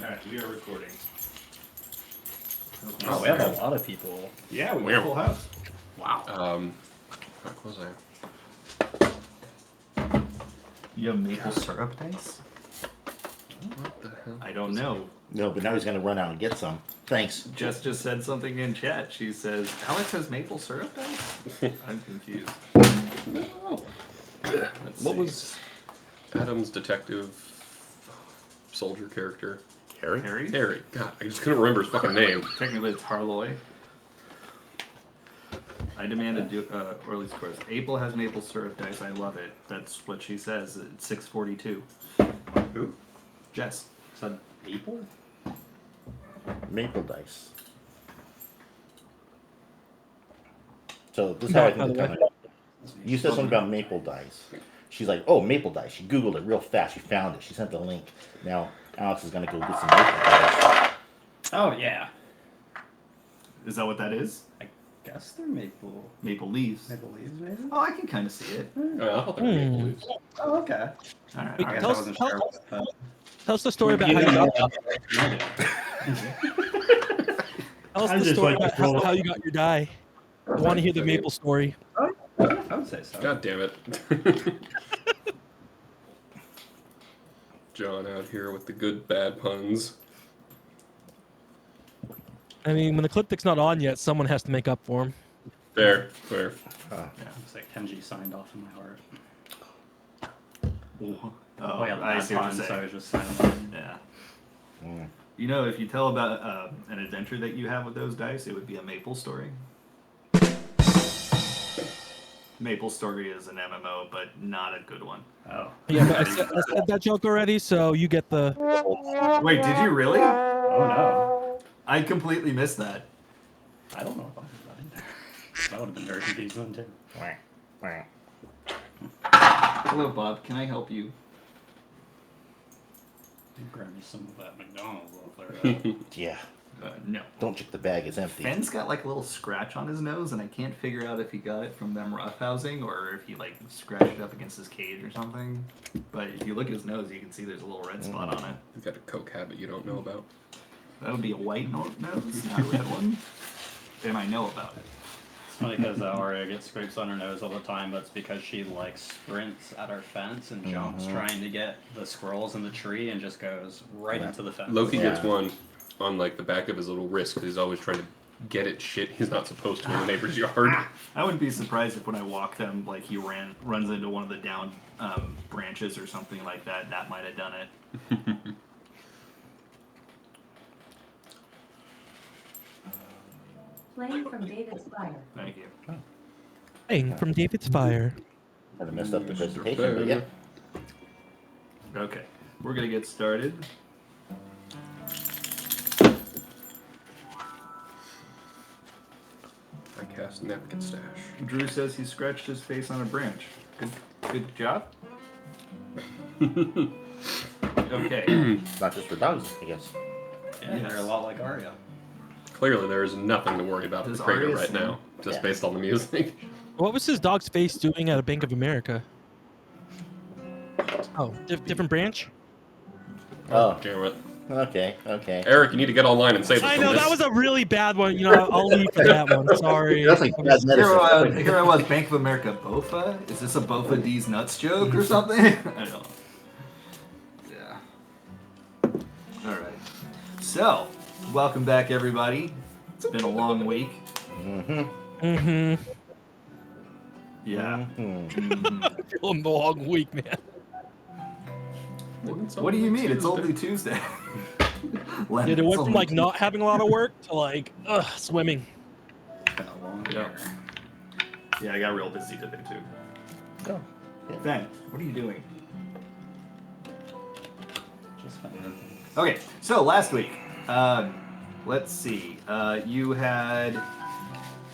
Alright, we are recording. Oh, we have a lot of people. Yeah, we have a full house. Wow. What was I? You have maple syrup dice? What the hell? I don't know. No, but now he's gonna run out and get some. Thanks. Jess just said something in chat. She says, Alex has maple syrup dice? I'm confused. What was Adam's detective soldier character? Harry? Harry? Harry. God, I just couldn't remember his fucking name. Technically it's Harloy. I demanded, or at least of course, April has maple syrup dice. I love it. That's what she says. It's 642. Who? Jess. Said maple? Maple dice. So this is how I can determine it. You said something about maple dice. She's like, oh, maple dice. She Googled it real fast. She found it. She sent the link. Now Alex is gonna go get some maple dice. Oh, yeah. Is that what that is? I guess they're maple. Maple leaves. Maple leaves, maybe? Oh, I can kind of see it. Oh, yeah, I thought they were maple leaves. Oh, okay. All right. Wait, I guess tell I us- wasn't tell- sure. Tell us the story about how you got. Tell us I the just story like to about throw- how you got your die. I want to hear the maple story. I would say so. God damn it. John out here with the good bad puns. I mean, when the cliptic's not on yet, someone has to make up for him. Fair, fair. Yeah, it's like Kenji signed off in my heart. Oh, yeah, I see what you're so I saying. was just signing. Yeah. Mm. You know, if you tell about an adventure that you have with those dice, it would be a Maple story. Maple Story is an MMO, but not a good one. Oh. Yeah, but I said that joke already, so you get the. Wait, did you really? Oh, no. I completely missed that. I don't know if I heard that either. That would have been very confusing, too. Wah, wah. Hello, Bob. Can I help you? Grab me some of that McDonald's over there. Yeah. No. Don't check the bag. It's empty. Fenn's got like a little scratch on his nose, and I can't figure out if he got it from them roughhousing or if he like scratched it up against his cage or something. But if you look at his nose, you can see there's a little red spot on it. You got a coke habit you don't know about. That would be a white nose, not a red one. And I know about it. It's funny because Aria gets scrapes on her nose all the time, but it's because she like sprints at our fence and jumps trying to get the squirrels in the tree and just goes right into the fence. Loki Yeah. gets one on like the back of his little wrist because he's always trying to get at shit he's not supposed to in the neighbor's yard. I wouldn't be surprised if when I walk them, like he runs into one of the down branches or something like that. That might have done it. Playing from David's Fire. Thank you. Playing from David's Fire. Kind of messed up the presentation, but yeah. Okay, we're gonna get started. I cast napkin stash. Drew says he scratched his face on a branch. Good job. Okay. Not just for dogs, I guess. Yeah, they're a lot like Aria. Clearly, there is nothing to worry about Does with Krager Arya right sing? now, just Yeah. based on the music. What was his dog's face doing at a Bank of America? Oh, different branch? Oh, Damn it. okay, okay. Eric, you need to get online and save us I from know, this. that was a really bad one. You know, I'll leave for that one. Sorry. That's like bad medicine. Here I was, Bank of America Bofa? Is this a Bofa D's nuts joke or something? I don't know. Yeah. Alright. So, welcome back everybody. It's been a long week. Mm-hmm. Yeah. Mhm. A long week, man. What do you mean? It's only Tuesday. Yeah, it went from like not having a lot of work to like, swimming. Been a long Yeah. year. Yeah, I got real busy today too. Oh, yeah. Ben, what are you doing? Just fine. Okay, so last week, let's see. You had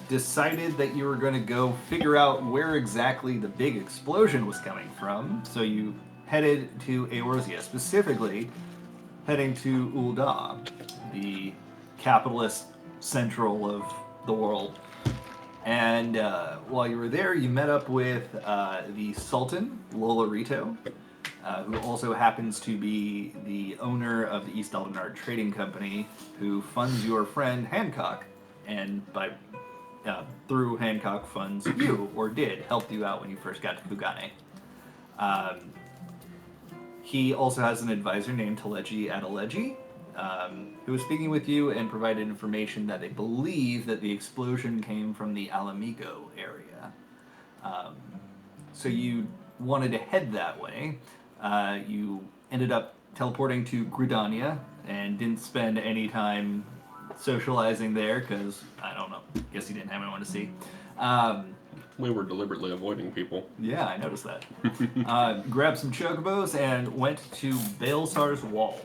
decided that you were going to go figure out where exactly the big explosion was coming from. So you headed to Eorzea, specifically heading to Ul'dah, the capitalist central of the world. And while you were there, you met up with the Sultan, Lolorito, who also happens to be the owner of the East Eldenard Trading Company, who funds your friend Hancock, and through Hancock funds you, or helped you out when you first got to Kugane. He also has an advisor named Teleji Adeleji, who was speaking with you and provided information that they believe that the explosion came from the Alamigo area. So you wanted to head that way. You ended up teleporting to Gridania and didn't spend any time socializing there because, I don't know, guess you didn't have anyone to see. We were deliberately avoiding people. Yeah, I noticed that. Grabbed some chocobos and went to Baelsar's Wall.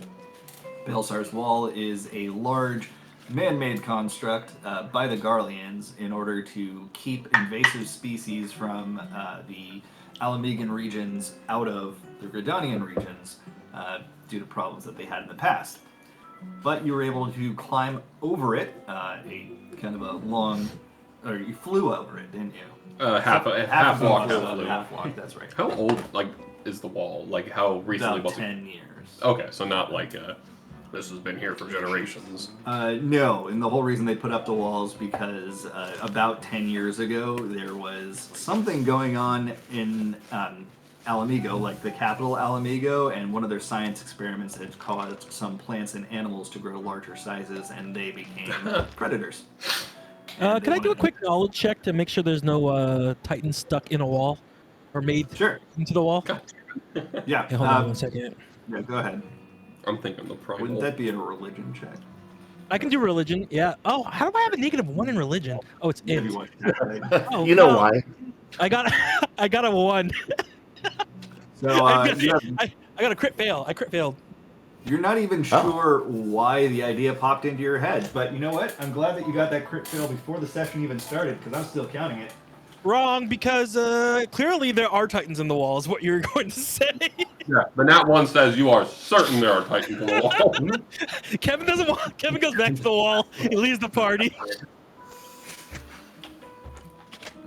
Baelsar's Wall is a large man-made construct by the Garleans in order to keep invasive species from the Alamigan regions out of the Gridanian regions due to problems that they had in the past. But you were able to climb over it, a kind of a long, or you flew over it, didn't you? Half walk, half flew. Half walk, that's right. How old, is the wall? How recently About was 10 years. Okay, so not this has been here for generations. No, and the whole reason they put up the walls because about 10 years ago there was something going on in Alamigo, like the capital Alamigo, and one of their science experiments had caused some plants and animals to grow larger sizes, and they became predators. Can I do a quick knowledge check to make sure there's no Titans stuck in a wall or made into the wall? Yeah. Okay, hold on 1 second. Yeah, go ahead. I'm thinking the primal. Wouldn't that be a religion check? I can do religion, yeah. Oh, how do I have a -1 in religion? Oh, it's Maybe int. one. Oh, You know no. why? I got a 1. So I got a crit fail. I crit failed. you're not even sure why the idea popped into your head, but you know what? I'm glad that you got that crit fail before the session even started, because I'm still counting it. Wrong, because clearly there are Titans in the wall, is what you're going to say. Yeah, the nat one says you are certain there are Titans in the wall. Kevin doesn't want. Kevin goes back to the wall. He leaves the party.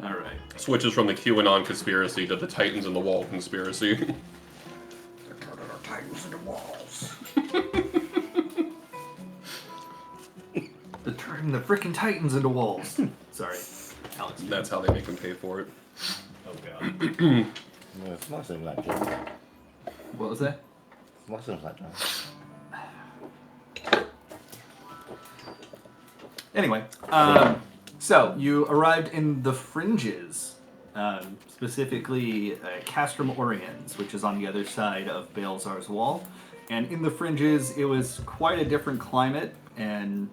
All right. Switches from the QAnon conspiracy to the Titans in the wall conspiracy. There are Titans in the walls. They're turning the freaking Titans into walls. Sorry, Alex. That's how they make them pay for it. Oh god. No, it's not something like that. What was that? It's not something like that. Anyway, so you arrived in the Fringes, specifically Castrum Oriens, which is on the other side of Baelsar's Wall. And in the Fringes, it was quite a different climate and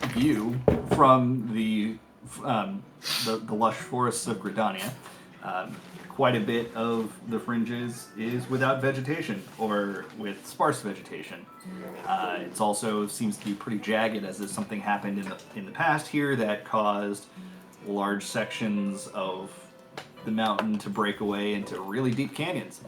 view from the lush forests of Gridania. Quite a bit of the Fringes is without vegetation or with sparse vegetation. It also seems to be pretty jagged, as if something happened in the past here that caused large sections of the mountain to break away into really deep canyons.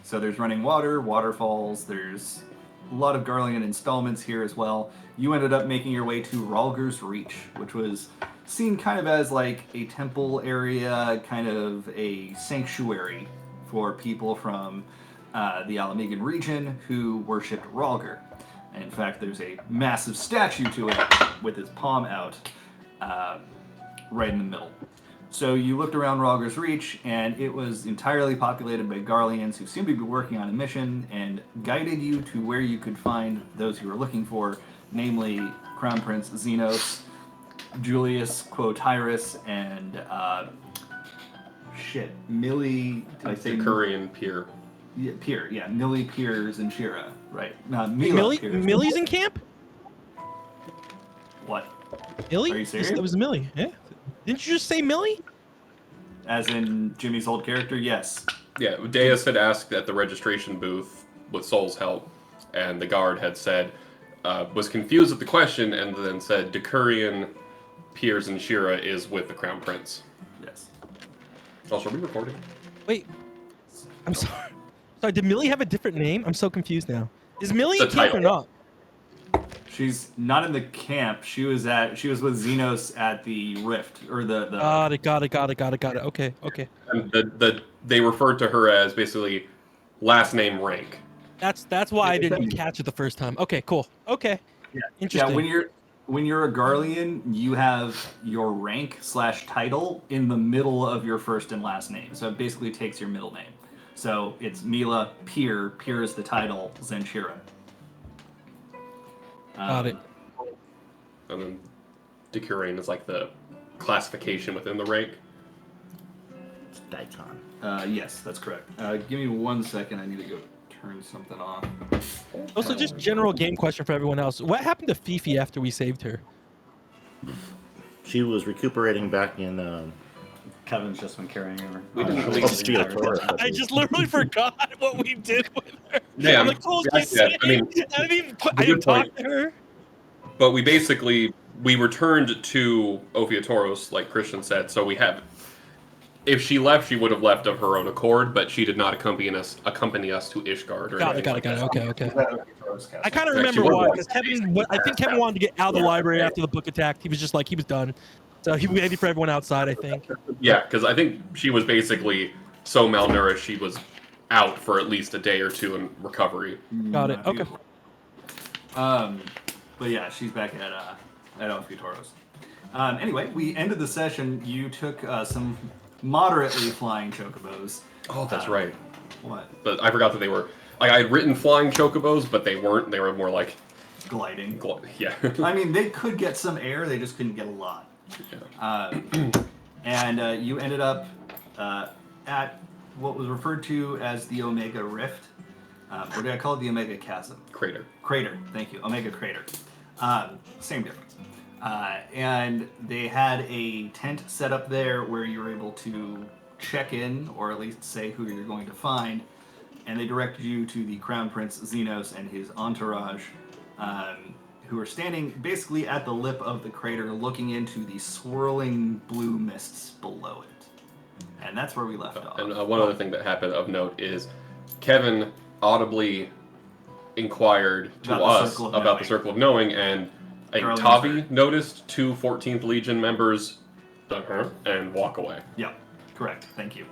So there's running water, waterfalls, there's a lot of Garlean installments here as well. You ended up making your way to Ralger's Reach, which was seen kind of as like a temple area, kind of a sanctuary for people from the Alamigan region who worshipped Ralger. And in fact, there's a massive statue to it with his palm out right in the middle. So you looked around Ralger's Reach, and it was entirely populated by Garleans who seemed to be working on a mission and guided you to where you could find those you were looking for, namely Crown Prince Xenos, Julius Quotyrus, and Millie. Did I say Decurion Pier. Yeah, Pier. Yeah, Millie, Piers, and Shira. Right. Millie's in camp? What? Millie? Are you serious? It was Millie. Yeah. Didn't you just say Millie? As in Jimmy's old character? Yes. Yeah, Deus had asked at the registration booth with Soul's help, and the guard had said, was confused at the question, and then said Decurion, Piers, and Shira is with the Crown Prince. Yes. Also, are we recording? Wait. I'm sorry. Sorry, did Millie have a different name? I'm so confused now. Is Millie The in camp or title. not? She's not in the camp. She was with Xenos at the Rift or the. Got it. Okay. And they referred to her as basically last name rank. That's why I didn't catch it the first time. Okay, cool. Okay. Yeah. Interesting. Yeah, when you're a Garlean, you have your rank / title in the middle of your first and last name. So it basically takes your middle name. So it's Mila, Pier is the title, Zenshira. Got it. And then Decurion is like the classification within the rank. It's Daikon. Yes, that's correct. Give me 1 second. I need to go turn something off. Also, just general game question for everyone else. What happened to Fifi after we saved her? She was recuperating back in. Kevin's just been carrying her. We didn't on really the see entire it. time. I just literally forgot what we did with her. Yeah, I'm like, Cole's yeah, just yeah, saying. I mean, I didn't good even talk point. to her. But we returned to Ophiatoros, like Christian said. So we have, if she left, she would have left of her own accord, but she did not accompany us to Ishgard or Got anything it. like that. Okay. I kind of Yeah, remember she why, was. because I think Kevin wanted to get out of the library after the book attacked. He was just like, he was done. So he waited for everyone outside, I think. Yeah, because I think she was basically so malnourished she was out for at least a day or two in recovery. Got it. Okay. But yeah, she's back at Ophiatoros. Anyway, we ended the session. You took some moderately flying chocobos. Oh, that's right. What? But I forgot that they were. Like, I had written flying chocobos, but they weren't. They were more like Gliding. Yeah. I mean, they could get some air. They just couldn't get a lot. Yeah. And you ended up at what was referred to as the Omega Rift. Or did I call it the Omega Chasm? Crater. Crater, thank you. Omega Crater. Same difference. And they had a tent set up there where you were able to check in, or at least say who you're going to find. And they directed you to the Crown Prince Xenos and his entourage, who are standing basically at the lip of the crater looking into the swirling blue mists below it. And that's where we left off. And one other thing that happened of note is Kevin audibly inquired to us about the Circle of Knowing, and I think Tavi noticed 2 14th Legion members and walk away. Yeah, correct. Thank you.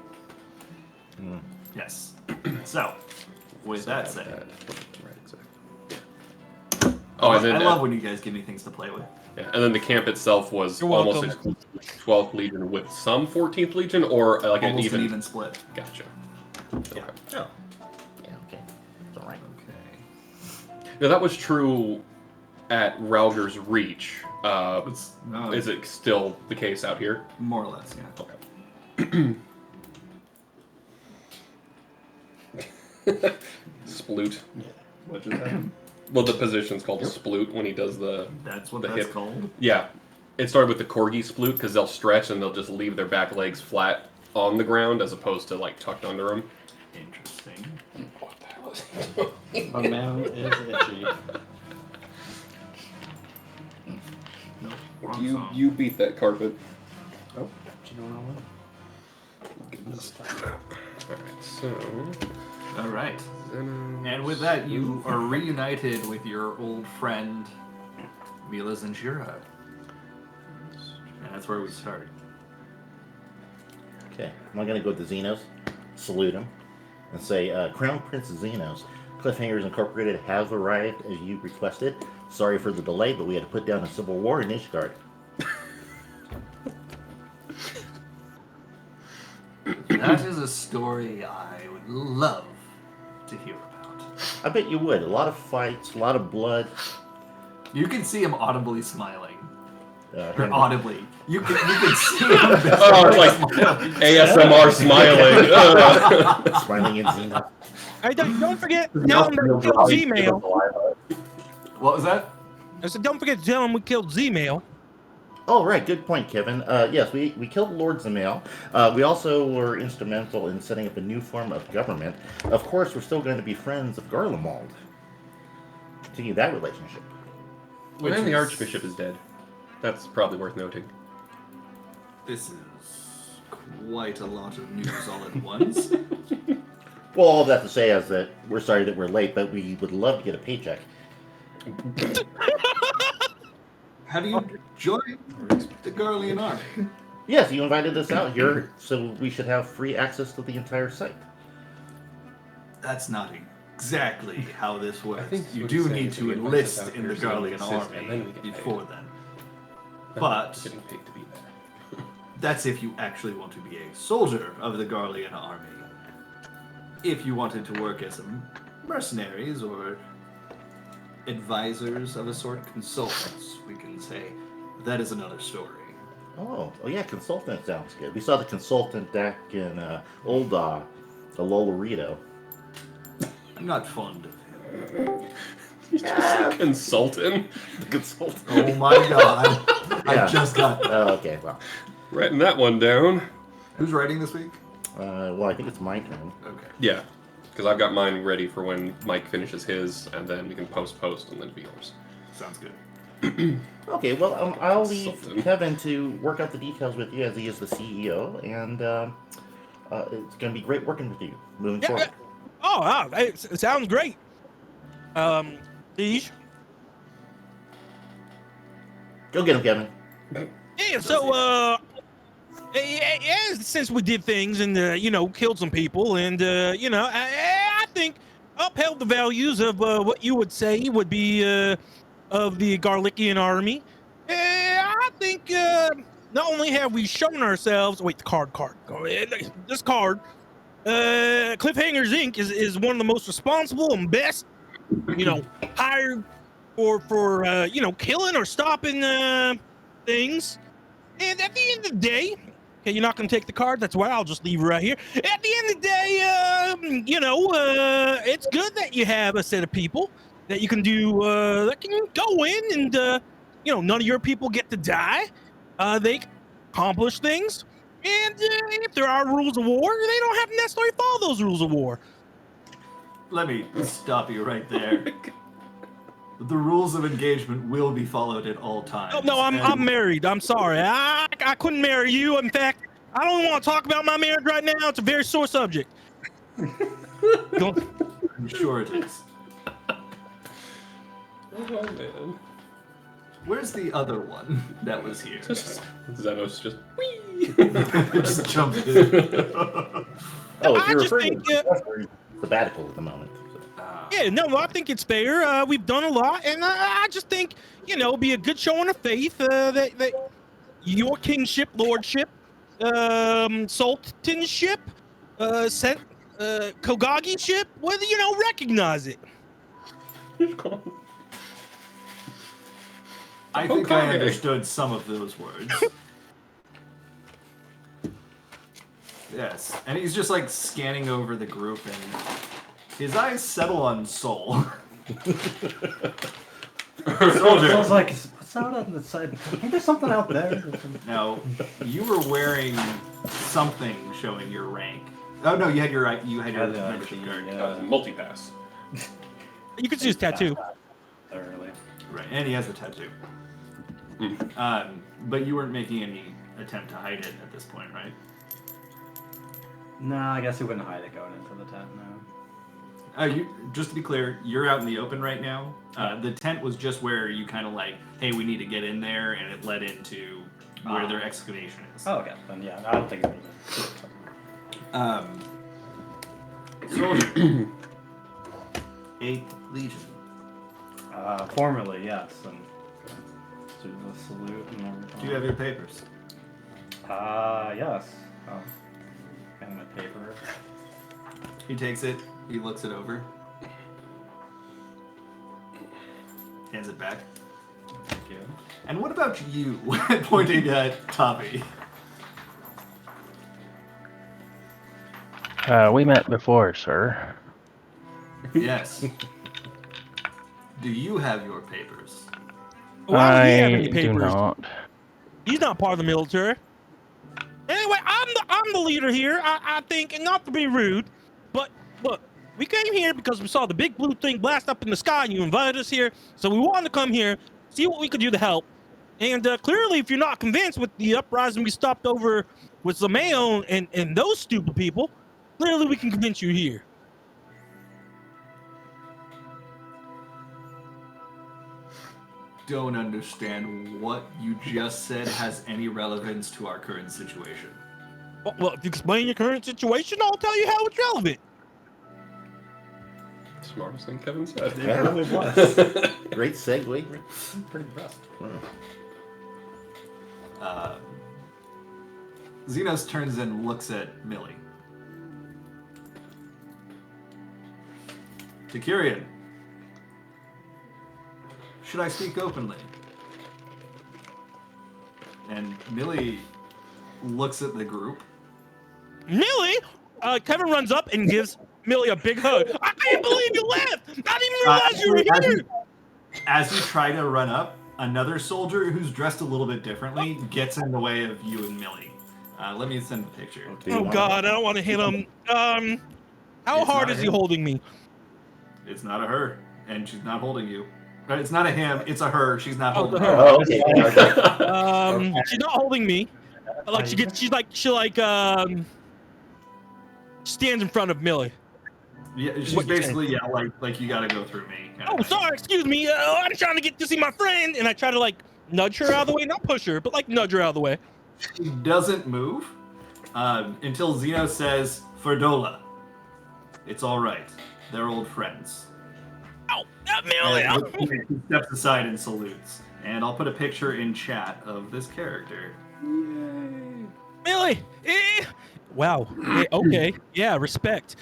Yes. So, with that said... Oh, and then, I love when you guys give me things to play with. Yeah, and then the camp itself was You're almost welcome. 12th Legion with some 14th Legion, or like Almost an an even split. Gotcha. Yeah. Oh. Yeah, okay. It's alright. Okay. Now that was true at Rauger's Reach. Is it still the case out here? More or less, yeah. Okay. Sploot. What just happened? Well, the position's called sploot when he does the. That's what the that's hip. called. Yeah, it started with the corgi sploot because they'll stretch and they'll just leave their back legs flat on the ground as opposed to like tucked under them. Interesting. What the hell is he? My man is itchy. Nope. Wrong song. You beat that carpet. Oh, do you know what I want? Get this stuff. Alright, so. Alright. And with that, you are reunited with your old friend, Mila Zenshira. And that's where we start. Okay. I'm going to go to Xenos, salute him, and say, Crown Prince Xenos, Cliffhangers Incorporated have arrived as you requested. Sorry for the delay, but we had to put down a civil war in Ishgard. That is a story I would love to hear about. I bet you would. A lot of fights, a lot of blood. You can see him audibly smiling. Or Him- audibly. You can see him. Oh, it's like ASMR smiling. Smiling in Xenos. Hey, don't forget, tell him that we killed Z-Mail. What was that? I said, don't forget to tell him we killed Z-Mail. Oh, right. Good point, Kevin. Yes, we killed Lord Zamail. We also were instrumental in setting up a new form of government. Of course, we're still going to be friends of Garlemald. Continue that relationship. And the Archbishop is dead. That's probably worth noting. This is quite a lot of news all at once. Well, all that to say is that we're sorry that we're late, but we would love to get a paycheck. How do you join the Garlean army? Yes, you invited us out here, so we should have free access to the entire site. That's not exactly how this works. think You what do he's saying need is to if he invites us enlist out in here the so we Garlean can assist, and then army we get paid. before then. I'm But getting paid to be there. that's if you actually want to be a soldier of the Garlean army. If you wanted to work as mercenaries or advisors of a sort, consultants, we can say, that is another story. Oh yeah, consultant sounds good. We saw the consultant back in old the Lolorito. I'm not fond of him. He's just a consultant. The consultant. Oh my god. Yeah. I just got... Oh, okay, well. Writing that one down. Who's writing this week? Well, I think it's my turn. Okay. Yeah, because I've got mine ready for when Mike finishes his, and then we can post, and then do yours. Sounds good. Okay, well, I'll leave Consultant. Kevin to work out the details with you as he is the CEO, and it's going to be great working with you moving forward. Oh, wow, it sounds great. Deej? Go get him, Kevin. Yeah, so, since we did things and, killed some people and, I think upheld the values of what you would say would be of the Garlician army. I think not only have we shown ourselves, wait, the card. This card, Cliffhangers Inc. is one of the most responsible and best, hired for killing or stopping things. And at the end of the day, okay, you're not going to take the card. That's why I'll just leave it right here. At the end of the day, it's good that you have a set of people that you can do, that can go in and, none of your people get to die. They accomplish things. And if there are rules of war, they don't have to necessarily follow those rules of war. Let me stop you right there. The rules of engagement will be followed at all times. Oh, no, I'm married. I'm sorry. I couldn't marry you. In fact, I don't want to talk about my marriage right now. It's a very sore subject. I'm sure it is. Oh, man. Where's the other one that was here? Zenos just... Just jumped in. Oh, if I you're just referring think, to sabbatical at the moment. So. Yeah, no, I think it's fair. We've done a lot, and I just think, be a good showing of faith that your kingship, lordship, sultanship, Kogagi-ship, whether, recognize it. I think I Okay. understood some of those words. Yes, and he's just like scanning over the group, and his eyes settle on Soul. Soldier. I was like, what's out on the side? I think there's something out there. Now, you were wearing something showing your rank. Oh no, you had your membership card. Multipass. You can see his tattoo. Thoroughly. Right, and he has a tattoo. But you weren't making any attempt to hide it at this point, right? No, I guess he wouldn't hide it going into the tent, no. Just to be clear, you're out in the open right now. The tent was just where you kind of like, hey, we need to get in there, and it led into where their excavation is. Oh, okay. Then yeah, I don't think it was. Soldier. 8th Legion. Formerly, yes, and do the salute and everything. Do you have your papers? Yes. Oh, and my paper. He takes it, he looks it over, hands it back. Thank you. And what about you? Pointing at Tavi. We met before, sir. Yes. Do you have your papers? Why would he have I any do papers? not. He's not part of the military. Anyway, I'm the leader here. I think, and not to be rude, but look, we came here because we saw the big blue thing blast up in the sky, and you invited us here, so we wanted to come here, see what we could do to help. And clearly, if you're not convinced with the uprising we stopped over with Zameo and those stupid people, clearly we can convince you here. don't understand what you just said has any relevance to our current situation. Well, if you explain your current situation, I'll tell you how it's relevant. Smartest thing Kevin said. That really was. Great segue. I'm pretty impressed. Xenos turns and looks at Millie. Takirian, should I speak openly? And Millie looks at the group. Millie? Kevin runs up and gives Millie a big hug. I can't believe you left! I didn't even realize you were here! As you try to run up, another soldier who's dressed a little bit differently gets in the way of you and Millie. Let me send a picture. Oh God, I don't want to hit him. How It's hard not is he him. holding me? It's not a her, and she's not holding you. It's not a him, it's a her. She's not holding her. you. Oh, okay. She's not holding me. Like she stands in front of Millie. Yeah, she's What you basically like you gotta go through me. kind of Oh, thing. sorry, excuse me. I'm trying to get to see my friend, and I try to like nudge her out of the way, not push her, but like nudge her out of the way. She doesn't move until Zeno says, "Ferdola, it's all right. They're old friends." Ow, Millie. And he steps aside and salutes. And I'll put a picture in chat of this character. Millie. Wow. Okay. Yeah. Respect.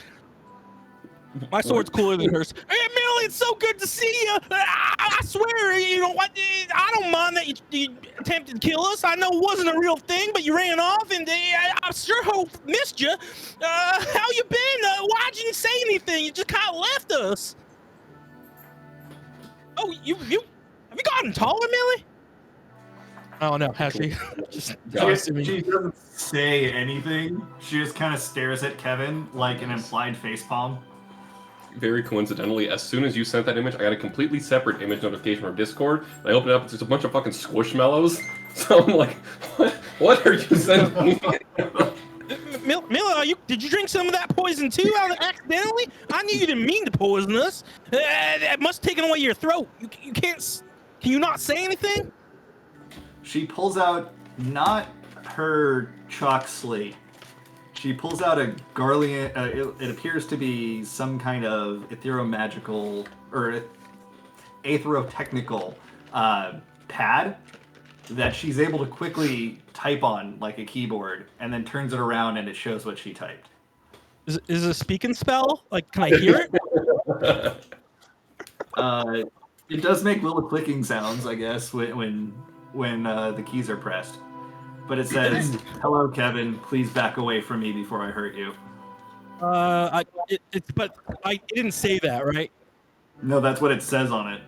My sword's cooler than hers. Hey, Millie, it's so good to see you. I swear, you know what? I don't mind that you attempted to kill us. I know it wasn't a real thing, but you ran off, and I sure hope missed you. How you been? Why'd you say anything? You just kind of left us. Oh, you have you gotten taller, Millie? Oh no, has she? Just She doesn't say anything. She just kind of stares at Kevin like an implied facepalm. Very coincidentally, as soon as you sent that image, I got a completely separate image notification from Discord. And I opened it up, it's just a bunch of fucking squishmallows. So I'm like, what are you sending me? Miller, did you drink some of that poison too, accidentally? I knew you didn't mean to poison us. That must have taken away your throat. You can't. Can you not say anything? She pulls out not her chalk slate. She pulls out a Garlean. It appears to be some kind of etheromagical or aetherotechnical pad that she's able to quickly type on like a keyboard, and then turns it around and it shows what she typed. Is it a speaking spell? Like, can I hear it? It does make little clicking sounds, I guess, when the keys are pressed. But it says, "Hello, Kevin. Please back away from me before I hurt you." But I didn't say that, right? No, that's what it says on it.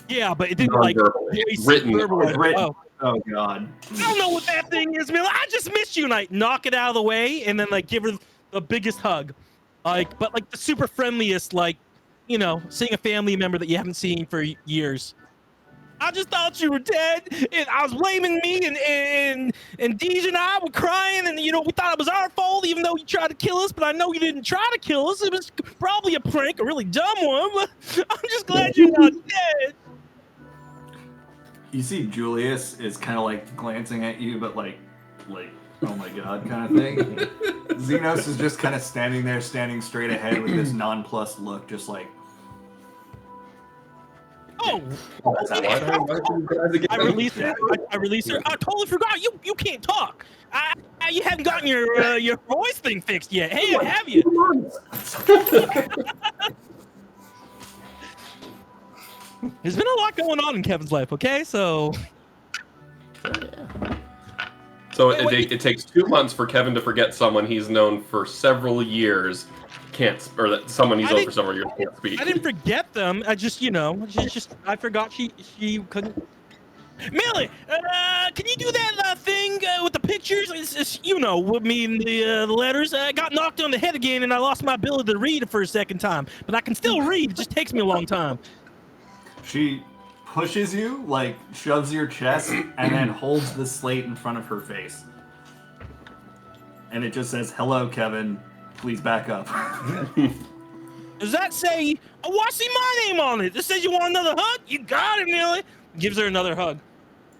Yeah, but it didn't like Written. Oh. Oh God. I don't know what that thing is, Miller. I just missed you, and I knock it out of the way, and then like give her the biggest hug, but like the super friendliest, like, you know, seeing a family member that you haven't seen for years. I just thought you were dead, and I was blaming me, and Deej and I were crying, and you know we thought it was our fault, even though you tried to kill us. But I know you didn't try to kill us. It was probably a prank, a really dumb one. But I'm just glad you're not dead. You see, Julius is kind of like glancing at you, but like, oh my God, kind of thing. Xenos is just kind of standing there, standing straight ahead with this nonplussed look, just like. Oh, I released her. I released her. I totally forgot. You can't talk. You haven't gotten your voice thing fixed yet. Hey, have you? There's been a lot going on in Kevin's life. Okay, so. So it takes 2 months for Kevin to forget someone he's known for several years. That someone he's known for several years can't speak. I didn't forget them. I just, you know, I forgot she couldn't. Millie, can you do that thing with the pictures? It's, you know, with me and the letters. I got knocked on the head again, and I lost my ability to read for a second time. But I can still read. It just takes me a long time. She pushes you, like shoves your chest, and then holds the slate in front of her face. And it just says, "Hello, Kevin. Please back up." Does that say? Oh, I see my name on it. This says you want another hug. You got it, Millie. Gives her another hug.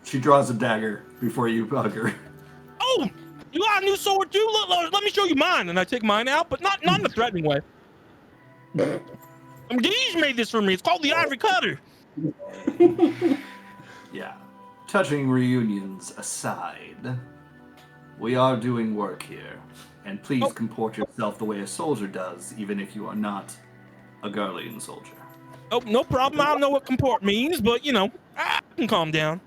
She draws a dagger before you hug her. Oh, you got a new sword too? Let me show you mine. And I take mine out, but not in a threatening way. Deej made this for me. It's called the Ivory Cutter. Yeah. Touching reunions aside, we are doing work here. And please comport yourself the way a soldier does, even if you are not a Garlean soldier. Oh, no problem. I don't know what comport means, but, you know, I can calm down.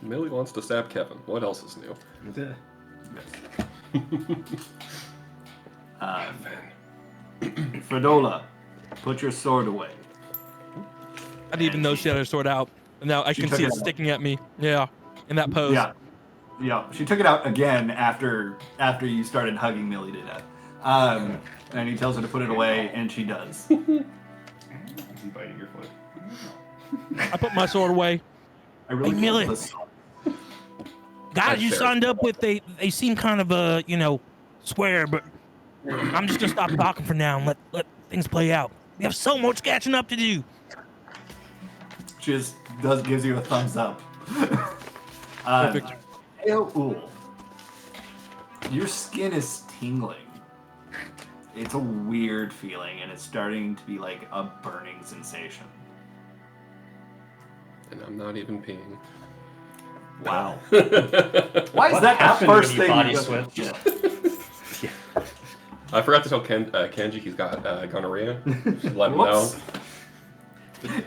Millie wants to stab Kevin. What else is new? Fredola, put your sword away. I didn't even know she had her sword out. And now I can see it sticking at me. Yeah, in that pose. Yeah. She took it out again after you started hugging Millie to death. And he tells her to put it away, and she does. He's biting your foot. I put my sword away. I really Hey, Millie. this. Guys, you fair. signed up with they seem kind of square, but I'm just gonna stop talking for now and let things play out. We have so much catching up to do. Just gives you a thumbs up. Perfect. Ooh. Your skin is tingling. It's a weird feeling, and it's starting to be like a burning sensation. And I'm not even peeing. Wow. Why is that the happened first when you thing body you switched? Yeah. I forgot to tell Kenji he's got gonorrhea. Just let him know. Whoops.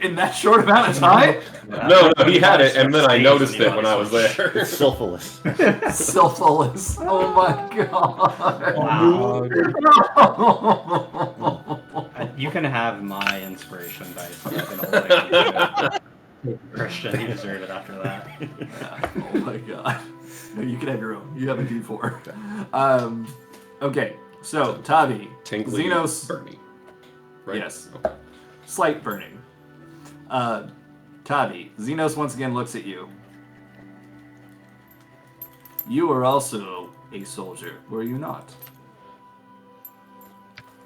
In that short amount of time? No, he had it, and then I noticed it when I was there. Syphilis. Syphilis. Oh my god. Wow. You can have my inspiration dice. Like, Christian, you deserve it after that. Yeah. Oh my god. No, you can have your own. You have a D4. Okay, so Tavi, Tinkly Xenos. Bernie. Right? Yes. Okay. Slight burning. Tavi, Xenos once again looks at you. You are also a soldier, were you not?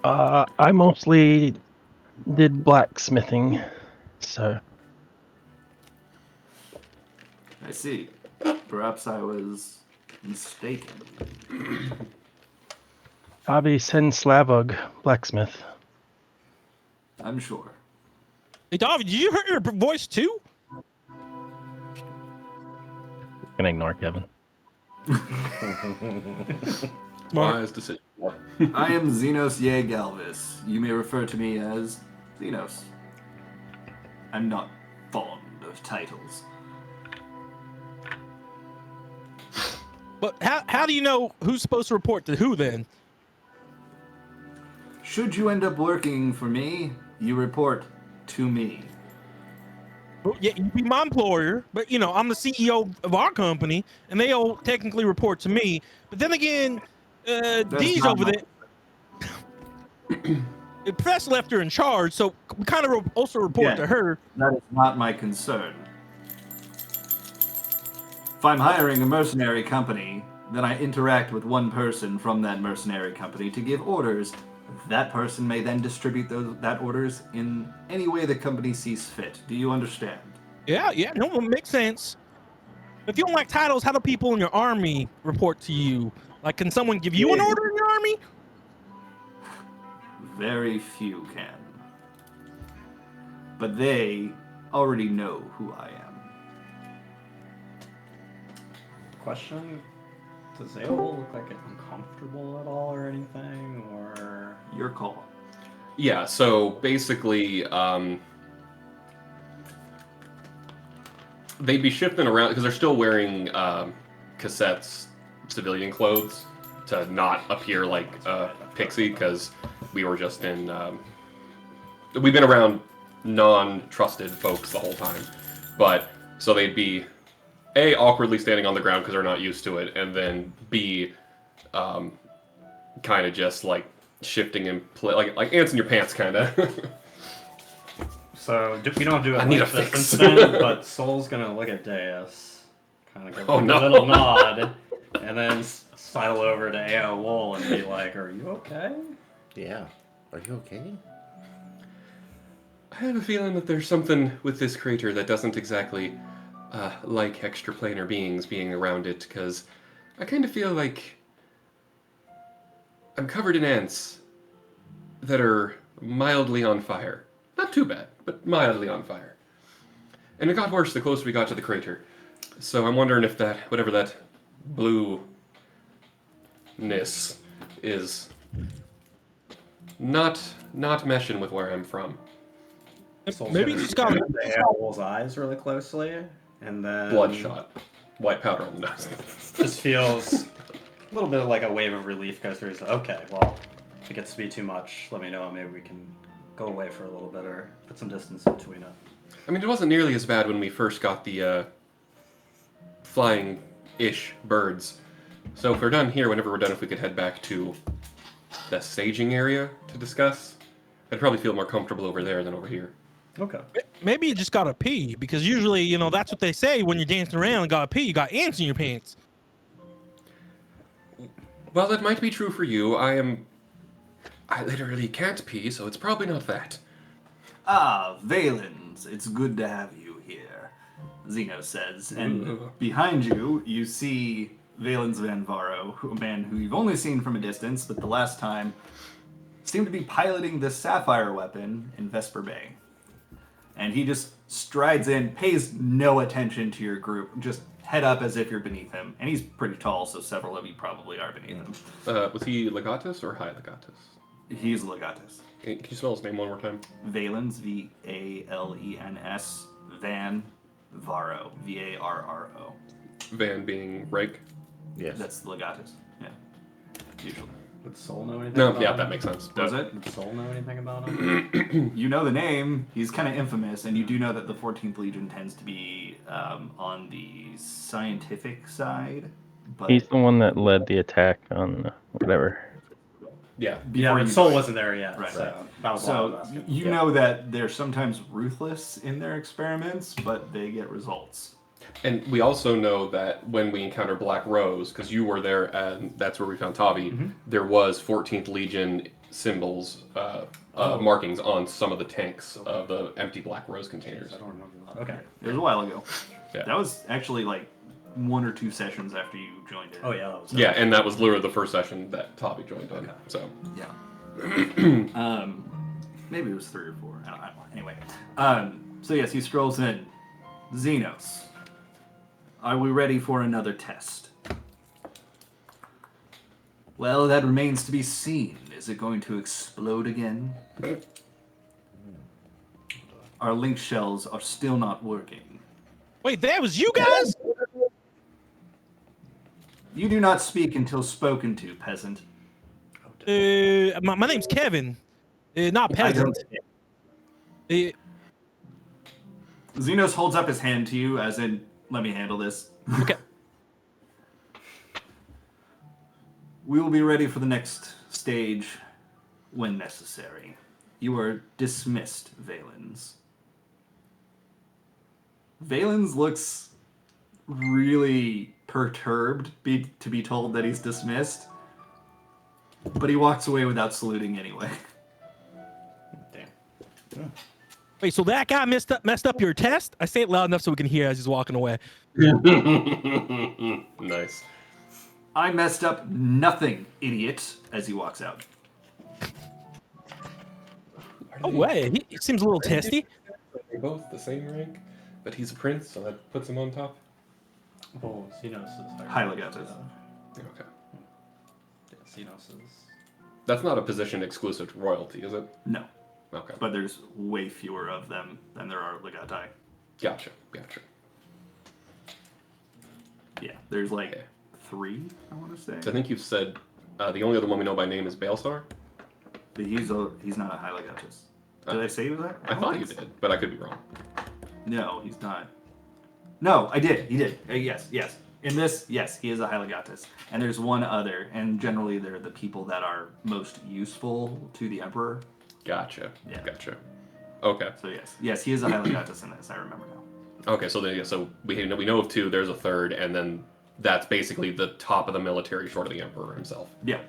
I mostly did blacksmithing, so I see. Perhaps I was mistaken. Avi Slavog, blacksmith. I'm sure. Hey, Davi, did you hurt your voice too? Can ignore Kevin. Wise decision. I am Xenos Ye Galvis. You may refer to me as Xenos. I'm not fond of titles. But how do you know who's supposed to report to who then? Should you end up working for me, you report to me. Well, yeah, you be my employer, but I'm the CEO of our company, and they all technically report to me. But then again, Dee's not over my- there. The press left her in charge, so we kind of also report to her. That is not my concern. If I'm hiring a mercenary company, then I interact with one person from that mercenary company to give orders. That person may then distribute that orders in any way the company sees fit. Do you understand? Yeah, no, it makes sense. If you don't like titles, how do people in your army report to you? Like, can someone give you an order in your army? Very few can. But they already know who I am. Question: does Aol look like uncomfortable at all or anything, or? Your call. Yeah, so basically, they'd be shifting around because they're still wearing Cassette's civilian clothes to not appear like a pixie because we were just in. We've been around non-trusted folks the whole time, but so they'd be A, awkwardly standing on the ground because they're not used to it, and then B, kind of just like shifting in like ants in your pants, kind of. So we don't do it I need like a this fix. incident, but Soul's gonna look at Deus, kind of give Oh, him no. a little nod, and then sidle over to Aol and be like, "Are you okay?" Yeah. Are you okay? I have a feeling that there's something with this crater that doesn't exactly like extraplanar beings being around it, because I kind of feel like I'm covered in ants that are mildly on fire. Not too bad, but mildly on fire. And it got worse the closer we got to the crater. So I'm wondering if that, whatever that blueness is, not meshing with where I'm from. Soul's Maybe gonna just got scan the animal's eyes really closely, and then Bloodshot. White powder on the nose. just feels a little bit like a wave of relief goes through. He's like, okay, well, if it gets to be too much, let me know. Maybe we can go away for a little bit or put some distance between us. I mean, it wasn't nearly as bad when we first got the flying-ish birds. So if we're done here, whenever we're done, if we could head back to the staging area to discuss, I'd probably feel more comfortable over there than over here. Okay. maybe you just gotta pee because usually, you know, that's what they say when you're dancing around and gotta pee. You got ants in your pants. Well, that might be true for you. I literally can't pee, so it's probably not that. Ah, Valens, it's good to have you here, Zeno says. And behind you, you see Valens Van Varo, a man who you've only seen from a distance, but the last time seemed to be piloting the Sapphire weapon in Vesper Bay. And he just strides in, pays no attention to your group, just head up as if you're beneath him. And he's pretty tall, so several of you probably are beneath him. Was he Legatus or High Legatus? He's Legatus. Can you spell his name one more time? Valens, Valens, Van Varo, Varro. Van being Rake? Yes. That's Legatus, yeah. Usually. Would Soul know anything No, about yeah, him? that makes sense. Does it? Would Soul know anything about him? You know the name. He's kind of infamous, and you do know that the 14th Legion tends to be on the scientific side. But He's the one that led the attack on whatever. Yeah. Yeah, but you Soul joined. wasn't there yet. Right. So that was why I was So asking. you know that they're sometimes ruthless in their experiments, but they get results. And we also know that when we encounter Black Rose, because you were there and that's where we found Tavi, there was 14th Legion symbols, markings on some of the tanks of the empty Black Rose containers. I don't remember that. Okay. It was a while ago. Yeah. That was actually like 1 or 2 sessions after you joined it. Oh yeah, that was. Yeah, and that was literally the first session that Tavi joined in. Okay. So Yeah. Maybe it was 3 or 4. I don't know. Anyway. So yes, he scrolls in. Xenos. Are we ready for another test? Well, that remains to be seen. Is it going to explode again? Our link shells are still not working. Wait, that was you guys? You do not speak until spoken to, peasant. My name's Kevin. Not peasant. Uh, Xenos holds up his hand to you, as in, let me handle this. okay. We will be ready for the next stage when necessary. You are dismissed, Valens. Valens looks really perturbed to be told that he's dismissed, but he walks away without saluting anyway. Damn. Wait, so that guy messed up your test? I say it loud enough so we can hear as he's walking away. nice. I messed up nothing, idiot, as he walks out. Oh, wait, he seems a little testy. They're both the same rank, but he's a prince, so that puts him on top. Oh, Xenos is High Legatus. Okay. Yeah, Xenos is. That's not a position exclusive to royalty, is it? No, Okay. but there's way fewer of them than there are Legati. Gotcha. Yeah, there's like Okay. 3, I want to say. I think you've said the only other one we know by name is Baelsar. But he's not a High Legatus. Did I say he was that? I thought you did, but I could be wrong. No, he's not. No, I did. He did. Yes. In this, yes, he is a High Legatus. And there's one other, and generally they're the people that are most useful to the Emperor. Gotcha. Yeah. Gotcha. Okay. So yes, he is a High Legatus in this. I remember now. Okay. So we know of 2. There's a 3rd, and then that's basically the top of the military, short of the Emperor himself. Yeah.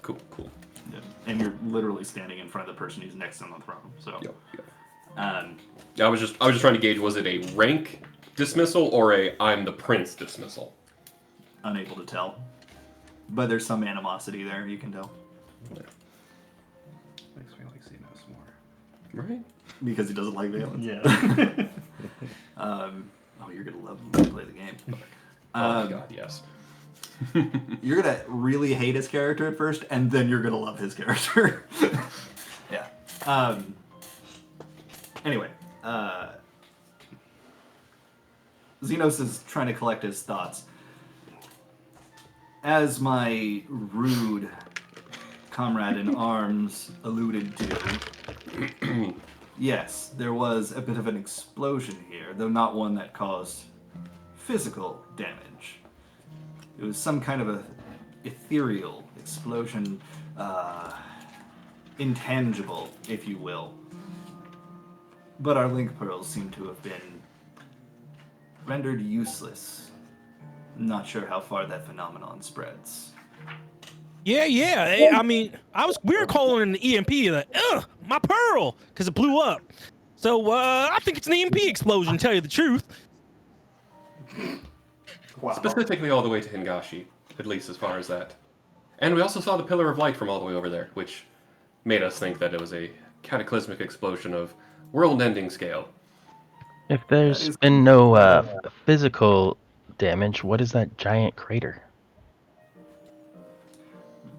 Cool. Yeah. And you're literally standing in front of the person who's next on the throne. So. Yep. I was just trying to gauge, was it a rank dismissal or a I'm the prince dismissal? Unable to tell. But there's some animosity there, you can tell. Makes me like Xenos more. Right? Because he doesn't like Valence. Yeah. Oh, you're going to love him when you play the game. Oh my god, yes. You're going to really hate his character at first, and then you're going to love his character. Yeah. Anyway. Xenos is trying to collect his thoughts. As my rude comrade in arms alluded to, yes, there was a bit of an explosion here, though not one that caused physical damage. It was some kind of a ethereal explosion, intangible, if you will. But our link pearls seem to have been rendered useless. Not sure how far that phenomenon spreads. Yeah. I mean, we were calling it an EMP, like, ugh, my pearl, because it blew up. So I think it's an EMP explosion, to tell you the truth. Wow. Specifically all the way to Hingashi, at least as far as that. And we also saw the Pillar of Light from all the way over there, which made us think that it was a cataclysmic explosion of world-ending scale. If there's been no physical damage, what is that giant crater?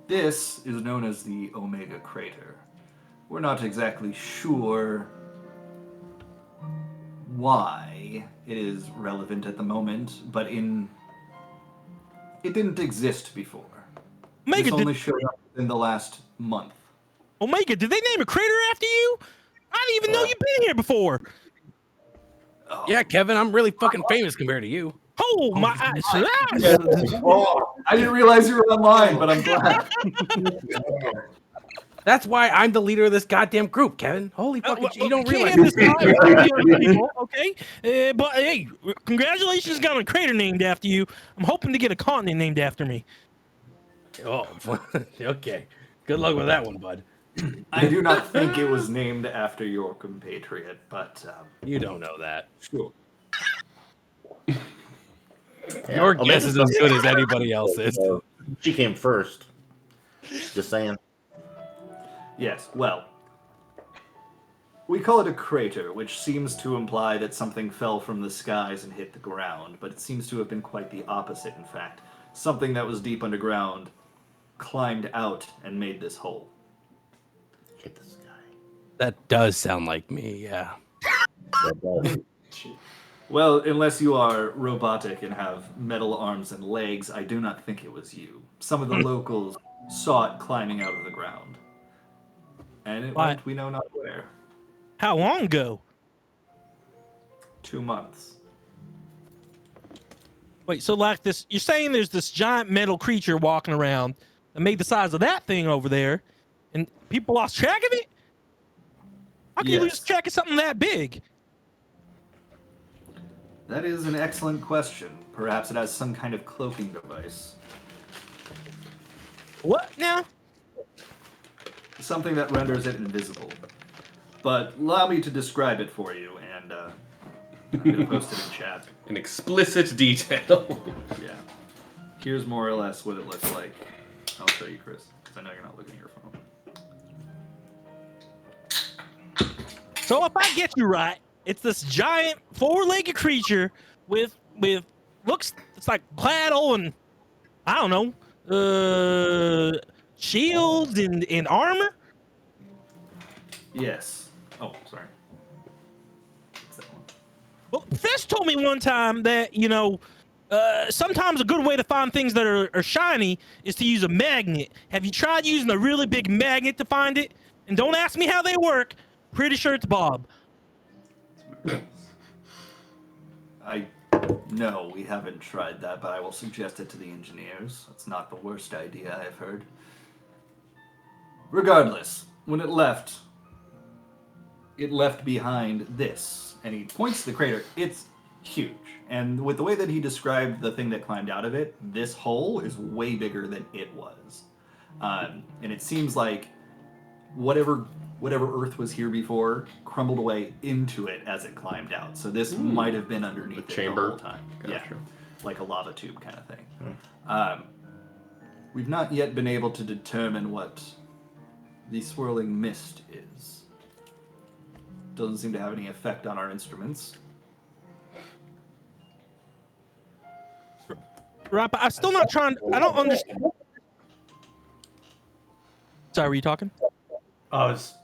This is known as the Omega Crater. We're not exactly sure why it is relevant at the moment, but it didn't exist before. Omega, This only showed up in the last month. Omega, did they name a crater after you? I didn't even know you've been here before. Yeah, Kevin, I'm really fucking famous compared to you. Oh my! Oh, I didn't realize you were online, but I'm glad. That's why I'm the leader of this goddamn group, Kevin. Holy fucking shit, you don't realize this people, okay? But hey, congratulations, got a crater named after you. I'm hoping to get a continent named after me. Oh, okay. Good luck with that one, bud. I do not think it was named after your compatriot, but You don't know that. sure. Your guess is as good as anybody else's. She came first. Just saying. Yes, well, we call it a crater, which seems to imply that something fell from the skies and hit the ground, but it seems to have been quite the opposite, in fact. Something that was deep underground climbed out and made this hole. Hit the sky. That does sound like me, yeah. Well, unless you are robotic and have metal arms and legs, I do not think it was you. Some of the locals saw it climbing out of the ground. And it went we know not where. How long ago? 2 months. Wait, so like this, you're saying there's this giant metal creature walking around that made the size of that thing over there, and people lost track of it? How can you lose track of something that big? That is an excellent question. Perhaps it has some kind of cloaking device. What now? Something that renders it invisible. But allow me to describe it for you, and I'm going to post it in chat. In explicit detail. Yeah. Here's more or less what it looks like. I'll show you, Chris, because I know you're not looking at your phone. So if I get you right, it's this giant four-legged creature with looks, it's like clad all in, I don't know, shields and armor. Yes. Oh, sorry. What's that one? Well, Fish told me one time that, sometimes a good way to find things that are shiny is to use a magnet. Have you tried using a really big magnet to find it? And don't ask me how they work. Pretty sure it's Bob. No, we haven't tried that, but I will suggest it to the engineers. It's not the worst idea I've heard. Regardless, when it left behind this, and he points to the crater. It's huge, and with the way that he described the thing that climbed out of it, this hole is way bigger than it was. And it seems like whatever earth was here before crumbled away into it as it climbed out. So this might have been underneath it chamber? the whole time. Gotcha. Yeah, like a lava tube kind of thing. We've not yet been able to determine what the swirling mist is. Doesn't seem to have any effect on our instruments. Right, but I'm still not trying. I don't understand. Sorry, were you talking? Oh, it's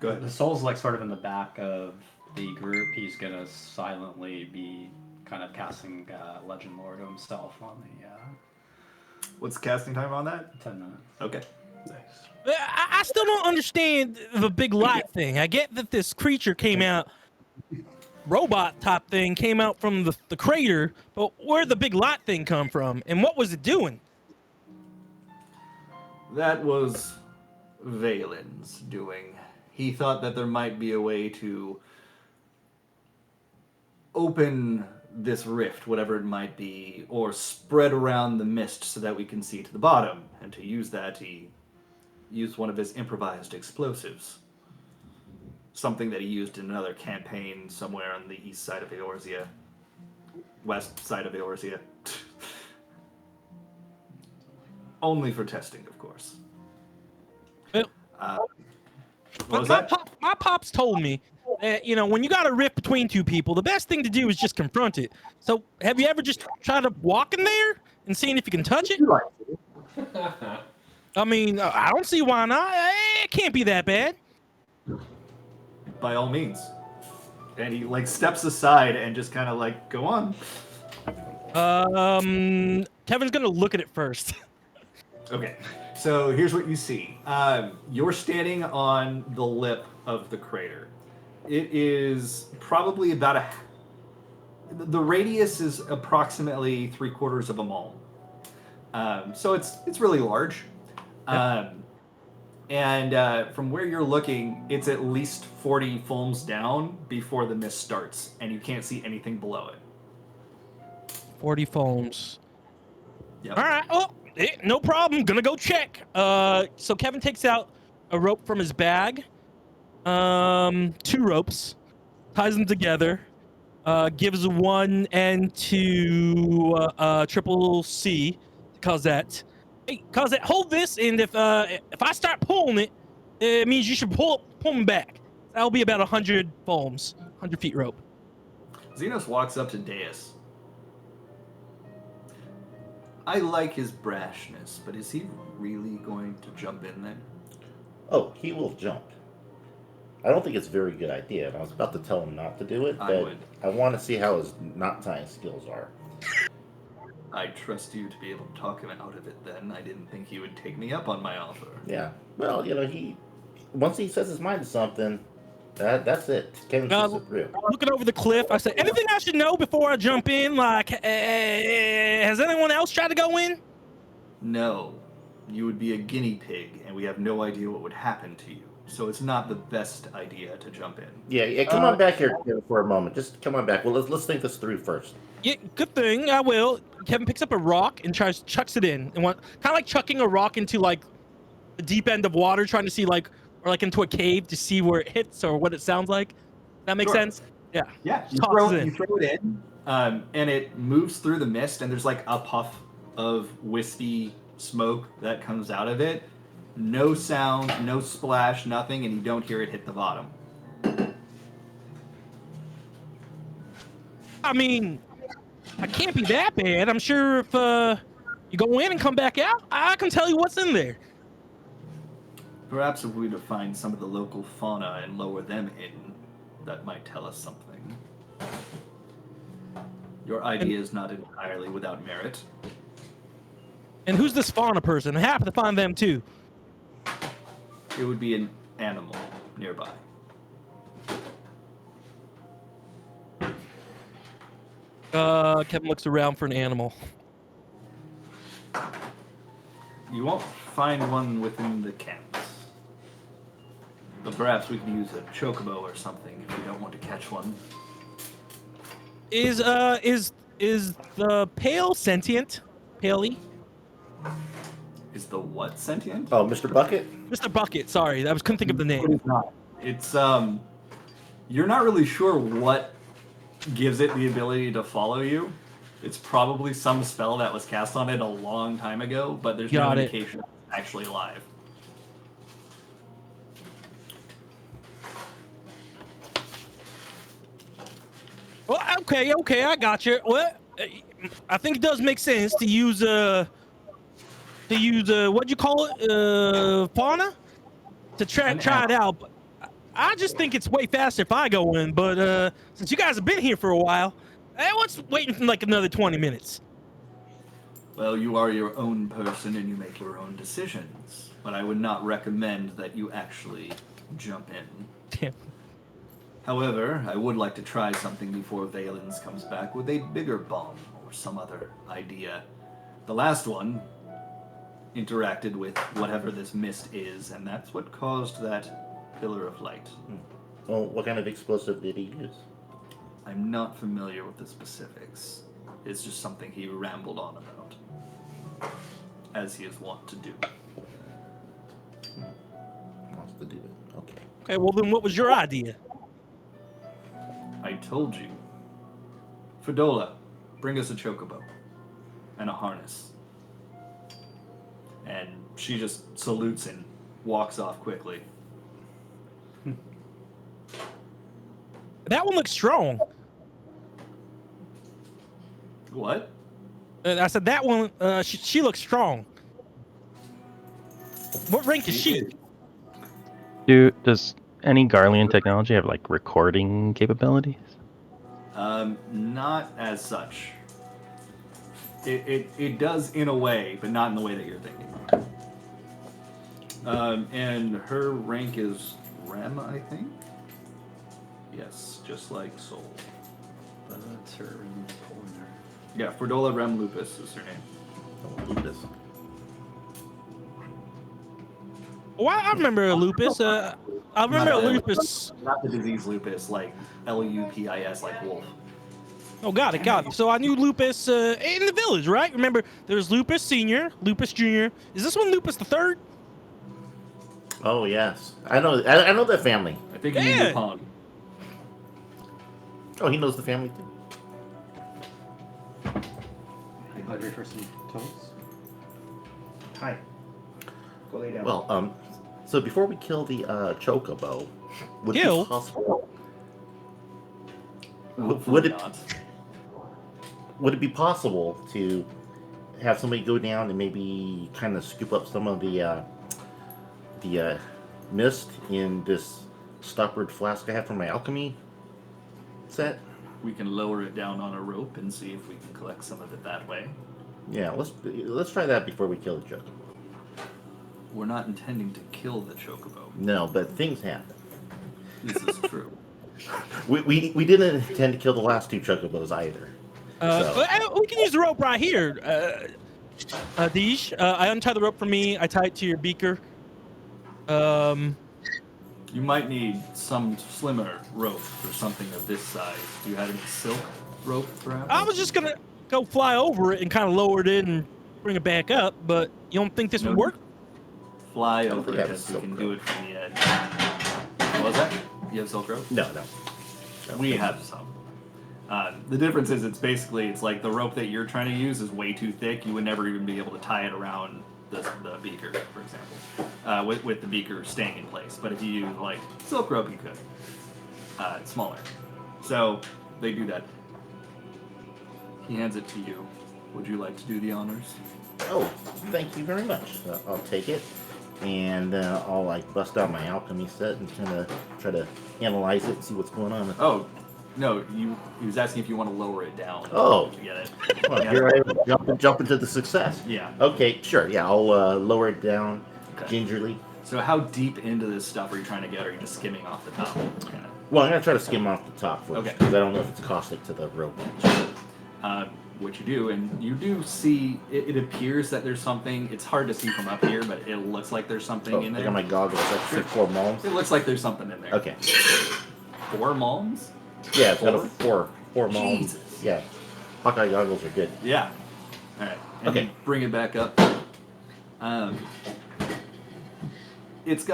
Go ahead. the soul's like sort of in the back of the group. He's gonna silently be kind of casting Legend Lore to himself on the What's casting time on that? 10 minutes. Okay. Nice. I still don't understand the big light thing. I get that this creature came out, robot type thing came out from the crater, but where'd the big light thing come from, and what was it doing? That was Valen's doing. He thought that there might be a way to open this rift, whatever it might be, or spread around the mist so that we can see to the bottom. And to use that, he used one of his improvised explosives. Something that he used in another campaign somewhere on the east side of Eorzea. West side of Eorzea. Only for testing, of course. Well, What was that? my pops told me that, when you got a rift between two people, the best thing to do is just confront it. So, have you ever just tried to walk in there and seeing if you can touch it? I mean, I don't see why not. It can't be that bad. By all means. And he steps aside and just kind of go on. Kevin's gonna look at it first. Okay, so here's what you see. You're standing on the lip of the crater. It is probably about the radius is approximately 3/4 of a mile. So it's really large. Yep. And from where you're looking, it's at least 40 fulms down before the mist starts, and you can't see anything below it. 40 foams. Yep. All right. Oh, no problem. Gonna go check. So Kevin takes out a rope from his bag. 2 ropes, ties them together, gives one end to Triple C, Cosette. Hey, Cosette, hold this, and if I start pulling it, it means you should pull me back. That'll be about 100 foams, 100 feet rope. Xenos walks up to Deus. I like his brashness, but is he really going to jump in there? Oh, he will jump. I don't think it's a very good idea, and I was about to tell him not to do it, but I want to see how his knot tying skills are. I trust you to be able to talk him out of it then. I didn't think he would take me up on my offer. Yeah. Well, once he says his mind to something, that's it. Kevin sees it through. Looking over the cliff, I said, anything I should know before I jump in? Like, has anyone else tried to go in? No. You would be a guinea pig, and we have no idea what would happen to you. So it's not the best idea to jump in. Yeah, come on back here for a moment. Just come on back. Well, let's think this through first. Yeah, good thing. I will. Kevin picks up a rock and chucks it in, and kind of like chucking a rock into the deep end of water, trying to see or into a cave to see where it hits or what it sounds like. That makes sense. Yeah. Yeah. You throw it in, and it moves through the mist, and there's a puff of wispy smoke that comes out of it. No sound, no splash, nothing, and you don't hear it hit the bottom. I mean, I can't be that bad. I'm sure if you go in and come back out, I can tell you what's in there. Perhaps if we were to find some of the local fauna and lower them in, that might tell us something. Your idea is not entirely without merit. And who's this fauna person? I happen to find them too. It would be an animal nearby. Kevin looks around for an animal. You won't find one within the camps. But perhaps we can use a chocobo or something if you don't want to catch one. Is the pale sentient? Paley? Is Is the what sentient? Oh, Mr. Bucket? Mr. Bucket. Sorry, couldn't think of the It name. is not. It's you're not really sure what gives it the ability to follow you. It's probably some spell that was cast on it a long time ago, but there's no Got it. indication it's actually alive. Well, okay, I got you. Well, I think it does make sense to use what'd you call it, fauna, to try it out. But I just think it's way faster if I go in. But since you guys have been here for a while, what's waiting for like another 20 minutes? Well, you are your own person and you make your own decisions, but I would not recommend that you actually jump in. Damn. However, I would like to try something before Valens comes back with a bigger bomb or some other idea. The last one interacted with whatever this mist is, and that's what caused that pillar of light. Well, what kind of explosive did he use? I'm not familiar with the specifics. It's just something he rambled on about, as he is wont to do. Wants to do it. Okay. Okay, well then, what was your idea? I told you. Fidola, bring us a chocobo and a harness. And she just salutes and walks off quickly. That one looks strong. What? I said that one. She looks strong. What rank is she? Does any Garlean technology have like recording capabilities? Not as such. It does in a way, but not in the way that you're thinking. And her rank is Rem, I think? Yes, just like Soul. That's her pulling her. Yeah, Fredola Rem Lupus is her name. Oh, Lupus. Oh, I remember Lupus. I remember Lupus. Not the disease lupus, like Lupis, like wolf. Oh, got it. So I knew Lupus in the village, right? Remember, there's Lupus Senior, Lupus Junior. Is this one Lupus the Third? Oh yes, I know that family. I think you mean Yeah. Lupin. Oh, he knows the family too. Are you hungry for some toast? Hi. Go lay down. Well, so before we kill the chocobo, would it Kill? be possible? Hopefully Would it not. would it be possible to have somebody go down and maybe kind of scoop up some of the mist in this stoppered flask I have from my alchemy set? We can lower it down on a rope and see if we can collect some of it that way. Yeah, let's try that before we kill the chocobo. We're not intending to kill the chocobo. No, but things happen. This is true. We didn't intend to kill the last two chocobos either. We can use the rope right here. Deej, I untie the rope for me. I tie it to your beaker. You might need some slimmer rope for something of this size. Do you have any silk rope, perhaps? I was just gonna go fly over it and kind of lower it in and bring it back up, but you don't think this would work? Fly over think I it have as you silk can rope. do it from the edge. What was that? You have silk rope? No. We have some. The difference is it's like the rope that you're trying to use is way too thick. You would never even be able to tie it around the beaker, for example, with the beaker staying in place. But if you use like silk rope, you could. It's smaller. So they do that. He hands it to you. Would you like to do the honors? Oh, thank you very much. I'll take it, and I'll like bust out my alchemy set and kind of try to analyze it and see what's going on. Oh, no, he was asking if you want to lower it down. Oh. To get it. Well, Yeah. here I jump into the success. Yeah. Okay, sure. Yeah, I'll lower it down Okay. gingerly. So how deep into this stuff are you trying to get? Or are you just skimming off the top? Kinda. Well, I'm gonna try to skim off the top first Okay. because I don't know if it's caustic to the rope. What you do, and you do see, it appears that there's something. It's hard to see from up here, but it looks like there's something Oh, in I there. got my goggles. That's for 4 malms. It looks like there's something in there. Okay. 4 malms? Yeah, it's got a 4 malms. Jesus. Yeah. Hawkeye goggles are good. Yeah. All right. And Okay. you bring it back up. It's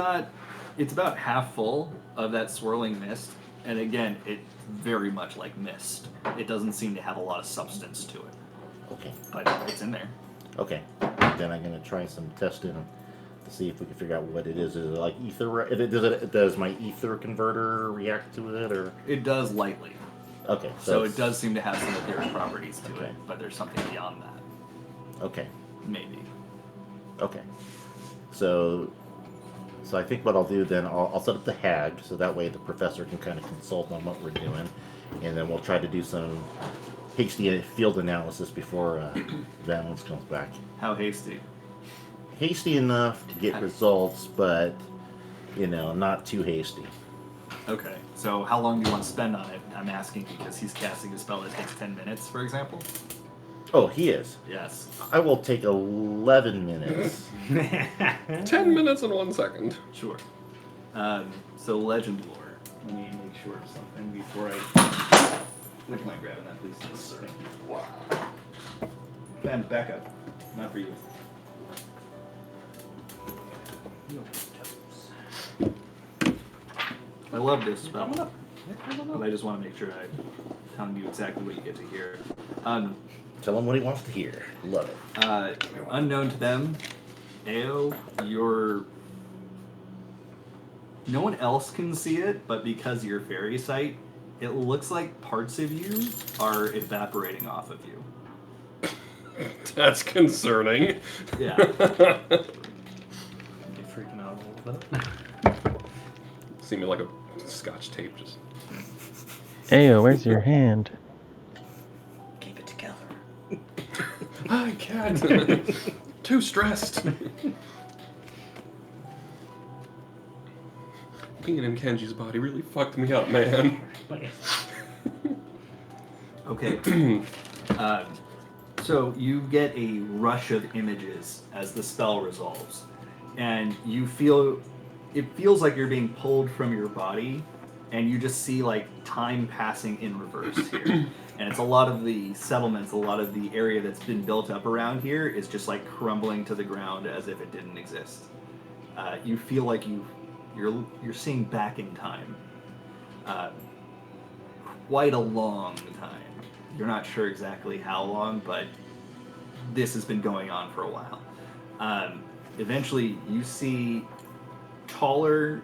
about half full of that swirling mist, and again, it's very much like mist. It doesn't seem to have a lot of substance to it, Okay. but it's in there. Okay. Then I'm gonna try some testing to see if we can figure out what it is. Is it like ether? Does my ether converter react to it, or? It does lightly. Okay. So it does seem to have some etheric properties to Okay. it, but there's something beyond that. Okay. Maybe. Okay. So I think what I'll do then, I'll set up the hag, so that way the professor can kind of consult on what we're doing, and then we'll try to do some hasty field analysis before Valence comes back. How hasty? Hasty enough to get results, but not too hasty. Okay. So how long do you want to spend on it? I'm asking because he's casting a spell that takes 10 minutes, for example. Oh, he is. Yes. I will take 11 minutes. 10 minutes and 1 second. Sure. So legend lore. Let me make sure of something before I. Would you mind grabbing that, please? Yes, sir. Wow. Ben, back up. Not for you. I love this spell, but I just want to make sure I'm telling you exactly what you get to hear. Tell him what he wants to hear. Love it. Unknown to them, Ao, no one else can see it, but because you're fairy sight, it looks like parts of you are evaporating off of you. That's concerning. Yeah. You freaking out a little bit. Seeming like a scotch tape just. Ayo, where's your hand? Keep it together. I can't. Too stressed. Being in Kenji's body really fucked me up, man. Okay. So you get a rush of images as the spell resolves, and it feels like you're being pulled from your body, and you just see like time passing in reverse here. And it's a lot of the settlements, a lot of the area that's been built up around here is just like crumbling to the ground as if it didn't exist. You feel like you're seeing back in time. Quite a long time. You're not sure exactly how long, but this has been going on for a while. Eventually, you see taller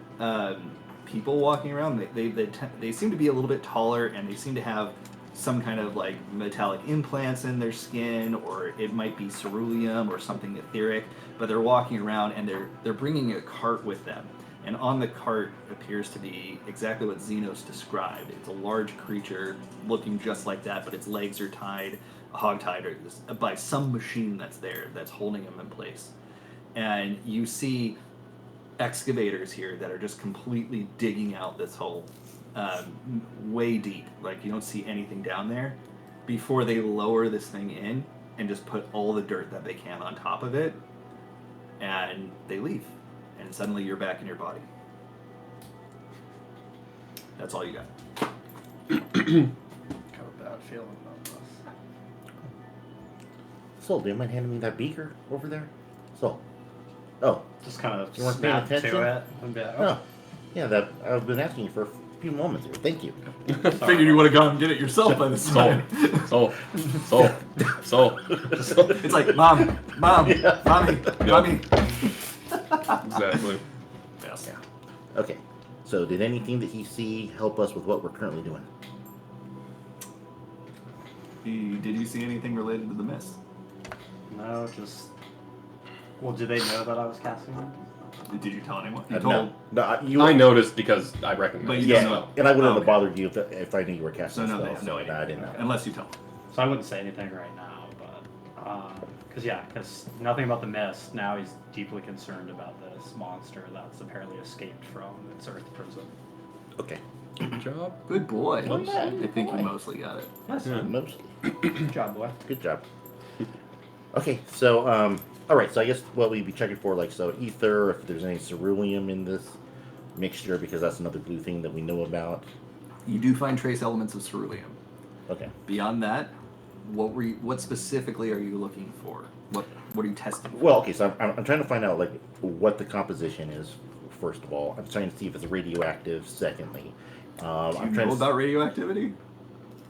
people walking around. They seem to be a little bit taller, and they seem to have some kind of like metallic implants in their skin, or it might be ceruleum or something etheric. But they're walking around, and they're bringing a cart with them. And on the cart appears to be exactly what Xenos described. It's a large creature looking just like that, but its legs are tied, hog-tied, by some machine that's there, that's holding him in place. And you see excavators here that are just completely digging out this hole way deep. Like, you don't see anything down there before they lower this thing in and just put all the dirt that they can on top of it, and they leave. And suddenly you're back in your body. That's all you got. Got a bad feeling about this. So, do you mind handing me that beaker over there? So, oh, Just kind of You weren't paying snap attention? to it and be like, oh, yeah, that I've been asking you for a few moments here. Thank you. Figured you would have gone and did it yourself by this time. So. It's like, Mom, mommy. Exactly. Yes. Okay. So, did anything that he see help us with what we're currently doing? Did you see anything related to the mist? no, just. Well, do they know that I was casting it? Did you tell anyone? You No, told. I noticed because I recognize. But you the don't spell. know. and I wouldn't Oh, have okay. bothered you if I knew you were casting So no, they spells. have no idea. I didn't know. Unless you tell them. So I wouldn't say anything right now, but because nothing about the mist. Now he's deeply concerned about this monster that's apparently escaped from its Earth prison. Okay. Good job. Good boy. Well, yeah, I good think boy. you mostly got it. Yes, Yeah. Mostly. good job, boy. Good job. Okay, so all right. So I guess what we'd be checking for, like, so ether, if there's any ceruleum in this mixture, because that's another blue thing that we know about. You do find trace elements of ceruleum. Okay. Beyond that, What specifically are you looking for? What are you testing for? Well, okay, so I'm trying to find out like what the composition is. First of all, I'm trying to see if it's radioactive. Secondly, Do you I'm know trying about radioactivity?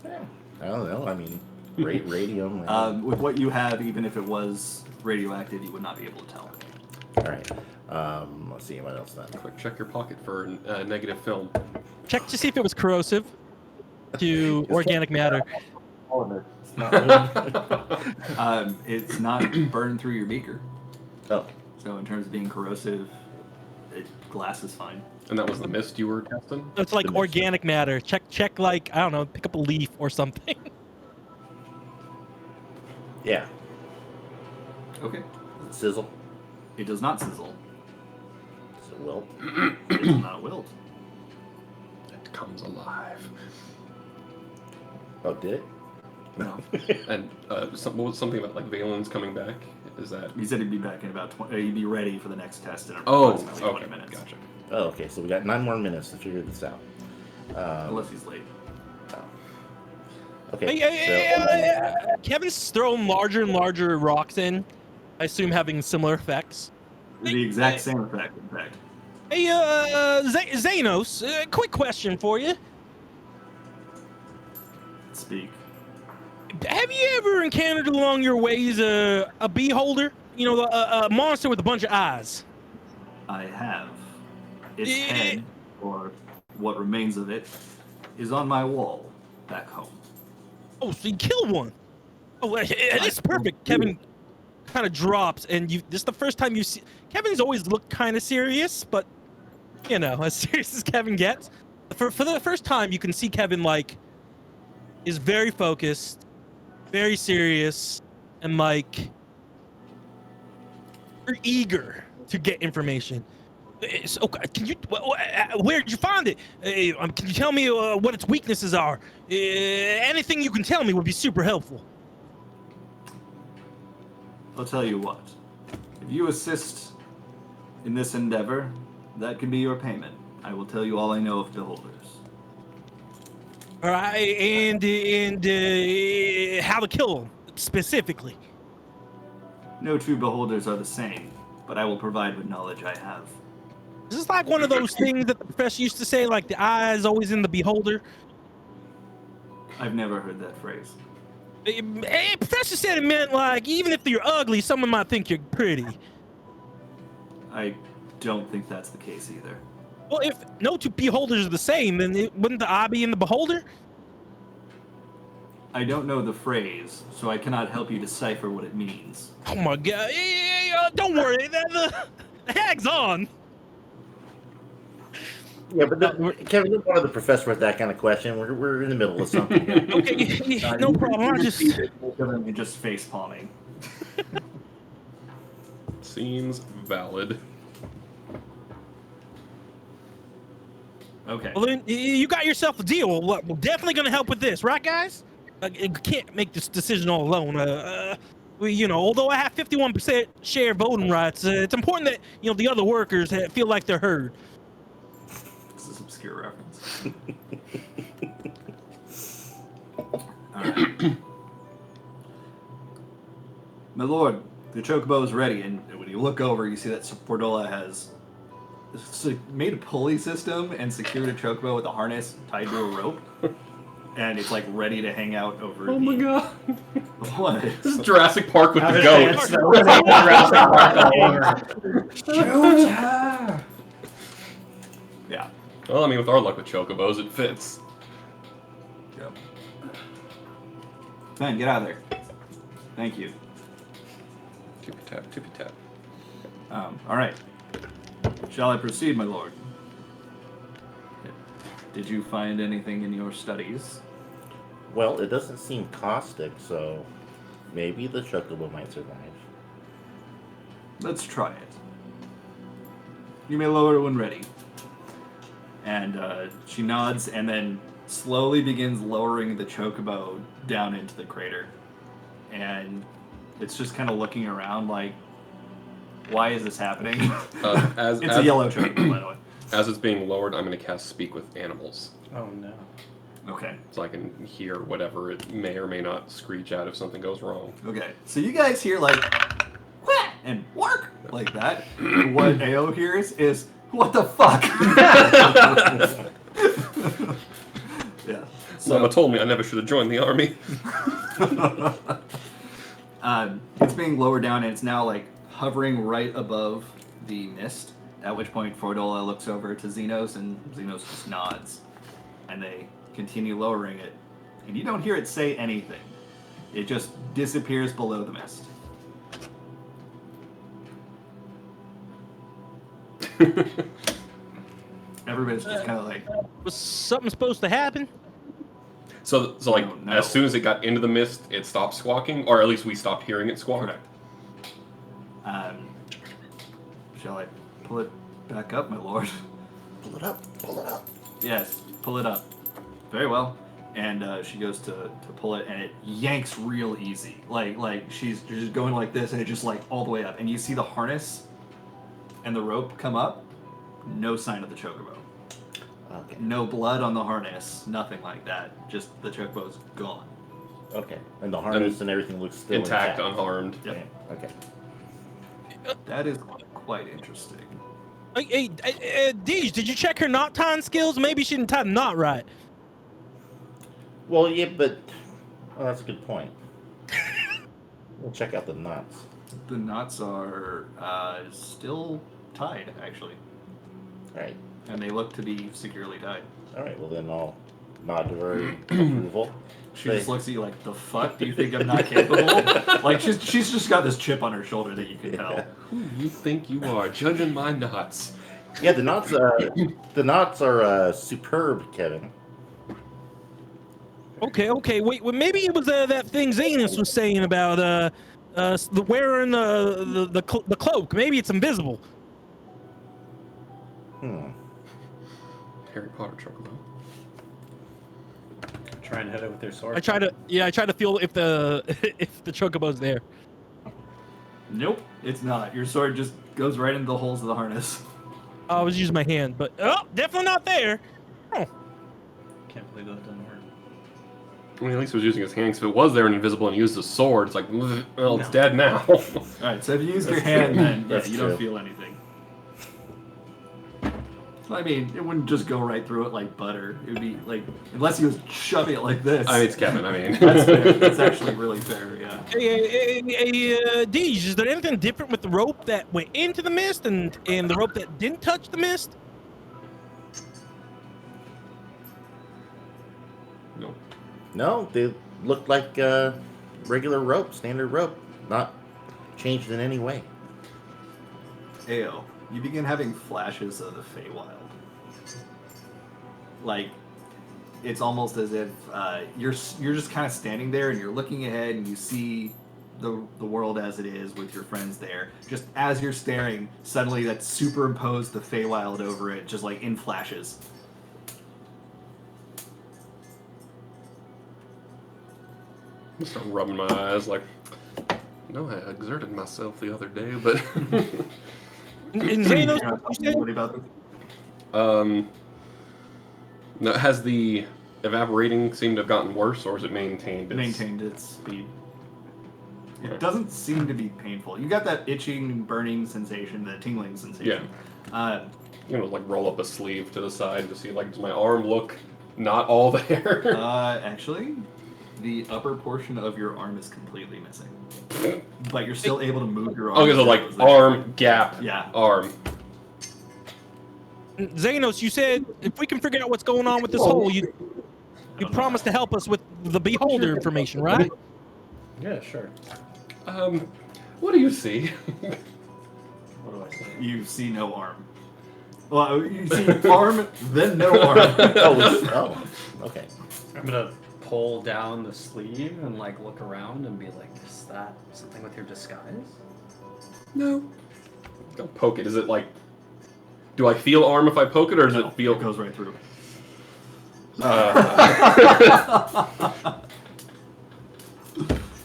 I don't know. I mean, radium. With what you have, even if it was radioactive, you would not be able to tell. All right. Let's see what else then. Quick, check your pocket for negative film. Check to see if it was corrosive to organic matter. It's not burned through your beaker. Oh. So in terms of being corrosive, glass is fine. And that was the mist you were testing? It's like organic matter. Check like, I don't know, pick up a leaf or something. Yeah. Okay. Does it sizzle? It does not sizzle. Does it wilt? It does not wilt. It comes alive. Oh, did it? No. And something about like Valen's coming back? Is that... He said he'd be back in about 20... he'd be ready for the next test in approximately 20 minutes. Gotcha. Oh, okay. So we got 9 more minutes to figure this out. Unless he's late. Okay. Kevin's throwing larger and larger rocks in. I assume having similar effects. The exact same effect, in fact. Hey, Xanos, quick question for you. Speak. Have you ever encountered along your ways a beholder? You know, a monster with a bunch of eyes. I have. Its head, or what remains of it, is on my wall back home. Oh, so you killed one. Oh, it's perfect. Kevin kind of drops, and this is the first time you see. Kevin's always looked kind of serious, but you know, as serious as Kevin gets. For the first time, you can see Kevin like is very focused, very serious, and like you're eager to get information. So, can you? Where did you find it? Can you tell me what its weaknesses are? Anything you can tell me would be super helpful. I'll tell you what. If you assist in this endeavor, that can be your payment. I will tell you all I know of beholders. All right, and how to kill them specifically. No two beholders are the same, but I will provide what knowledge I have. This is like one of those things that the professor used to say, like the eye is always in the beholder. I've never heard that phrase. Hey, professor said it meant like even if you're ugly, someone might think you're pretty. I don't think that's the case either. Well, if no two beholders are the same, then wouldn't the eye be in the beholder? I don't know the phrase, so I cannot help you decipher what it means. Oh my god! Don't worry, the hag's on. Yeah, but Kevin, you're one of the professor with that kind of question. We're in the middle of something here. Okay, no problem. I just face palming. Seems valid. Okay. Well, then you got yourself a deal. We're definitely going to help with this, right, guys? You can't make this decision all alone. Although I have 51% share voting rights, it's important that the other workers feel like they're heard. This is obscure reference. All right. My lord, the chocobo is ready, and when you look over, you see that Portola has made a pulley system and secured a chocobo with a harness tied to a rope, and it's like ready to hang out over. Oh my god! What? This is Jurassic Park with the goats. Yeah. Well, I mean, with our luck with chocobos, it fits. Yep. Man, get out of there. Thank you. Tippy tap, tippy tap. All right. Shall I proceed, my lord? Did you find anything in your studies? Well, it doesn't seem caustic, so maybe the chocobo might survive. Let's try it. You may lower it when ready. And she nods and then slowly begins lowering the chocobo down into the crater. And it's just kind of looking around like, why is this happening? It's a yellow chocobo, by the way. As it's being lowered, I'm going to cast Speak with Animals. Oh no. Okay. So I can hear whatever it may or may not screech out if something goes wrong. Okay. So you guys hear like, "Wah!" and "Work!" like that. What AO hears is, "What the fuck?" Yeah. Mama told me I never should have joined the army. It's being lowered down, and it's now like hovering right above the mist. At which point, Fordola looks over to Xenos, and Xenos just nods, and they continue lowering it. And you don't hear it say anything. It just disappears below the mist. Everybody's just kind of like, Was something supposed to happen? So like, No. as soon as it got into the mist, it stopped squawking, or at least we stopped hearing it squawk. correct. Shall I pull it back up, my lord? Pull it up. Pull it up. Yes, pull it up. Very well. And she goes to pull it, and it yanks real easy. Like she's just going like this, and it just like all the way up. And you see the harness and the rope come up. No sign of the chocobo. Okay. No blood on the harness. Nothing like that. Just the chocobo's gone. Okay. And the harness and everything looks still Intact, unharmed. Yep. Okay. That is quite interesting. Hey, Deej, did you check her knot tying skills? Maybe she didn't tie the knot right. Well, yeah, but that's a good point. We'll check out the knots. The knots are still tied, actually. All right. And they look to be securely tied. All right. Well, then I'll nod to her approval. She just looks at you like, the fuck? Do you think I'm not capable? Like, she's just got this chip on her shoulder that you can tell. Who you think you are, judging my knots? Yeah, the knots are superb, Kevin. Okay. Wait, well, maybe it was that thing Zanus was saying about the wearing the cloak. Maybe it's invisible. Harry Potter chocolate. Try and hit it with your sword. I try to feel if the if the chocobo's there. Nope, it's not. Your sword just goes right into the holes of the harness. I was using my hand, but definitely not there. Oh. Can't believe that didn't work. I mean, at least he was using his hand, because if it was there and invisible and he used his sword, it's like, well, it's dead now. Alright, so if you use your hand, then yeah, That's you true. don't feel anything. I mean, it wouldn't just go right through it like butter. It would be like, unless he was shoving it like this. I mean, it's Kevin, I mean. That's fair. That's actually really fair, yeah. Hey, Deej, is there anything different with the rope that went into the mist and the rope that didn't touch the mist? No. No, they look like regular rope, standard rope, not changed in any way. Ao, you begin having flashes of the Feywild. Like, it's almost as if you're just kind of standing there and you're looking ahead and you see the world as it is with your friends there. Just as you're staring, suddenly that superimposed the Feywild over it, just like in flashes. I start rubbing my eyes like, no, I exerted myself the other day, but... In Xenos, You're not talking to anybody about this? No, has the evaporating seemed to have gotten worse, or is it maintained? Maintained its speed. It doesn't seem to be painful. You got that itching, burning sensation, the tingling sensation. Yeah. Like roll up a sleeve to the side to see, like, does my arm look not all there? Actually, the upper portion of your arm is completely missing. But you're still able to move your arm. Okay, so like arm, gap, Yeah. arm. Xenos, you said if we can figure out what's going on with this hole, you promised to help us with the beholder information, right? Yeah, sure. What do you see? What do I say? You see no arm. Well, you see arm, then no arm. Oh, okay. I'm gonna pull down the sleeve and like look around and be like, is that something with your disguise? No. Don't poke it. Is it like... Do I feel arm if I poke it, or does No, it feel... it goes right through.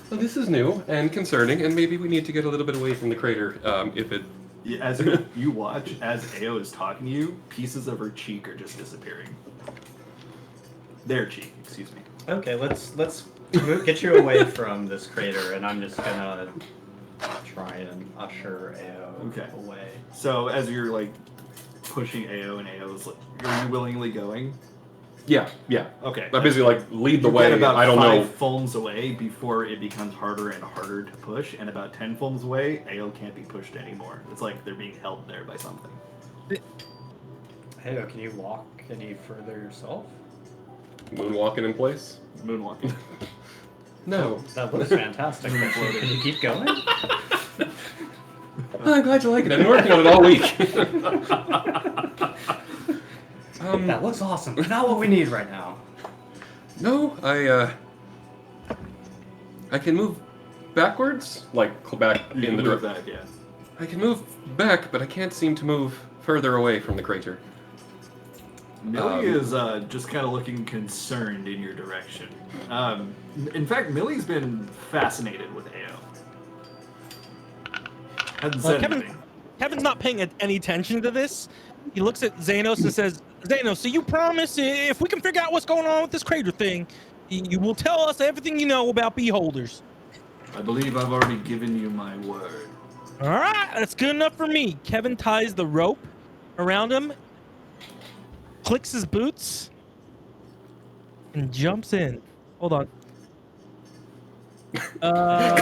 Well, this is new and concerning, and maybe we need to get a little bit away from the crater, if it... Yeah, as you watch, as Ao is talking to you, pieces of her cheek are just disappearing. Their cheek, excuse me. Okay, let's get you away from this crater, and I'm just gonna try and usher AO Okay. away. So as you're like pushing AO and AO's like, are you willingly going? Yeah. Okay. I basically like lead the You way. get about I don't 5 know. foams away before it becomes harder and harder to push, and about 10 foams away, AO can't be pushed anymore. It's like they're being held there by something. AO, can you walk any further yourself? Moonwalking in place. Moonwalking. No. That looks fantastic. Can you keep going? I'm glad you like it. I've been working on it all week. That looks awesome. Not what we need right now. No, I can move backwards, like back You in the can move direction. that, yeah. I can move back, but I can't seem to move further away from the crater. Millie is just kind of looking concerned in your direction. In fact, Millie's been fascinated with AO. Hasn't said anything. Kevin's not paying any attention to this. He looks at Xanos and says, Xanos, so you promise if we can figure out what's going on with this crater thing, you will tell us everything you know about beholders. I believe I've already given you my word. All right, that's good enough for me. Kevin ties the rope around him, clicks his boots, and jumps in. Hold on.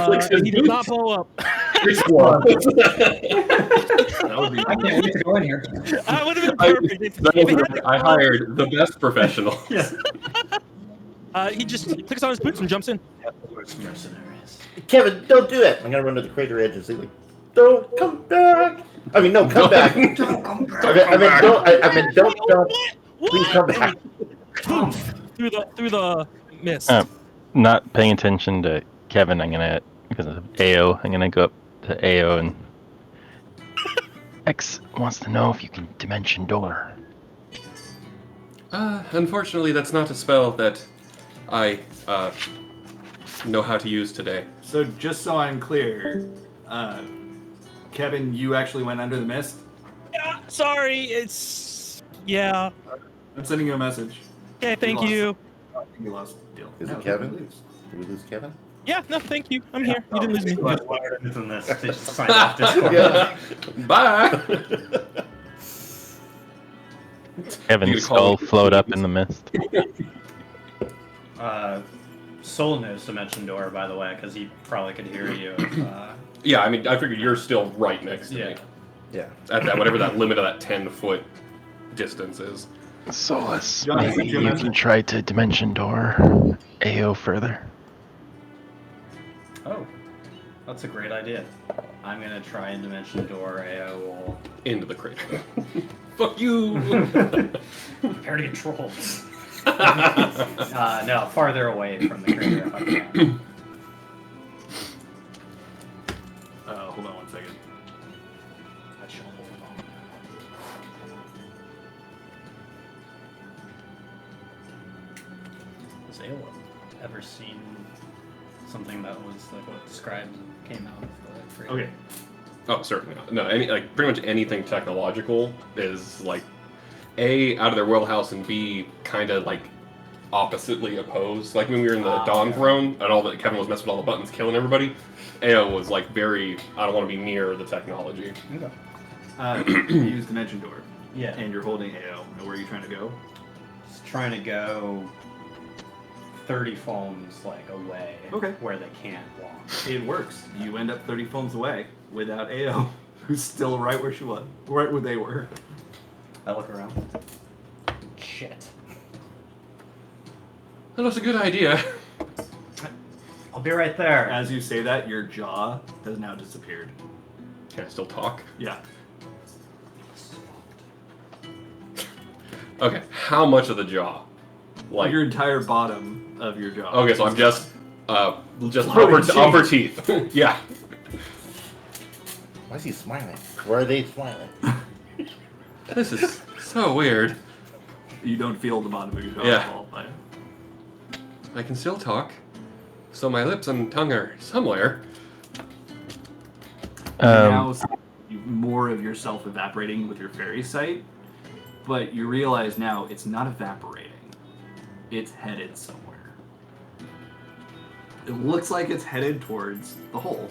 Clicks his He does not boots? blow up. That would be I can't wait to go in here. That would have been perfect. I hired the best professional. He just clicks on his boots and jumps in. Mercenaries. Kevin, don't do it. I'm gonna run to the crater edge and say, like, don't come back. I mean, no, come back. Don't come back. I mean, don't. Please come back. Boom! Through the mist. Not paying attention to Kevin, because of AO, I'm gonna go up to AO and X wants to know if you can dimension door. Unfortunately, that's not a spell that I know how to use today. So just so I'm clear, Kevin, you actually went under the mist? Yeah, sorry, yeah. I'm sending you a message. Okay, thank you. You lost the deal. Is it No, Kevin? you lose. Did we lose Kevin? Yeah, no, thank you. I'm here. You didn't lose me. Much wider than this. They just signed off Discord. Yeah. Bye. Kevin's skull float up in the mist. Soul knows Dimension Door, by the way, because he probably could hear you. Yeah, I mean, I figured you're still right next to me. Yeah. At that, whatever that limit of that 10-foot distance is. Solus, John, maybe send you a you message. can try to dimension door AO further. Oh, that's a great idea. I'm gonna try and Dimension Door AO. Into the crater. Fuck you! Prepare to get trolls. No, farther away from the crater if I can. Hold on one second. I shall hold on. Has Ayla ever seen something that was like what described came out of the crater? Okay. Oh, certainly not. No, pretty much anything technological is like A, out of their wheelhouse, and B, kind of like oppositely opposed. Like when we were in the Dawn okay. Throne and all that, Kevin was messing with all the buttons, killing everybody. AO was like very, I don't want to be near the technology. Okay. You use Dimension Door, Yeah. and you're holding AO. And where are you trying to go? Just trying to go 30 foams like away. Okay. Where they can't walk. It works. You end up 30 foams away without AO, who's still right where she was, right where they were. I look around. Shit. That was a good idea. I'll be right there. As you say that, your jaw has now disappeared. Can I still talk? Yeah. Okay, how much of the jaw? Like Your entire bottom of your jaw. Okay, so I'm just Floating upper teeth. Yeah. Why is he smiling? Why are they smiling? This is so weird. You don't feel the bottom of your jaw Yeah. at all. But I can still talk. So my lips and tongue are somewhere. you now see more of yourself evaporating with your fairy sight, but you realize now it's not evaporating. it's headed somewhere. It looks like it's headed towards the hole,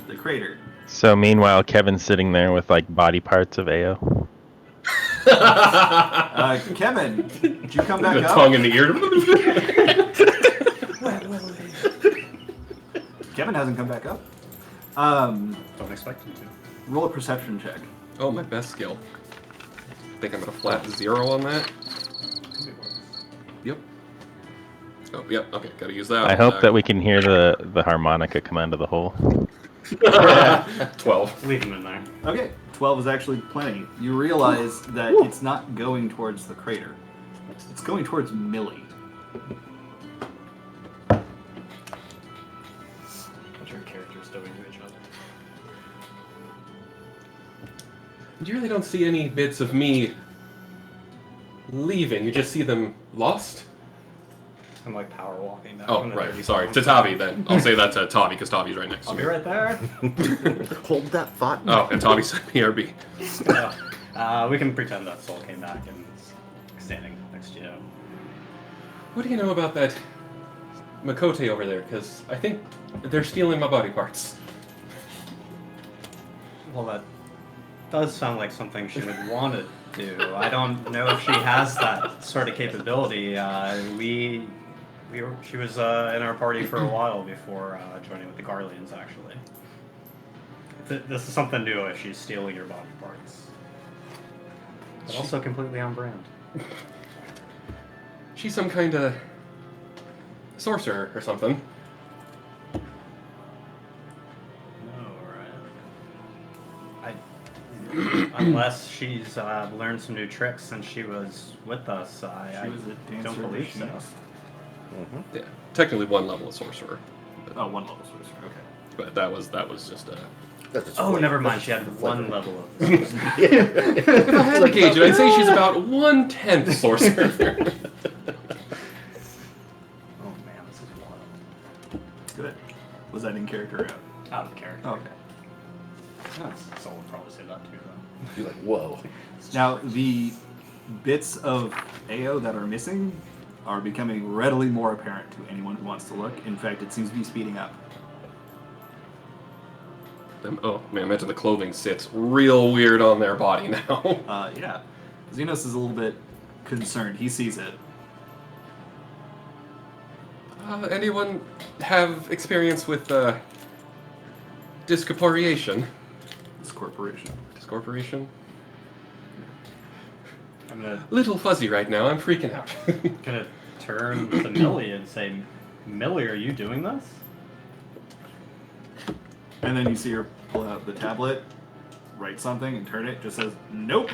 the crater. So meanwhile, Kevin's sitting there with like body parts of Ao. Kevin, did you come back The up? tongue in the ear. Kevin hasn't come back up. Don't expect him to. Roll a perception check. Oh, my best skill. I think I'm at a flat 0 on that. Yep. Oh, yep. Okay, gotta use that. I hope that we can hear the harmonica come out of the hole. 12. Leave him in there. Okay, 12 is actually plenty. You realize that it's not going towards the crater. It's going towards Millie. What your characters doing to each other? You really don't see any bits of me leaving. You just see them lost? I'm like power walking down. Oh, from the right. dirty Sorry. zone. To Tavi, then. I'll say that to Tavi, because Tavi's right next to I'll me. be right there. Hold that thought. Oh, and Tavi said BRB. We can pretend that Soul came back and is standing next to you. What do you know about that Makote over there? Because I think they're stealing my body parts. Well, that does sound like something she would want to do. I don't know if she has that sort of capability. She was in our party for a while before joining with the Garleans, actually. This is something new if she's stealing your body parts. But also completely on brand. She's some kind of sorcerer or something. Unless she's learned some new tricks since she was with us, I was a dancer, don't believe she so. is. Yeah, technically one level of sorcerer, Oh, one level sorcerer, okay. but that was just a. That's a Oh, flavor. never mind. That's She had a one flavor. level of. If I had to gauge it, I'd say she's about 1/10 sorcerer. Oh man, this is wild. Good. Was that in character or out? Out of character. Okay. Soul would probably say that too, though. You're like, whoa. Now, the bits of Ao that are missing are becoming readily more apparent to anyone who wants to look. In fact, it seems to be speeding up. Oh man, I imagine the clothing sits real weird on their body now. Yeah. Xenos is a little bit concerned. He sees it. Anyone have experience with discorporeation? This corporation. Discorporation? I'm gonna Little fuzzy right now. I'm freaking out. turn to Millie and say, Millie, are you doing this? And then you see her pull out the tablet, write something, and turn it. It just says, nope.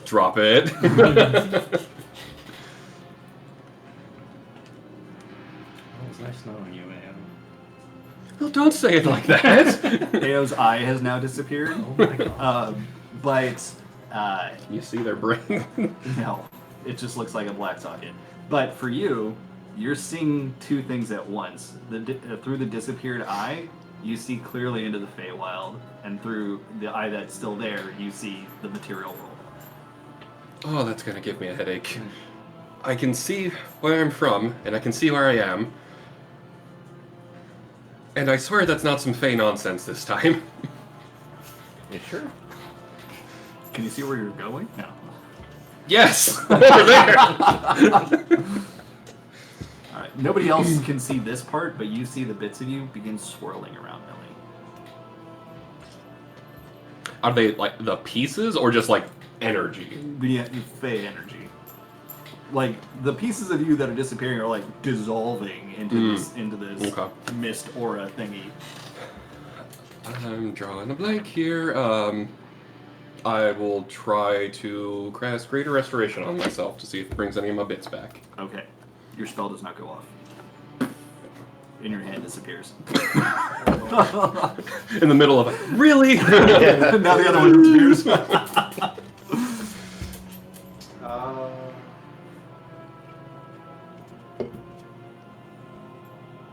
Drop it. Oh, it's nice knowing you, man. Well, don't say it like that. Ao's eye has now disappeared. Oh my god. But You see their brain. no, it just looks like a black socket. But for you, you're seeing two things at once. Through the disappeared eye, you see clearly into the Feywild, and through the eye that's still there, you see the material world. Oh, that's gonna give me a headache. I can see where I'm from, and I can see where I am. And I swear that's not some Fey nonsense this time. You sure? Can you see where you're going? No. Yes! Over there! Alright, nobody else can see this part, but you see the bits of you begin swirling around Millie. Are they like the pieces or just like energy? The Fey energy. Like, the pieces of you that are disappearing are like dissolving into this Okay. mist aura thingy. I'm drawing a blank here. I will try to cast Greater Restoration on myself to see if it brings any of my bits back. Okay. Your spell does not go off. And your hand disappears. In the middle of it. Really? Now the other one disappears.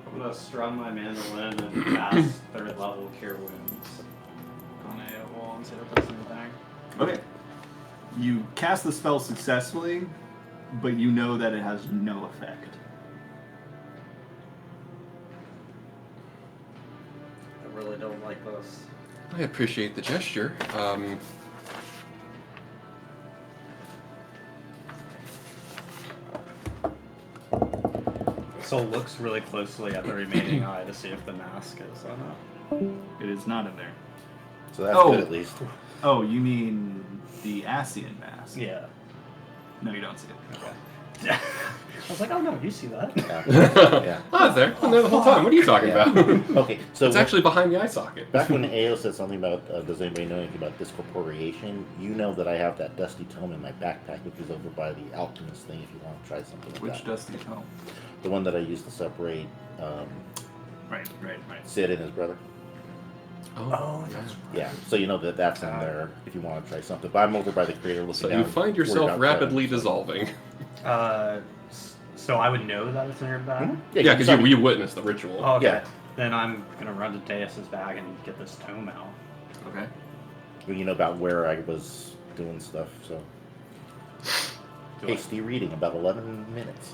I'm gonna strum my mandolin and cast third level Cure Wounds on a wall and see if it does anything. Okay. You cast the spell successfully, but you know that it has no effect. I really don't like this. I appreciate the gesture. Soul looks really closely at the remaining eye to see if the mask is on it. It is not in there. So that's Oh. good at least. Oh, you mean the Asian mask? Yeah. No, you don't see it. Okay. I was like, oh no, you see that? Yeah. I was there. I'm there the whole time. What are you talking Yeah. about? Okay, so It's actually behind the eye socket. back when AO said something about, does anybody know anything about discorporeation? You know that I have that dusty tome in my backpack, which is over by the alchemist thing. If you want to try something like Which that. dusty tome? The one that I used to separate Right. Sid and his brother. Oh, that's Yeah, so you know that that's in there if you want to try something. But I'm over by the creator looking So down. you find worried yourself about rapidly Kevin. dissolving. So I would know that it's in your bag? Mhm. Yeah, because sorry. you witnessed the ritual. Oh, okay. Yeah. Then I'm gonna run to Deus's bag and get this tome out. Okay. Well, you know about where I was doing stuff, so. Do I- Hasty reading, about 11 minutes.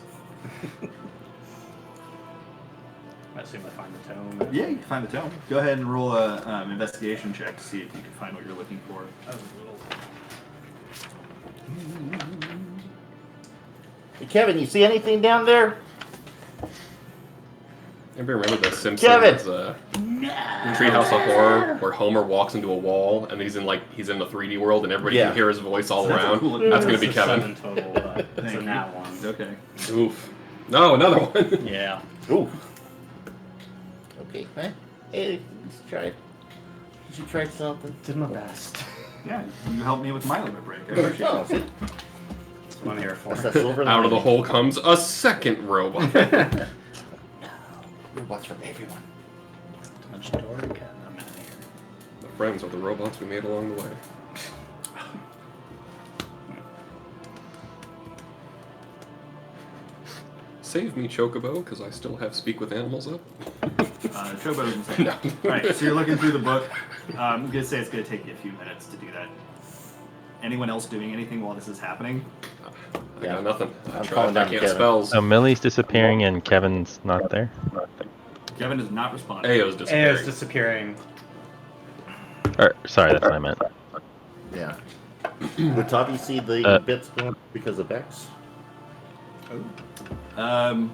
I assume I find the tome. Yeah, you can find the tome. Go ahead and roll a investigation check to see if you can find what you're looking for. Hey, Kevin, you see anything down there? Anybody remember the Simpsons Kevin! Treehouse of Horror, where Homer walks into a wall and he's in the 3D world and everybody Yeah. can hear his voice all That's a around? cool- That's gonna be It's a Kevin. 7 total, but it's Thank in you. that one. Okay. Oof. No, another one. Yeah. Ooh. Okay, man. Hey, let's try it. You should try something. Did my best. Yeah, you helped me with my limit break. I appreciate Oh, it. see? That's what I'm here for. That's that silver Out of the lining. hole comes a second robot. Robots from everyone. Touch the door again. I'm out of here. The friends are the robots we made along the way. Save me, Chocobo, because I still have Speak with Animals up. Chobo doesn't say. No. Alright, so you're looking through the book. I'm going to say it's going to take you a few minutes to do that. Anyone else doing anything while this is happening? I got nothing. I I'm tried. calling I down can't Kevin. spells. So Millie's disappearing and Kevin's not there. Kevin is not responding. Ao's disappearing. Ao's disappearing. Or sorry, that's what I meant. Yeah. Would Tavi see the bits going because of X? No.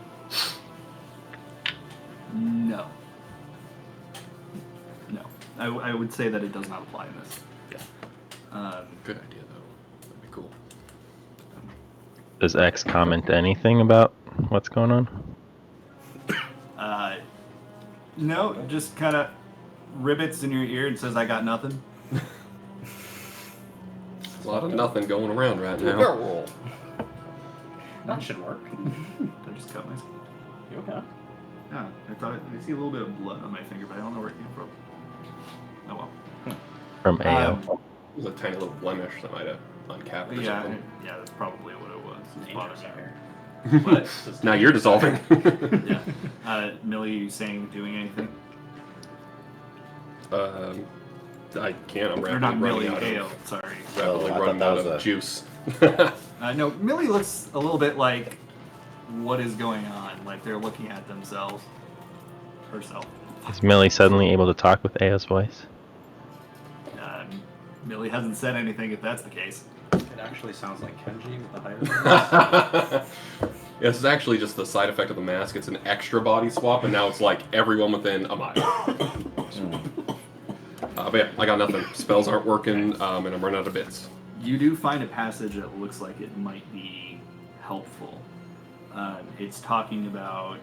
No. I would say that it does not apply in this. Yeah. Good idea, though. That'd be cool. Does X comment anything about what's going on? No, just kind of ribbits in your ear and says, I got nothing. A lot of nothing going around right now. Roll. That should work. I just cut myself. You okay? Yeah, I thought I see a little bit of blood on my finger, but I don't know where it came from. Oh well. From AO. It was a tiny little blemish that might have uncapped or Yeah, something. yeah, that's probably what it was. It's Dangerous bothering out me. here. But Now you're dissolving. yeah, Millie, you saying doing anything? I can't. I'm Or rapidly not running Millie, out Ale. of, Sorry. rapidly I running thought out that of was juice. No, Millie looks a little bit like what is going on. Like they're looking at themselves, herself. Is Millie suddenly able to talk with AO's voice? Millie hasn't said anything if that's the case. It actually sounds like Kenji with the higher This is actually just the side effect of the mask. It's an extra body swap, and now it's like everyone within a mile. But yeah, I got nothing. Spells aren't working, and I'm running out of bits. You do find a passage that looks like it might be helpful. It's talking about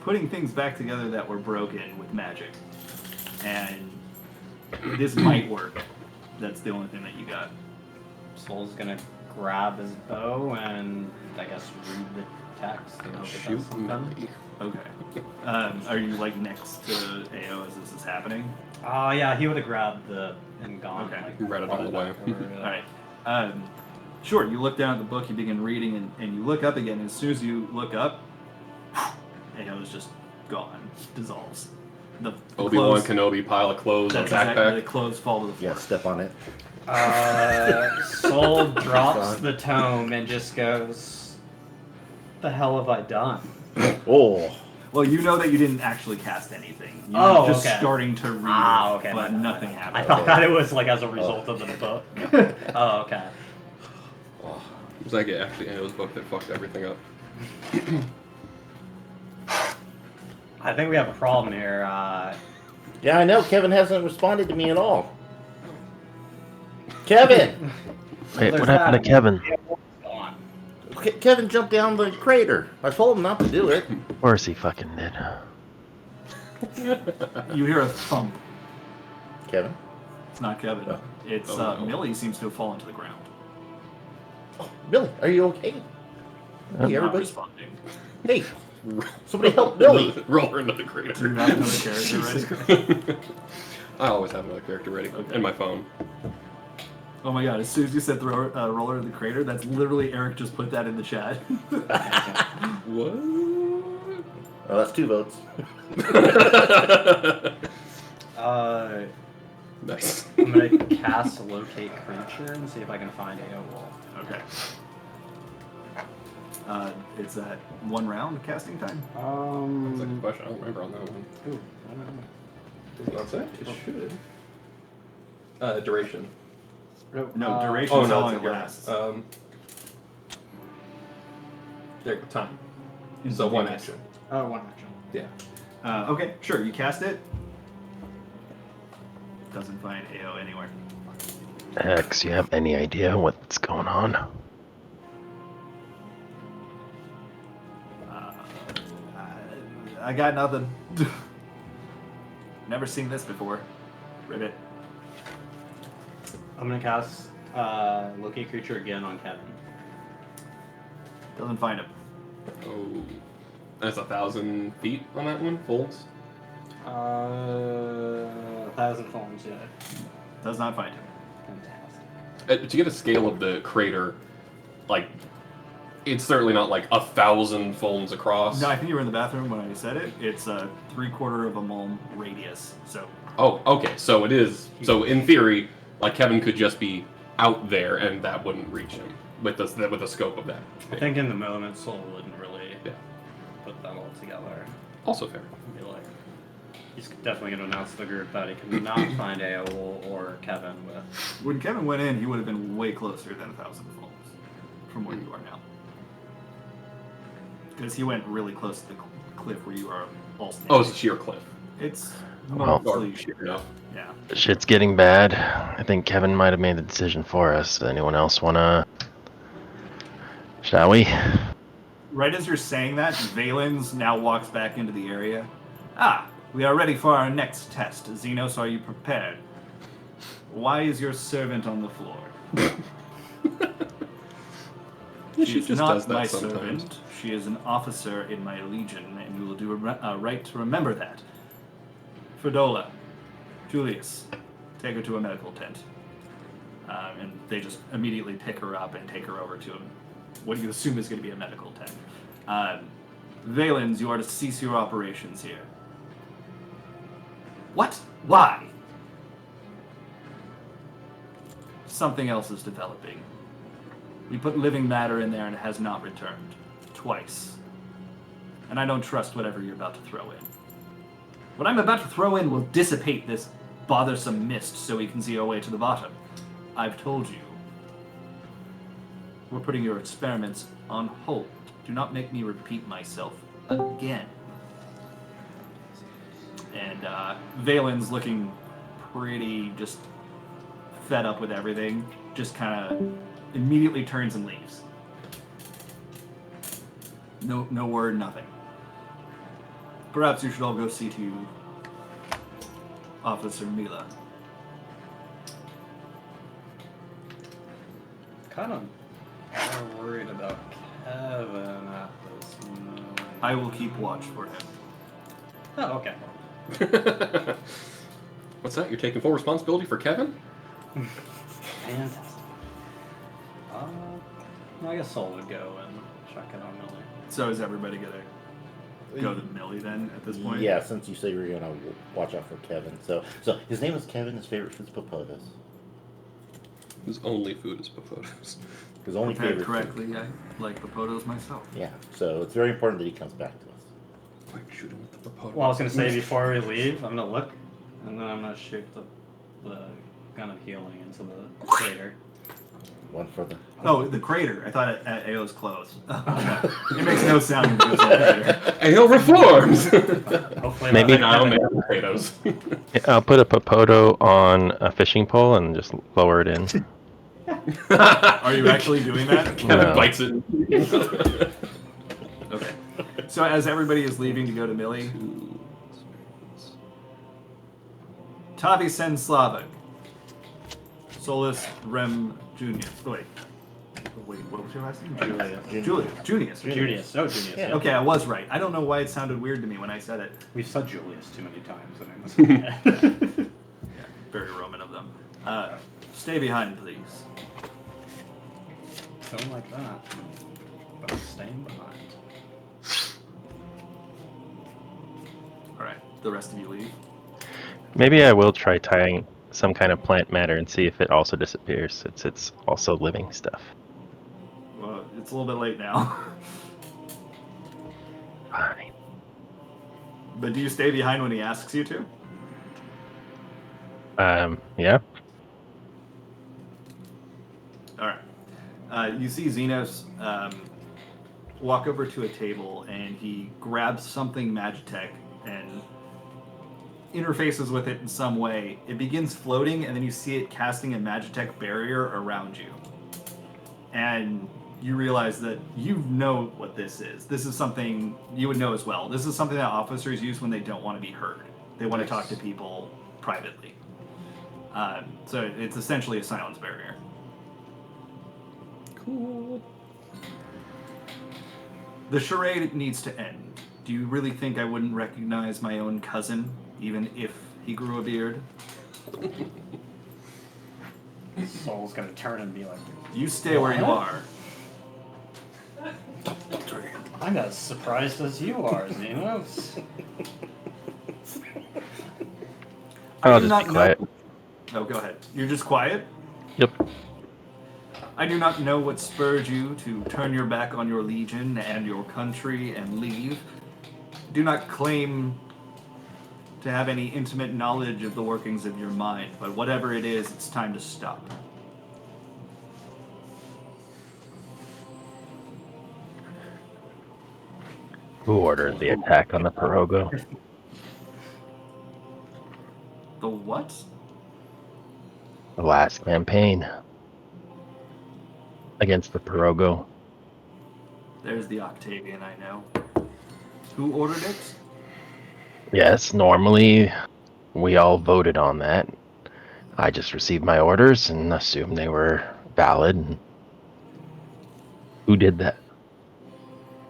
putting things back together that were broken with magic. And this might work. That's the only thing that you got. Soul's gonna grab his bow and I guess read the text. And hope it does Shoot something. me. Okay. Are you like next to AO as this is happening? Yeah, he would have grabbed the and gone. Okay. Like, Read it all the way. Alright. Sure, you look down at the book, you begin reading, and you look up again. And as soon as you look up, AO is just gone. Dissolves. The Obi-Wan clothes- Kenobi pile of clothes on That's exactly, the backpack. clothes fall to the floor. Yeah, step on it. Soul drops the tome and just goes, "The hell have I done?" Oh. Well, you know that you didn't actually cast anything. You were just okay. starting to read it, Okay. but nothing happened. I thought it was like as a result of the book. Oh, okay. Oh, it was like actually Anno's book that fucked everything up. I think we have a problem here. Yeah, I know. Kevin hasn't responded to me at all. Kevin! Wait, there's what happened to that. Kevin? Kevin jumped down the crater. I told him not to do it. Of course he fucking did. You hear a thump. Kevin? It's not Kevin. Oh. It's Oh, no. Millie seems to have fallen to the ground. Oh, Billy, are you okay? Hey, Not everybody. responding. Hey, somebody help Billy. Roll her into the Do you crater. have another character ready? I always have another character ready. Okay. And my phone. Oh my god, as soon as you said throw roller in the crater, that's literally Eric just put that in the chat. What? Oh, that's 2 votes. Nice. I'm gonna cast locate creature and see if I can find AO. Okay. It's at 1 round casting time? That's a good question. I don't remember on that one. Ooh, I don't know. Does not say? It should. Duration. No, duration Oh, is how no, long it's it a lasts. There you go. Time. So 1 action. Oh, 1 action. Yeah. Okay, sure, you cast it. Doesn't find AO anywhere. X, you have any idea what's going on? I got nothing. Never seen this before. Ribbit. I'm gonna cast locate creature again on Kevin. Doesn't find him. Oh. That's 1,000 feet on that one? Folds? 1,000 forms, yeah. Does not find him. Fantastic. To get a scale of the crater, like, it's certainly not like 1,000 folds across. No, I think you were in the bathroom when I said it. It's a 3/4 of a mile radius. So Oh, okay. So it is. So in theory, like Kevin could just be out there, and that wouldn't reach him with the scope of that. I think in the moment, Soul wouldn't really Yeah. put that all together. Also fair. And be like, he's definitely going to announce to the group that he cannot find AOL or Kevin with. when Kevin went in, he would have been way closer than 1,000 volts from where you are now. Because he went really close to the cliff where you are all standing. Oh, it's a sheer cliff. It's Well- mostly Sheer enough. yeah. Shit's getting bad. I think Kevin might have made the decision for us. Anyone else wanna? Shall we? Right as you're saying that, Valens now walks back into the area. Ah, we are ready for our next test. Xenos, are you prepared? Why is your servant on the floor? She is just not does that my sometimes. servant. She is an officer in my legion, and you will do right to remember that. Fredola, Julius, take her to a medical tent. And they just immediately pick her up and take her over to what you assume is going to be a medical tent. Valens, you are to cease your operations here. What? Why? Something else is developing. We put living matter in there and it has not returned. Twice. And I don't trust whatever you're about to throw in. What I'm about to throw in will dissipate this bothersome mist so we can see our way to the bottom. I've told you. We're putting your experiments on hold. Do not make me repeat myself again. And Valen's looking pretty just fed up with everything. Just kind of immediately turns and leaves. No word, nothing. Perhaps you should all go see to Officer Mila. Kind of more worried about Kevin at this moment. I will keep watch for him. Oh, okay. What's that? You're taking full responsibility for Kevin? Fantastic. I guess Soul would go and check it on Millie. So is everybody gonna go to Millie then at this point? Yeah, since you say you're gonna watch out for Kevin. So his name is Kevin. His favorite food's potatoes. His only food is Papodos. His only Prepared favorite food. correctly, I like Papodos myself. Yeah, so it's very important that he comes back to us. Quick, shoot him with the Papodos. Well, I was gonna say before we leave, I'm gonna look, and then I'm gonna shoot the gun of healing into the crater. One for the. Oh, the crater. I thought it was close. It makes no sound when it goes in the crater. Ale reforms! Hopefully, Maybe- I'll make potatoes. I'll put a Papodo on a fishing pole and just lower it in. Are you actually doing that? Kevin No. bites it. Okay. So as everybody is leaving to go to Millie, Tavi Senslavik, Solus Rem Junius. Wait, what was your last name? Junius. Junius. Oh, Junius. Yeah. Okay, I was right. I don't know why it sounded weird to me when I said it. We've said Julius too many times. And I must Very Roman of them. Stay behind, please. Don't like that. But I'm staying behind. All right, the rest of you leave. Maybe I will try tying some kind of plant matter and see if it also disappears, since it's also living stuff. Well, it's a little bit late now. Fine. But do you stay behind when he asks you to? Yeah. All right. You see Xenos walk over to a table, and he grabs something Magitech and interfaces with it in some way. It begins floating, and then you see it casting a Magitech barrier around you. And you realize that you know what this is. This is something you would know as well. This is something that officers use when they don't want to be heard. They want to talk to people privately. So it's essentially a silence barrier. Cool. The charade needs to end. Do you really think I wouldn't recognize my own cousin, even if he grew a beard? Soul's gonna turn and be like, You stay where you are. I'm as surprised as you are, Xenos. I'll do just not be quiet. Oh, go ahead. You're just quiet? Yep. I do not know what spurred you to turn your back on your legion and your country and leave. Do not claim to have any intimate knowledge of the workings of your mind, but whatever it is, it's time to stop. Who ordered the attack on the Pirogo? The what? The last campaign against the Pirogo. There's the Octavian I know. Who ordered it? Yes, normally we all voted on that. I just received my orders and assumed they were valid. And who did that?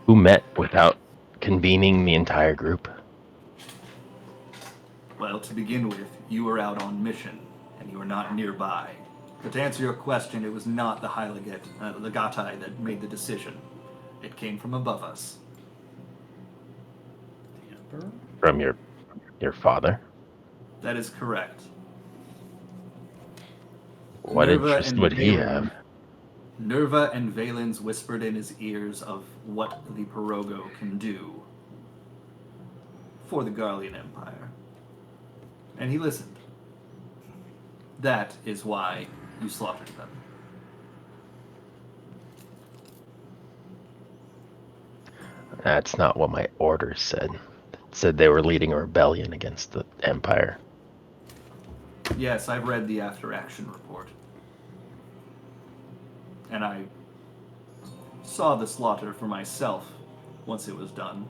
Who met without convening the entire group? Well, to begin with, you were out on mission, and you were not nearby. But to answer your question, it was not the High Legatai that made the decision. It came from above us. The Emperor? From your father? That is correct. What Nerva interest and would he Valen- have? Nerva and Valens whispered in his ears of what the Pirogo can do for the Garlean Empire. And he listened. That is why you slaughtered them. That's not what my orders said. It said they were leading a rebellion against the Empire. Yes, I've read the after-action report. And I saw the slaughter for myself once it was done.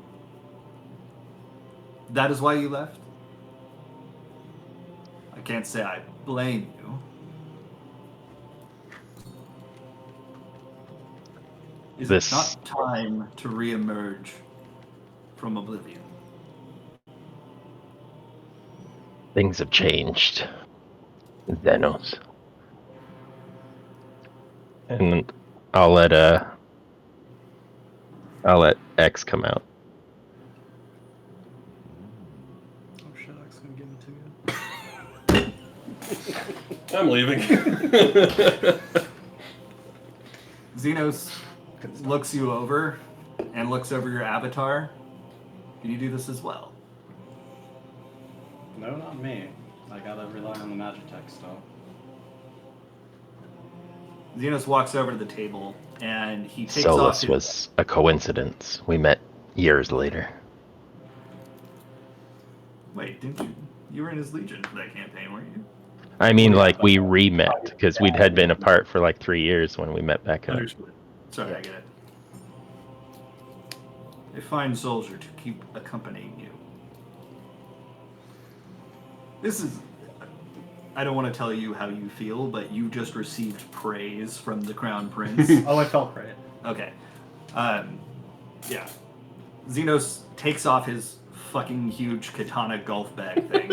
That is why you left? I can't say I blame you. Is This- it not time to re-emerge from oblivion? Things have changed. Xenos. And I'll let X come out. Oh shit, X gonna give it to you. I'm leaving. Xenos looks you over and looks over your avatar. Can you do this as well? No, not me. I gotta rely on the magic tech still. Xenos walks over to the table and he takes Solus off. was a coincidence. We met years later. Wait, didn't you? You were in his legion for that campaign, weren't you? I mean, like, we re-met, because we'd had been apart for like 3 years when we met back up. Understood. Sorry, I get it. A fine soldier to keep accompanying you. This is... I don't want to tell you how you feel, but you just received praise from the Crown Prince. Oh, I felt great. Okay. Yeah. Xenos takes off his fucking huge katana golf bag thing.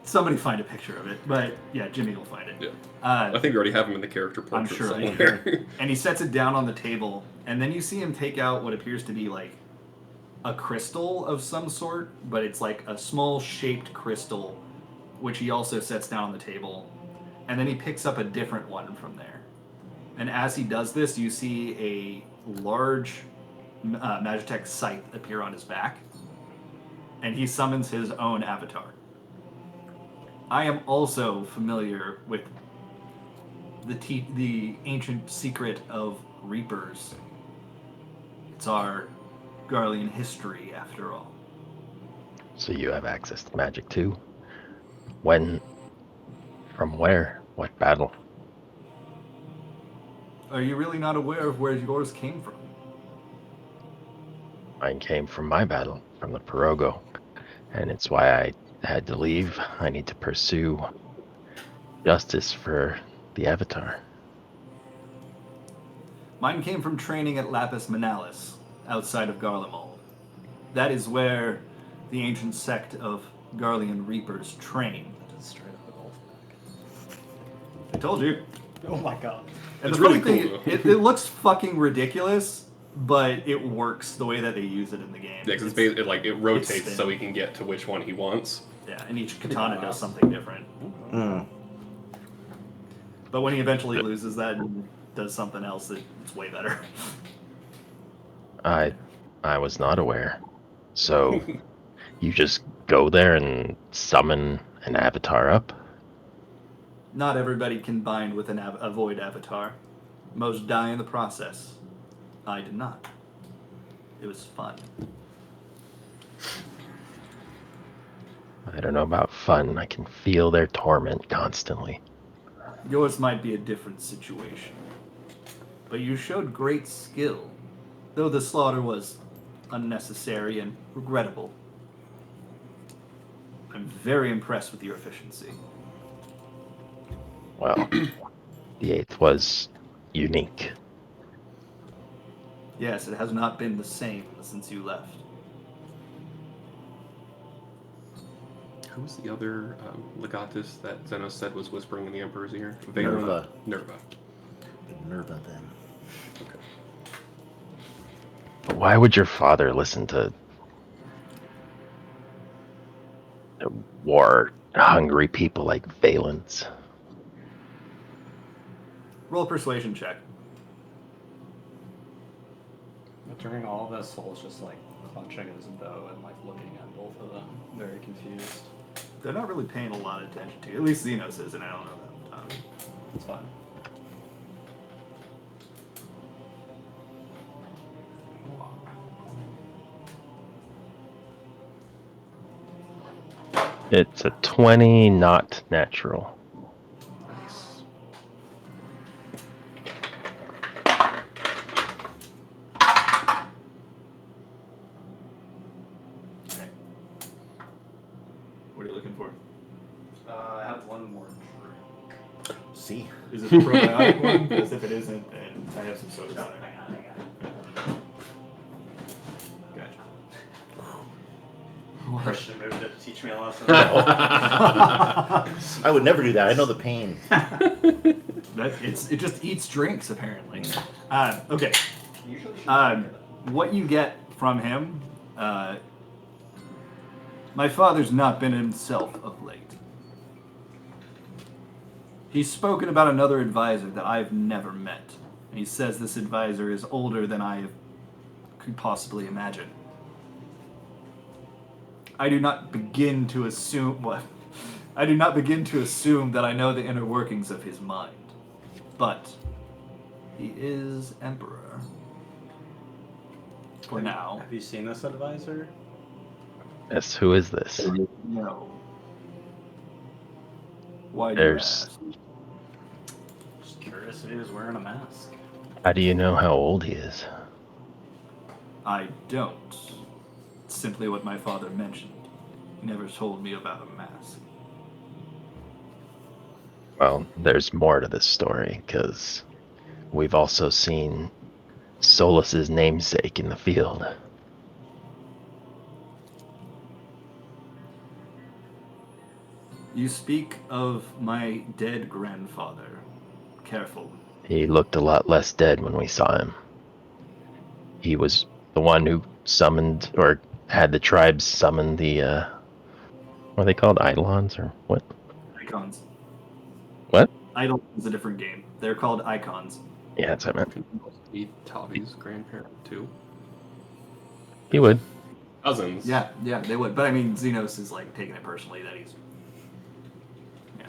Somebody find a picture of it, but yeah, Jimmy will find it. Yeah. I think we already have him in the character I'm portrait sure. somewhere. And he sets it down on the table, and then you see him take out what appears to be like a crystal of some sort, but it's like a small shaped crystal, which he also sets down on the table. And then he picks up a different one from there. And as he does this, you see a large Magitech scythe appear on his back. And he summons his own avatar. I am also familiar with the ancient secret of Reapers. It's our Garlean history, after all. So you have access to magic too? When? From where? What battle? Are you really not aware of where yours came from? Mine came from my battle, from the Pirogo. And it's why I had to leave. I need to pursue justice for the Avatar. Mine came from training at Lapis Manalis, outside of Garlemald. That is where the ancient sect of Garlean Reapers train. Just straight up a golf bag. I told you. Oh my god. And It's the funny really thing, cool. it looks fucking ridiculous, but it works the way that they use it in the game. Yeah, because it rotates spins. so he can get to which one he wants. Yeah, and each katana does something different. Mm. But when he eventually loses that and does something else, it's way better. I was not aware. So you just go there and summon an avatar up? Not everybody can bind with a void avatar. Most die in the process. I did not. It was fun. I don't know about fun. I can feel their torment constantly. Yours might be a different situation. But you showed great skill, though the slaughter was unnecessary and regrettable. I'm very impressed with your efficiency. Well, the 8th was unique. Yes, it has not been the same since you left. Who was the other legatus that Xenos said was whispering in the Emperor's ear? Nerva. Nerva. Nerva then. Okay. But why would your father listen to war-hungry people like Valens? Roll a persuasion check. But during all of this, Soul's just like clenching his bow and like looking at both of them, very confused. They're not really paying a lot of attention to you. At least Xenos is, and I don't know that. It's fine. It's a 20, not natural. Nice. Okay. What are you looking for? I have one more drink. See? Is it the probiotic one? Because if it isn't, then I have some soda water. Gotcha. Christian moved it to teach me a lesson. I would never do that. I know the pain. It just eats drinks, apparently. Okay. Usually What you get from him, My father's not been himself of late. He's spoken about another advisor that I've never met. And he says this advisor is older than I could possibly imagine. I do not begin to assume that I know the inner workings of his mind. But he is emperor. For now. Have you seen this advisor? Yes, who is this? No. Why do There's- you ask? Just curious if he was wearing a mask. How do you know how old he is? I don't. It's simply what my father mentioned. He never told me about a mask. Well, there's more to this story, because we've also seen Solus's namesake in the field. You speak of my dead grandfather. Careful. He looked a lot less dead when we saw him. He was the one who summoned, or had the tribes summon the, what are they called? Eidolons, or what? Icons. What? Idol is a different game. They're called icons. Yeah, that's what I meant. Can be Tavi's grandparent too. He would. Cousins. Yeah, they would. But I mean, Xenos is like taking it personally that he's. Yeah.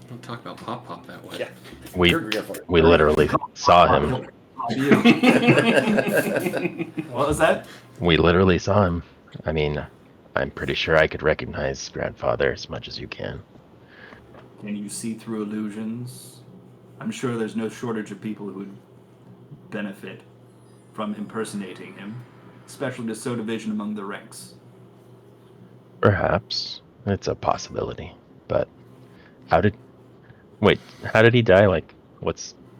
Don't talk about Pop Pop that way. Yeah. We You're here for it. we literally saw him. What was that? We literally saw him. I mean, I'm pretty sure I could recognize grandfather as much as you can. Can you see through illusions? I'm sure there's no shortage of people who would benefit from impersonating him, especially to sow division among the ranks. Perhaps. It's a possibility. But how did he die? Like,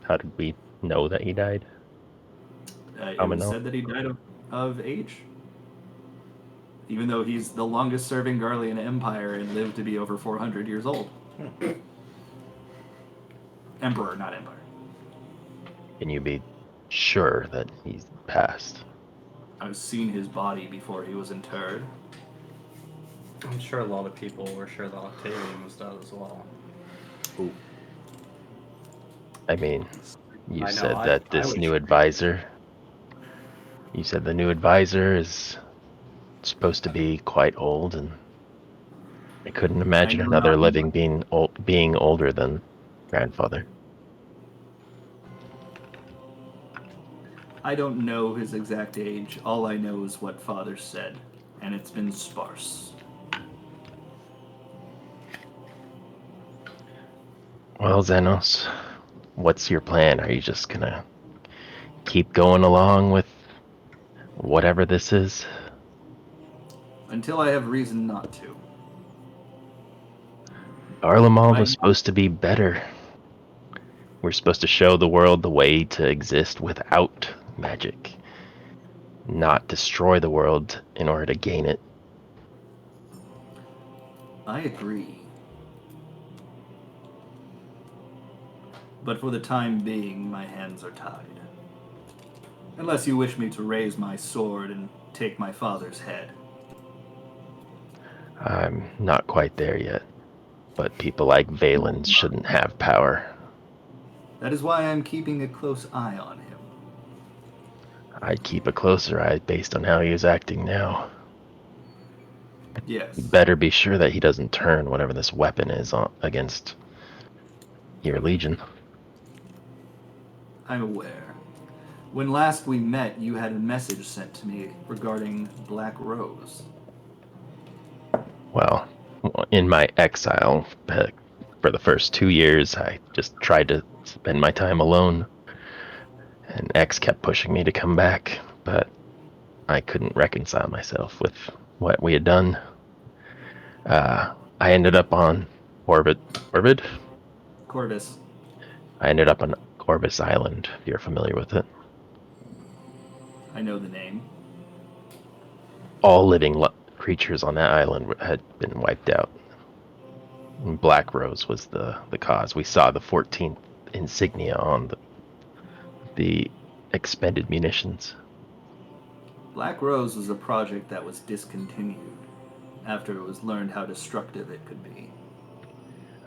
how did we know that he died? It was said that he died of age. Even though he's the longest serving Garlean empire and lived to be over 400 years old. Emperor, not empire. Can you be sure that he's passed? I've seen his body before he was interred. I'm sure a lot of people were sure that Octavian was dead as well. Ooh. I mean, you I know, said I- that I this would new sure. advisor. You said the new advisor is supposed to be quite old, and I couldn't imagine I know another nothing. living being older than grandfather. I don't know his exact age. All I know is what father said, and it's been sparse. Well, Xenos, what's your plan? Are you just gonna keep going along with whatever this is? Until I have reason not to. Arlamal I- was supposed to be better. We're supposed to show the world the way to exist without magic, not destroy the world in order to gain it. I agree. But for the time being, my hands are tied. Unless you wish me to raise my sword and take my father's head. I'm not quite there yet, but people like Valen shouldn't have power. That is why I'm keeping a close eye on him. I'd keep a closer eye based on how he is acting now. Yes. You better be sure that he doesn't turn whatever this weapon is against your legion. I'm aware. When last we met, you had a message sent to me regarding Black Rose. Well, in my exile, for the first 2 years, I just tried to spend my time alone. And X kept pushing me to come back, but I couldn't reconcile myself with what we had done. I ended up on Corvid? Corvus. I ended up on Corvus Island, if you're familiar with it. I know the name. All living creatures on that island had been wiped out. And Black Rose was the cause. We saw the 14th insignia on the expended munitions. Black Rose was a project that was discontinued. after it was learned how destructive it could be.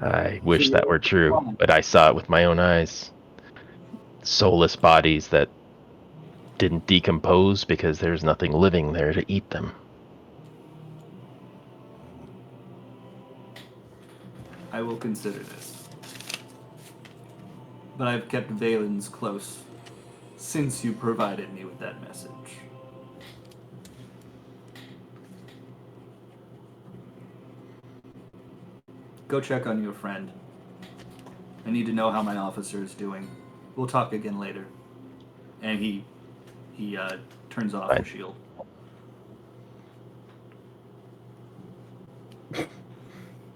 I wish that were true, but I saw it with my own eyes. Soulless bodies that didn't decompose because there's nothing living there to eat them. I will consider this. But I've kept Valens close since you provided me with that message. Go check on your friend. I need to know how my officer is doing. We'll talk again later. And he turns off the shield.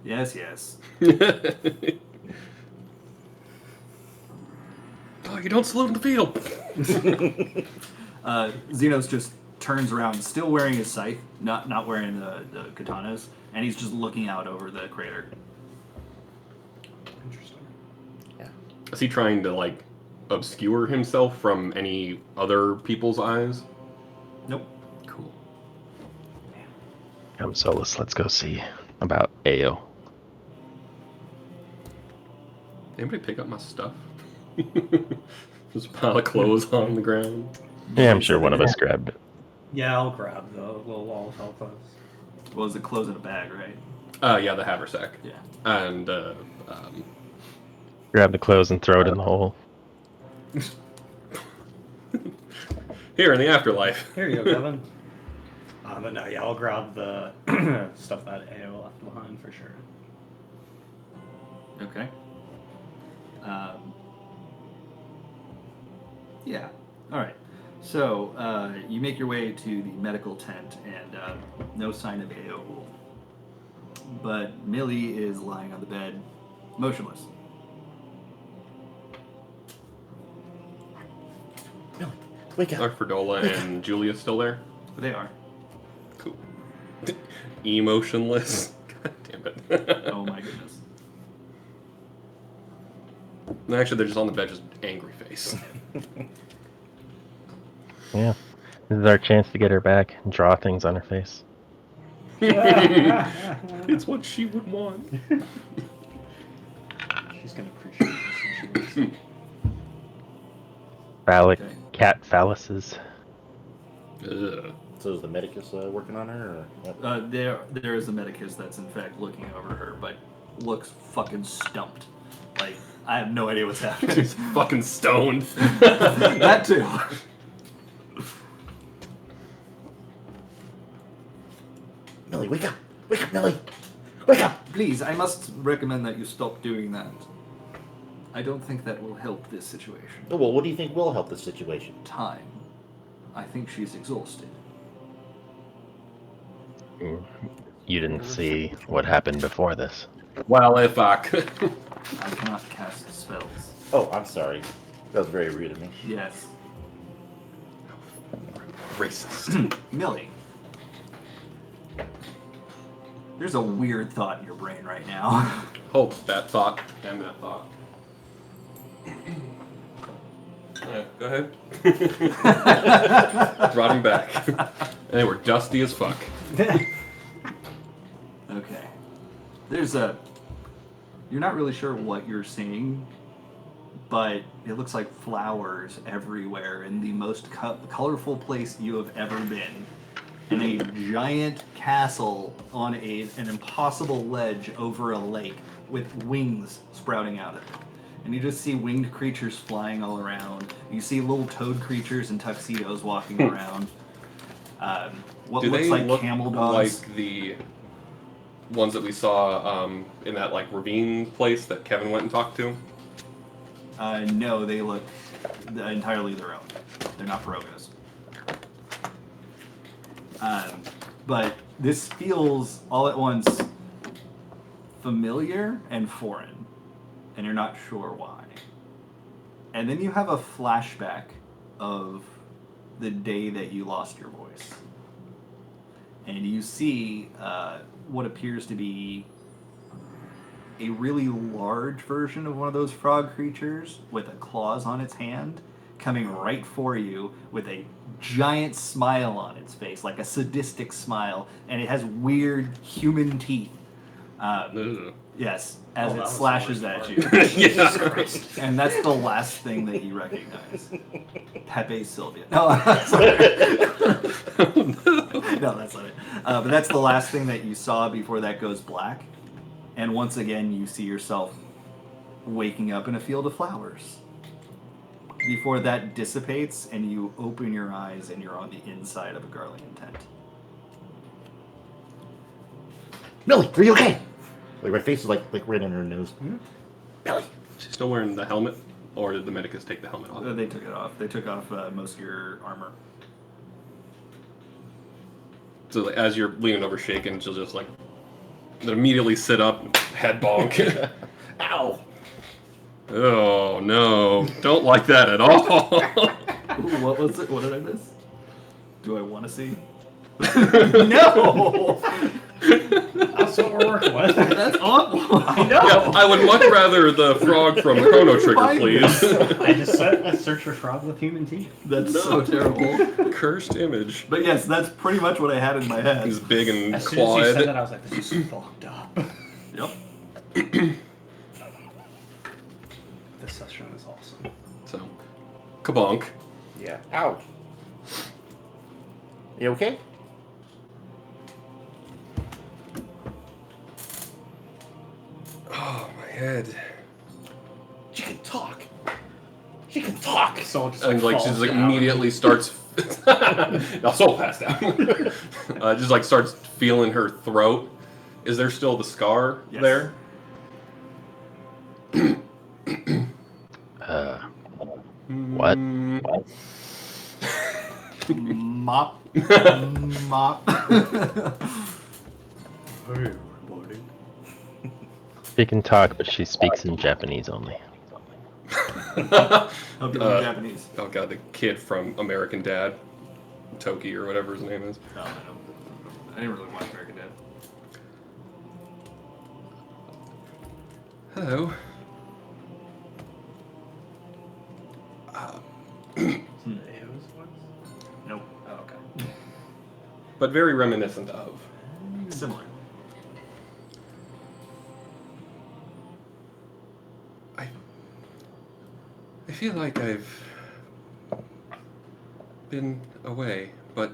Yes, yes. Oh, you don't salute in the field. Xenos just turns around, still wearing his scythe, not wearing the katanas, and he's just looking out over the crater. Interesting. Yeah. Is he trying to, like, obscure himself from any other people's eyes? Nope. Cool. Come, Solus, let's go see about Ao. Anybody pick up my stuff? Just a pile of clothes on the ground. Yeah, I'm sure one of us grabbed it. Yeah, I'll grab the little wall of help us. Well, is it clothes in a bag, right? Yeah, the haversack. Yeah. And, Grab the clothes and throw it in the hole. here in the afterlife. Here you go, Kevin. But no, yeah, I'll grab the stuff that AO left behind for sure. Okay. Yeah. All right. So you make your way to the medical tent, and no sign of AO. But Millie is lying on the bed, motionless. Millie, wake up. Are Ferdola and Julia still there? They are. Cool. Emotionless. God damn it. Oh my goodness. No, actually, they're just on the bed, just angry face. Yeah. This is our chance to get her back and draw things on her face. It's what she would want. She's gonna appreciate this when she wakes up. Phallic Okay. cat phalluses. Ugh. So is the medicus working on her? Or what? There is a medicus that's in fact looking over her, but looks fucking stumped. Like, I have no idea what's happening. She's fucking stoned. That too. Millie, wake up! Wake up, Millie! Wake up! Please, I must recommend that you stop doing that. I don't think that will help this situation. Oh, well, what do you think will help this situation? Time. I think she's exhausted. You didn't see what happened before this. Well, if I could. I cannot cast spells. Oh, I'm sorry. That was very rude of me. Yes. Racist. Millie. There's a weird thought in your brain right now. Hold that thought and that thought. Go ahead. Brought him back. And they were dusty as fuck. Okay. There's a... You're not really sure what you're seeing, but it looks like flowers everywhere in the most colorful place you have ever been. In a giant castle on an impossible ledge over a lake with wings sprouting out of it. And you just see winged creatures flying all around. You see little toad creatures in tuxedos walking around. What Do looks they like look camel dogs. like the ones that we saw in that like ravine place that Kevin went and talked to? No, they look entirely their own. They're not pierogas. But this feels all at once familiar and foreign, and you're not sure why. And then you have a flashback of the day that you lost your voice. And you see what appears to be a really large version of one of those frog creatures with claws on its hand, coming right for you with a giant smile on its face, like a sadistic smile, and it has weird human teeth. Ugh. Yes, as Oh, that it was slashes the at worst you. Yeah. And that's the last thing that you recognize. Pepe Sylvia. No, sorry. No, that's not it. But that's the last thing that you saw before that goes black. And once again, you see yourself waking up in a field of flowers. Before that dissipates and you open your eyes and you're on the inside of a Garlean tent. Millie, are you okay? Like my face is like right under her nose. Millie. She's still wearing the helmet, or did the medicus take the helmet off? They took it off. They took off most of your armor. So like, as you're leaning over shaking, she'll just like then immediately sit up, head bonk. Ow. Oh no, don't like that at all. Ooh, what was it? What did I miss? Do I want to see? No! That's what we're working with. That's awful. I know. Yeah, I would much rather the frog from Chrono Trigger, Find please. I just said let's search for frog with human teeth. That's so terrible. Cursed image. But yes, that's pretty much what I had in my head. He's big and As soon as you said clawed. that, I was like, this is fucked up. Yep. This session is awesome. So, kabonk. Yeah. Ow. You okay? Oh, my head. She can talk. She can talk. So just And like falls she's like down. immediately starts. I'll so pass down. Just like starts feeling her throat. Is there still the scar Yes. there? What? Mop. Mop. Hey, everybody. She can talk, but she speaks in Japanese only. Hope you learn Japanese. Oh god, the kid from American Dad, Toki or whatever his name is. No, I didn't really watch American Dad. Hello. Nope. Oh, okay. But very reminiscent of. Similar. I feel like I've been away, but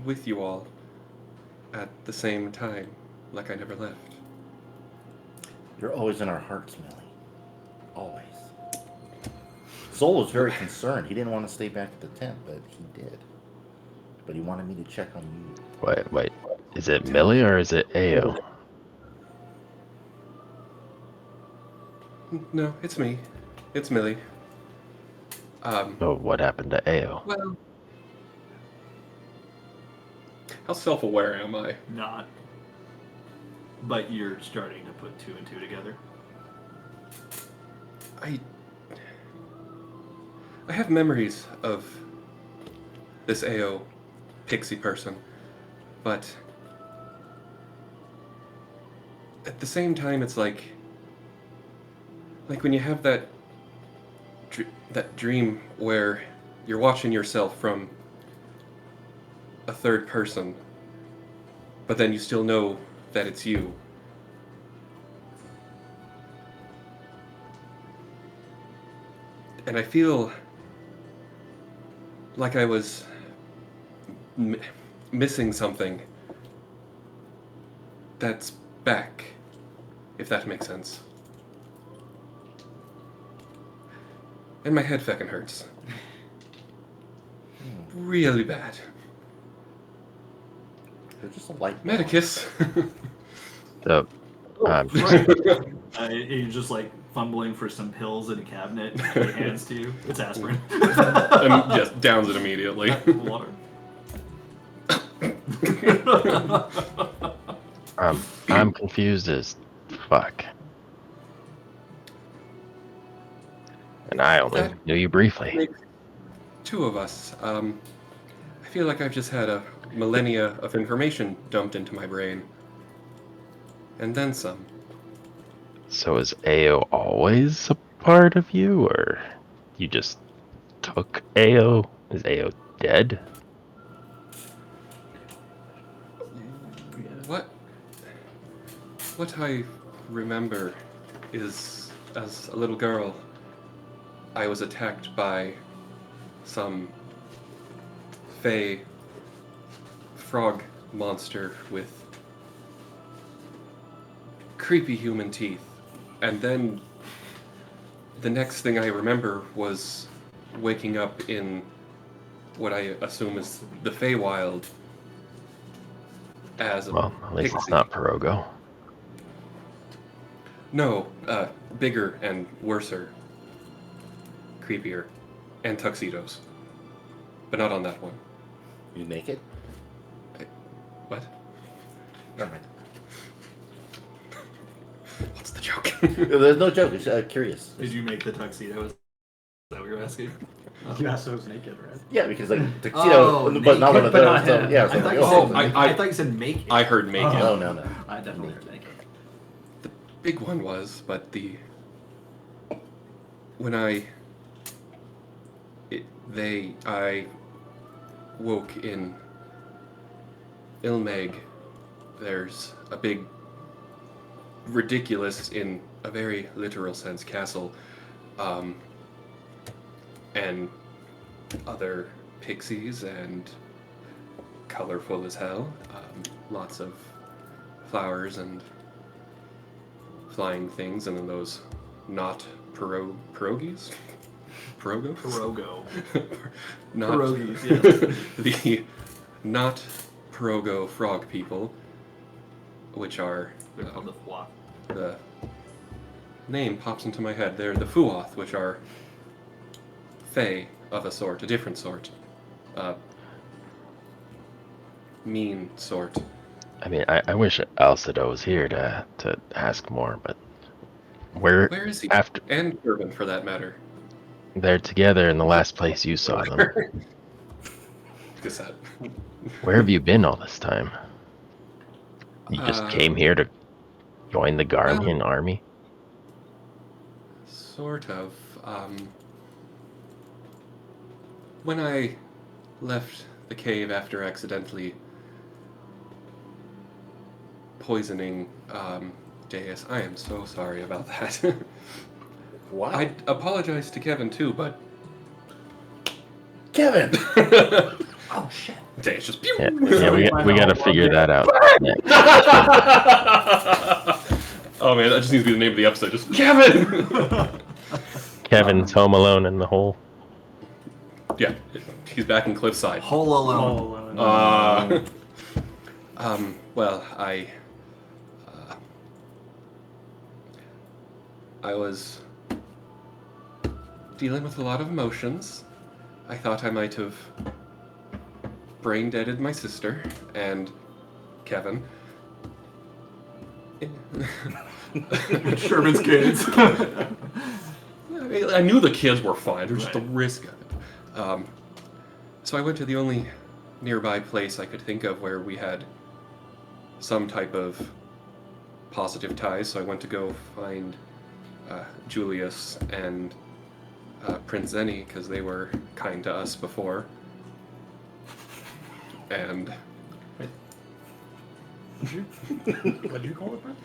with you all at the same time, like I never left. You're always in our hearts, Millie. Always. Sol was very concerned. He didn't want to stay back at the tent, but he did. But he wanted me to check on you. Wait. Is it Millie or is it Ao? No, it's me. It's Millie. Oh, what happened to Ao? Well, how self-aware am I? Not. But you're starting to put two and two together. I have memories of this AO pixie person, but at the same time, it's like when you have that dream where you're watching yourself from a third person, but then you still know that it's you. And I feel like I was missing something that's back, if that makes sense. And my head feckin' hurts. Really bad. They're just a light. Medicus. So, You're just like fumbling for some pills in a cabinet. He hands to you. It's aspirin. And just downs it immediately. Water. I'm confused as fuck. And I only knew you briefly. Two of us. I feel like I've just had a millennia of information dumped into my brain. And then some. So is Ao always a part of you, or you just took Ao? Is Ao dead? What I remember is, as a little girl, I was attacked by some fey frog monster with creepy human teeth. And then the next thing I remember was waking up in what I assume is the Feywild as a Well, at least it's pixie. not Perogo. No, bigger and worser. Creepier. And tuxedos. But not on that one. You naked? What? Never mind. What's the joke? There's no joke. It's curious. Did you make the tuxedo? Is that what you're asking? You asked if it was naked, right? Yeah, because like tuxedo, but not one of But those. not So, him. yeah, I thought, like, you oh, said, I thought you said make it. I heard make it. no, no. I definitely heard naked. The big one was, but when I woke in Ilmeg, there's a big, ridiculous, in a very literal sense, castle, and other pixies and colorful as hell, lots of flowers and flying things, and then those not pierogies? Pierogos? Perogo. Not Pierogies, yeah. the not Perogo frog people, which are They're called the Fwa. the name pops into my head. They're the Fuoth, which are fey of a sort, a different sort, mean sort. I mean, I wish Alcido was here to ask more, but where is he? after And Urban, for that matter. they're together in the last place you saw them. Guess that. Where have you been all this time? You just came here to join the Garlean army? Sort of. When I left the cave after accidentally poisoning Deus, I am so sorry about that. Wow. I apologize to Kevin too, but Kevin! oh shit! Deus just pew! Yeah, we got to figure that out. Oh man, that just needs to be the name of the episode. Just Kevin. Kevin's home alone in the hole. Yeah, he's back in Cliffside. Hole alone. Well, I was dealing with a lot of emotions. I thought I might have brain deaded my sister and Kevin. Sherman's kids. I knew the kids were fine. There's just the risk of it. So I went to the only nearby place I could think of where we had some type of positive ties. So I went to go find Julius and Prince Zany because they were kind to us before. And What did you call it, Brent?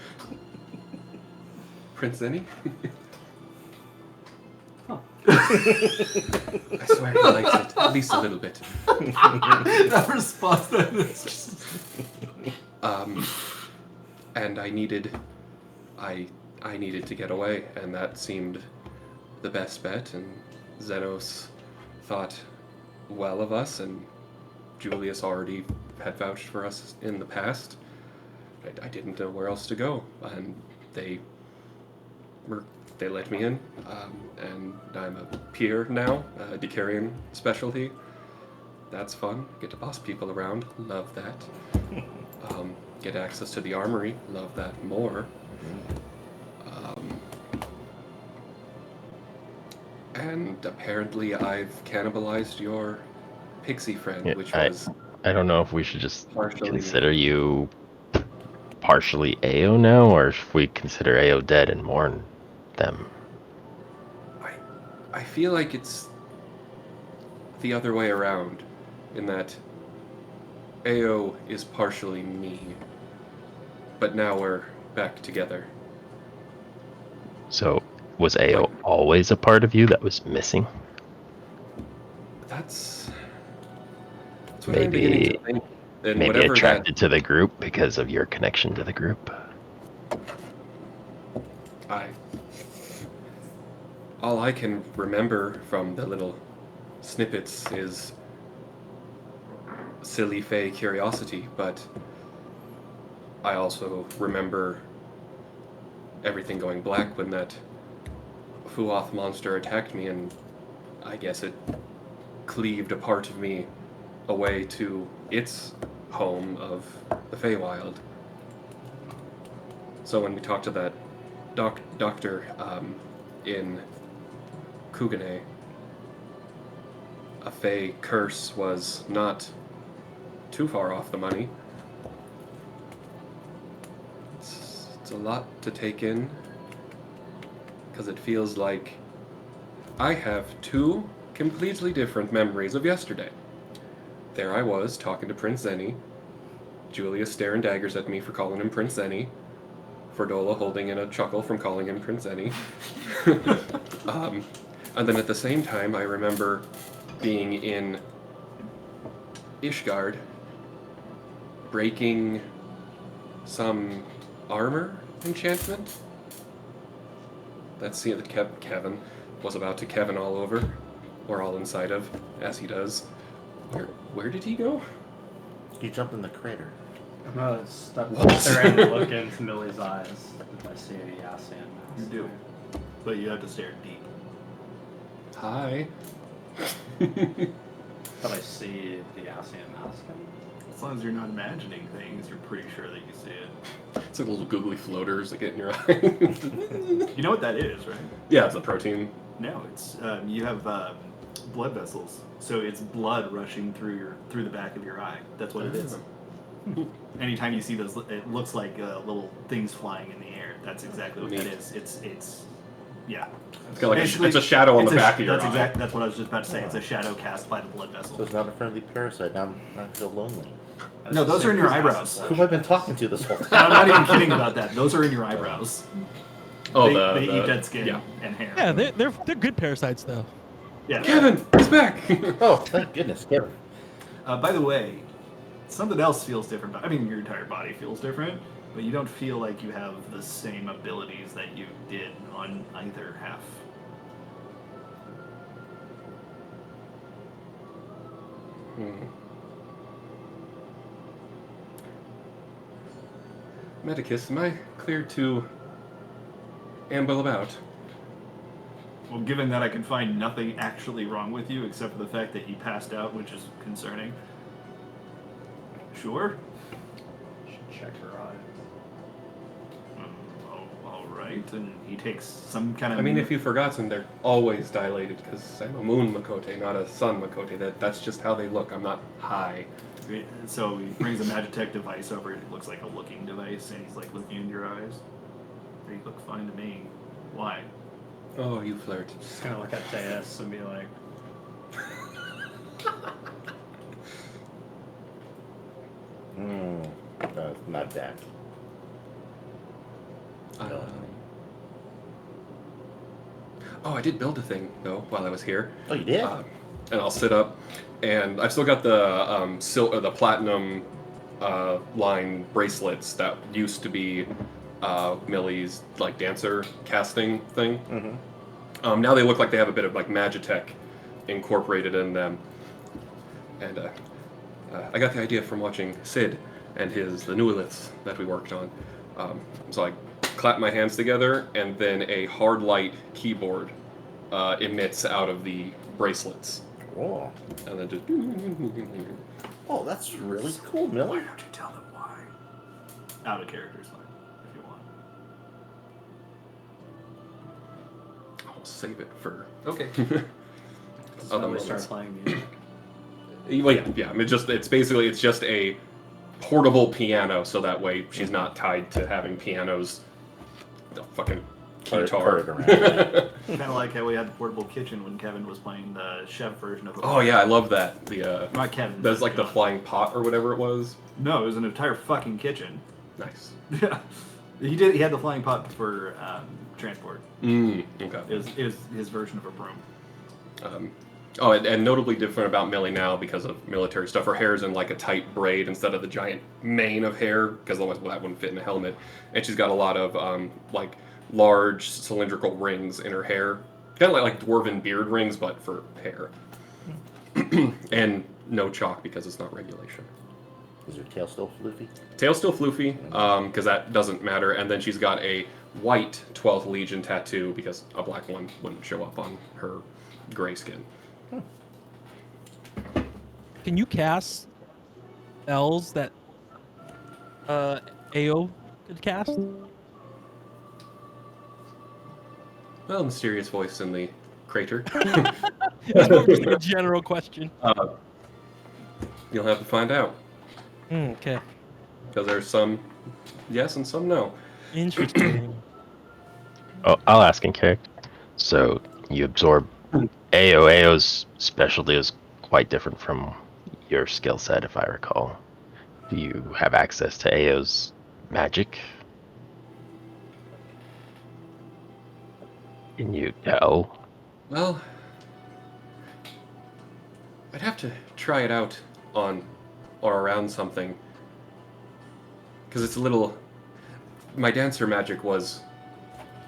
Prince Zany? Huh. I swear he likes it, at least a little bit. That response. And I needed to get away, and that seemed the best bet. And Xenos thought well of us, and Julius already had vouched for us in the past. I didn't know where else to go, and they let me in, and I'm a peer now, a Decarian specialty. That's fun. Get to boss people around. Love that. Get access to the armory. Love that more. And apparently I've cannibalized your pixie friend, Yeah, which was... I don't know if we should just partially consider you partially AO now, or if we consider AO dead and mourn them. I feel like it's the other way around, in that Ao is partially me, but now we're back together. So, was Ao always a part of you that was missing? That's what I'm beginning to think. And Maybe whatever attracted to the group because of your connection to the group. All I can remember from the little snippets is silly fey curiosity, but I also remember everything going black when that Fuoth monster attacked me, and I guess it cleaved a part of me away to its home of the Feywild. So when we talked to that doctor in Kugane, a Fey curse was not too far off the money. It's a lot to take in, because it feels like I have two completely different memories of yesterday. There I was, talking to Prince Zenny, Julia staring daggers at me for calling him Prince Zenny, Ferdola holding in a chuckle from calling him Prince Zenny. And then at the same time, I remember being in Ishgard, breaking some armor enchantment. That scene that Kevin was about to Kevin all over, or all inside of, as he does. Where did he go? He jumped in the crater. I'm gonna step there and look into Millie's eyes if I see any Yassian. You do. But you have to stare deep. Hi. But I see the Yassian mask. As long as you're not imagining things, you're pretty sure that you see it. It's like little googly floaters that get in your eye. You know what that is, right? Yeah, it's a protein. No, it's you have blood vessels, so it's blood rushing through the back of your eye. That's what it is. Anytime you see those, it looks like little things flying in the air. That's exactly what that is. It's yeah. It's got like it's a shadow on the back of your eye. That's what I was just about to say. It's a shadow cast by the blood vessel. So it's not a friendly parasite. Now I feel lonely. No, those are in your eyebrows. Who have I been talking to this whole time? I'm not even kidding about that. Those are in your eyebrows. Oh, they eat dead skin and hair. Yeah, they're good parasites though. Yeah. Kevin, he's back. Oh, thank goodness, Kevin. By the way, something else feels different. I mean, your entire body feels different, but you don't feel like you have the same abilities that you did on either half. Medicus, am I cleared to amble about? Well, given that I can find nothing actually wrong with you except for the fact that he passed out, which is concerning. Sure. Should check her eye. All right, and he takes some kind of. I mean, if you've forgotten, they're always dilated because I'm a moon Makote, not a sun Makote. That's just how they look. I'm not high. So he brings a Magitech device over. It looks like a looking device, and he's like looking into your eyes. They look fine to me. Why? Oh, you flirt. Just gonna look at Deus and be like, Not that. Oh, I did build a thing though while I was here. Oh, you did? And I'll sit up, and I've still got the the platinum line bracelets that used to be Millie's like dancer casting thing. Mm-hmm. Now they look like they have a bit of like Magitech incorporated in them, and I got the idea from watching Sid and the Newliths that we worked on. So I clap my hands together, and then a hard light keyboard emits out of the bracelets. Oh. And then just. Oh, that's really cool, Millie. Why don't you tell them why? Out of character's fine, if you want. I'll save it for. Okay. so we start playing music. Well, yeah. I mean, it's just a portable piano, so that way she's not tied to having pianos fucking Keytar. around. Kind of like how we had the portable kitchen when Kevin was playing the chef version of it. Oh yeah, I love that. The Not Kevin. that's like the John. flying pot or whatever it was. No, it was an entire fucking kitchen. Nice. Yeah, he had the flying pot for transport. Okay. It was his version of a broom. And notably different about Millie now because of military stuff. Her hair's in like a tight braid instead of the giant mane of hair, because otherwise that wouldn't fit in a helmet. And she's got a lot of like large cylindrical rings in her hair, kind of like dwarven beard rings, but for hair. And no chalk because it's not regulation. Is her tail still floofy? Tail's still floofy, because that doesn't matter. And then she's got a white 12th Legion tattoo because a black one wouldn't show up on her gray skin. Can you cast spells that AO could cast? Well, mysterious voice in the crater. It's more just like a general question. You'll have to find out. Okay. Because there's some yes and some no. Interesting. Oh, I'll ask in character. So you absorb AO. AO's specialty is quite different from your skill set, if I recall. Do you have access to AO's magic? Can you tell? Well, I'd have to try it out on or around something. Because it's a little... My dancer magic was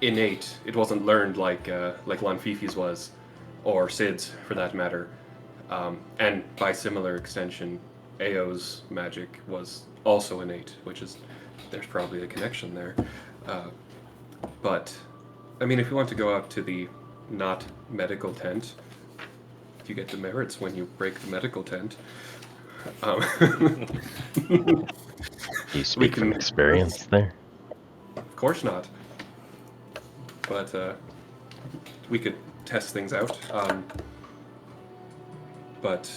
innate. It wasn't learned like Lanfifi's was, or Sid's for that matter. And by similar extension, AO's magic was also innate, which is... There's probably a connection there. But, I mean, if you want to go out to the not medical tent, you get demerits when you break the medical tent. You speak from experience there? Of course not. But we could test things out. But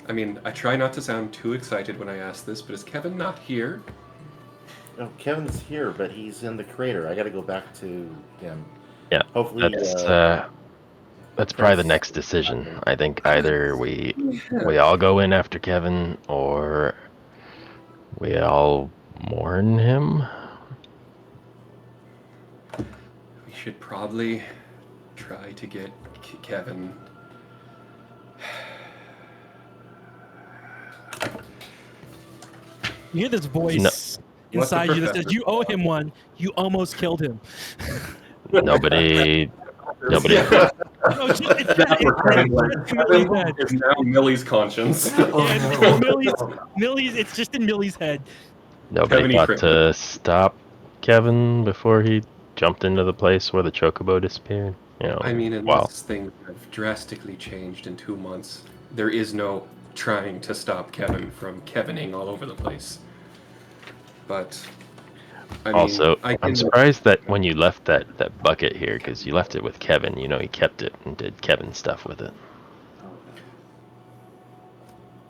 I mean, I try not to sound too excited when I ask this, but is Kevin not here? No, Kevin's here, but he's in the crater. I got to go back to him. Yeah. Hopefully, That's probably the next decision. I think either we all go in after Kevin, or we all mourn him. We should probably try to get Kevin. You hear this voice inside you that says, "You owe him one. You almost killed him." Nobody. No, it's It's now Millie's conscience. Millie's. It's just in Millie's head. Nobody thought to stop Kevin before he jumped into the place where the chocobo disappeared. You know, I mean, unless things have drastically changed in 2 months, there is no trying to stop Kevin from Kevining all over the place. But I mean, I'm surprised that when you left that bucket here, because you left it with Kevin, you know, he kept it and did Kevin stuff with it.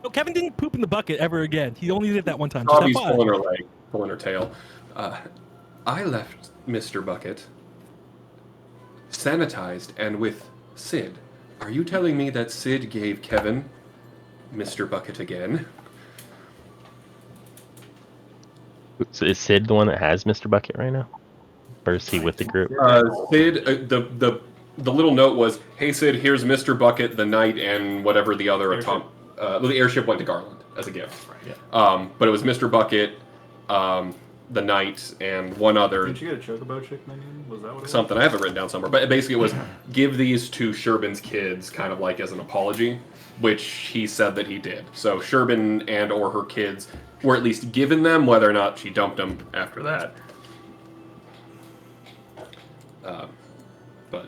No, Kevin didn't poop in the bucket ever again. He only did that one time. Bobby's pulling her leg, pulling her tail. I left Mr. Bucket sanitized and with Sid. Are you telling me that Sid gave Kevin Mr. Bucket again? So is Sid the one that has Mr. Bucket right now? Or is he with the group? Sid, the little note was, "Hey Sid, here's Mr. Bucket, the knight, and whatever the other the airship went to Garland as a gift." Yeah. But it was Mr. Bucket, the knight, and one other. Did you get a chocobo chick menu? Was that what it something? I have it written down somewhere. But basically, it was give these to Sherbin's kids, kind of like as an apology, which he said that he did. So Sherbin and or her kids were at least given them, whether or not she dumped them after that. But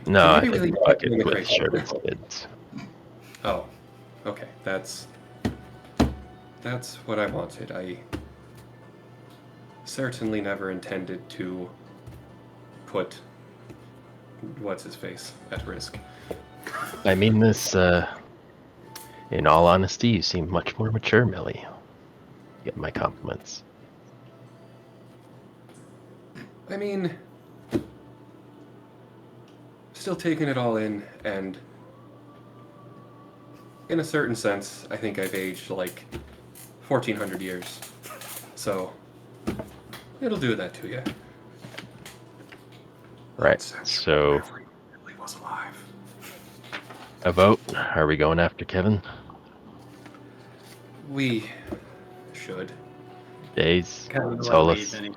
No, I Maybe think really Bucket in the with crate. Sherbin's kids. Oh, okay. That's what I wanted. I certainly never intended to put what's his face at risk. I mean this, in all honesty, you seem much more mature, Millie. Get my compliments. I mean, still taking it all in, and in a certain sense, I think I've aged like 1,400 years. So, it'll do that to you. Right. So, Really was alive. a vote. Are we going after Kevin? We should. Days. Kevin would Solus. leave any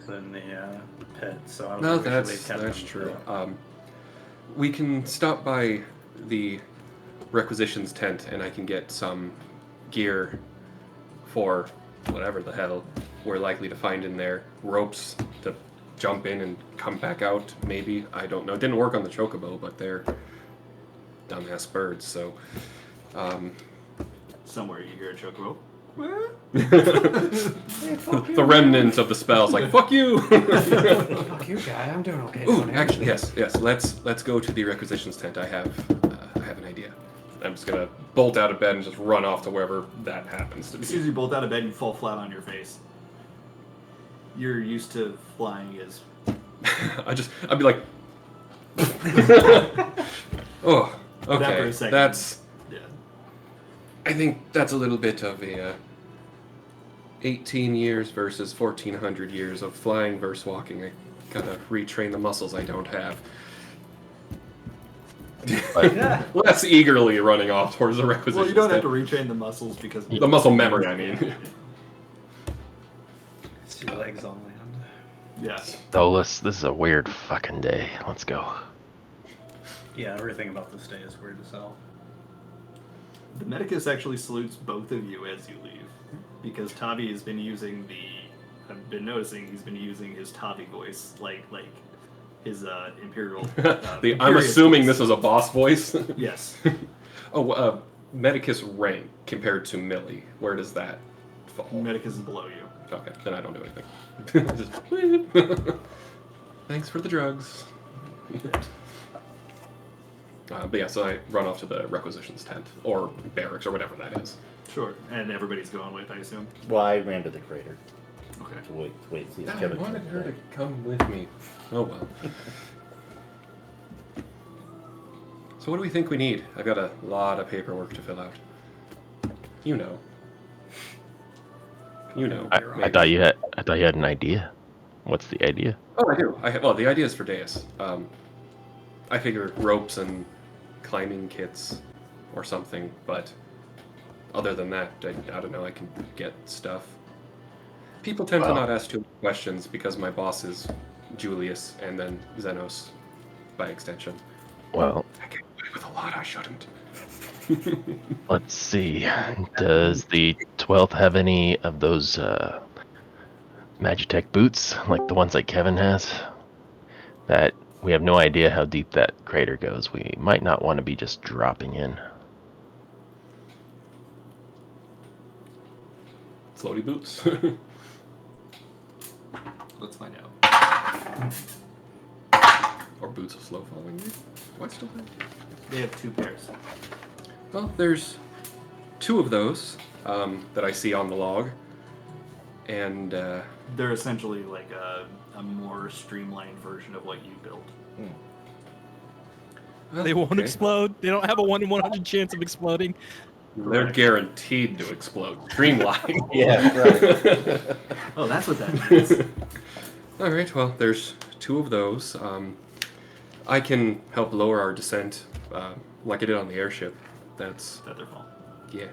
in the pit, so I don't No, think we should leave Kevin that's in the true. pit. We can stop by the requisitions tent, and I can get some gear for whatever the hell we're likely to find in there. Ropes to jump in and come back out, maybe. I don't know. It didn't work on the chocobo, but they're dumbass birds, so... Somewhere you hear a chocobo. The remnant of the spell's like, fuck you! Fuck you, guy. I'm doing okay. Ooh, actually, yes. Let's go to the requisitions tent. I have an idea. I'm just gonna bolt out of bed and just run off to wherever that happens to As soon as be. you bolt out of bed, you fall flat on your face. You're used to flying as... I'd be like, oh, That for okay. a second. That's. Yeah. I think that's a little bit of a 18 years versus 1,400 years of flying versus walking. I gotta retrain the muscles I don't have. Less eagerly running off towards the requisitions. Well, you don't have tent. to retrain the muscles because... The muscle memory, I mean. It's your legs on land. Yeah. Solus, this is a weird fucking day. Let's go. Yeah, everything about this day is weird as hell. The medicus actually salutes both of you as you leave, because Tavi has been using I've been noticing he's been using his Tavi voice, like his imperial. I'm imperious assuming voice. this is a boss voice. Yes. Oh, Medicus rank compared to Millie. Where does that fall? Medicus is below you. Okay, then I don't do anything. Just, thanks for the drugs. But yeah, so I run off to the requisitions tent, or barracks, or whatever that is. Sure. And everybody's going with, I assume. Well, I ran to the crater Okay. to wait, see if I Kevin wanted comes her back. to come with me. Oh well. So what do we think we need? I've got a lot of paperwork to fill out. You know. You know. I thought you had an idea. What's the idea? Oh, I do. Well, the idea is for Deus. I figure ropes and climbing kits or something, but other than that, I don't know, I can get stuff. People tend to not ask too many questions because my boss is Julius and then Xenos by extension. Well, I get away with a lot I shouldn't. let's see. Does the 12th have any of those Magitech boots, like the ones that Kevin has? That we have no idea how deep that crater goes. We might not want to be just dropping in. Floaty boots. Let's find out. Or boots of slow falling. Do I still have? They have 2 pairs. Well, there's 2 of those that I see on the log. And They're essentially like a more streamlined version of what you built. well, They won't okay. explode. They don't have a 1 in 100 chance of exploding. They're guaranteed to explode. Streamline. Yeah, right. Oh, that's what that means. All right. Well, there's 2 of those. I can help lower our descent, like I did on the airship. That's Featherfall. yeah.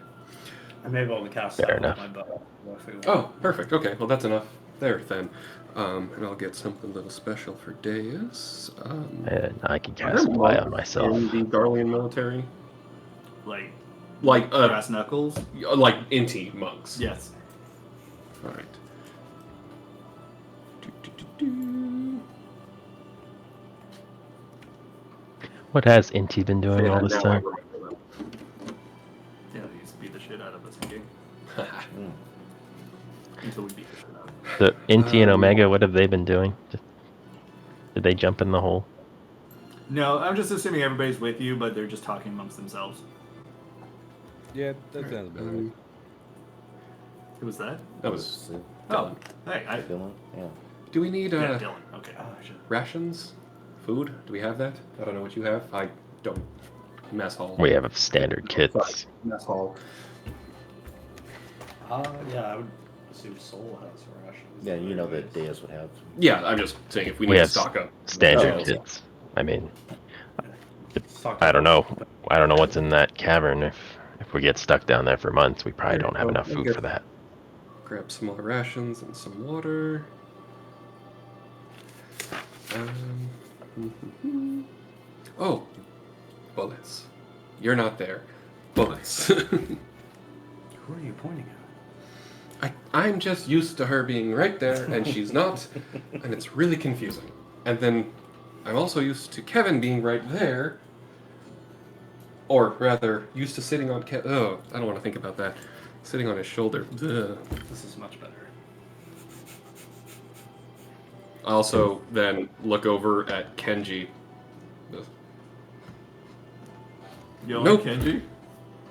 I may be able to cast Fair that with enough. my bow. If we want. Oh, perfect. Okay. Well, that's enough there then. And I'll get something a little special for Deus. And I can Are cast there fly monks on myself. in the Garlean military, Like like brass knuckles? Inti monks. Yes. All right. Do. What has Inti been doing Yeah, all this now I time? remember Yeah, they used to beat the shit out of us in game. them. Until we beat the shit out of them. So Inti and Omega, what have they been doing? Did they jump in the hole? No, I'm just assuming everybody's with you, but they're just talking amongst themselves. Yeah, that sounds about right. Who was that? That was Oh, hey, Dylan. Yeah. Do we need yeah, Dylan. Okay. rations? Food? Do we have that? I don't know what you have. I don't. Mess hall. We have standard kits. Mess hall. Yeah, I would assume Soul has rations. Yeah, you know that Deus would have. Yeah, I'm just saying if we We need to have stock up. standard Oh. kits. I mean, Stock I don't know. up. I don't know what's in that cavern. If we get stuck down there for months, we probably don't have enough food for that. Grab some more rations and some water. Oh, bullets. You're not there. Bullets. Who are you pointing at? I'm just used to her being right there, and she's not, and it's really confusing. And then I'm also used to Kevin being right there, or rather, used to sitting on Kevin. Oh, I don't want to think about that. Sitting on his shoulder. Ugh. This is much better. I also then look over at Kenji. You don't Nope. like Kenji?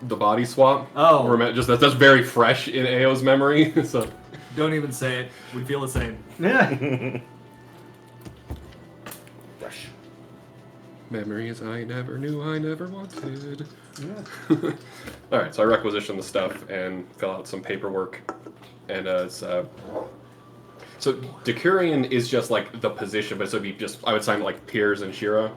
The body swap. Oh. Just that's very fresh in Ao's memory. So Don't even say it. We feel the same. Yeah. Rush. memories I never knew I never wanted. Yeah. All right, so I requisition the stuff and fill out some paperwork, and so Decurion is just like the position, but so it'd be just I would sign like Piers and Shira.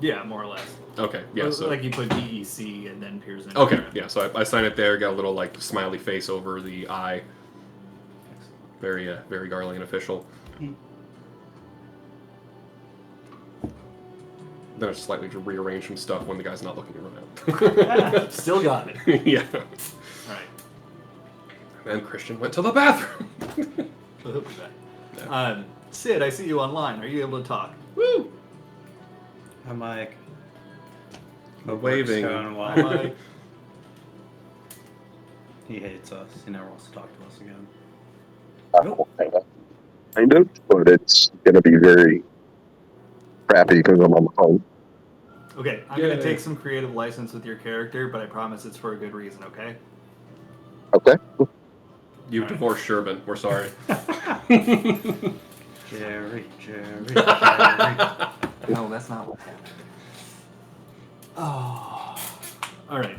Yeah, more or less. Okay, yeah, so like you put DEC and then Pearson. okay, yeah, so I sign it there. Got a little like smiley face over the eye. Very very Garlian official. Then I slightly rearrange some stuff when the guy's not looking around. Still got it. Yeah. Right. And Christian went to the bathroom. So he'll be back. Sid, I see you online. Are you able to talk? Woo! I'm like. The waving. Going well. Am I- He hates us. He never wants to talk to us again. Kind of, but it's going to be very crappy because I'm on the phone. Okay, I'm Yeah. gonna take some creative license with your character, but I promise it's for a good reason. Okay? Okay. You divorced Sherbin. We're sorry. Jerry. No, that's not what happened. Oh. All right.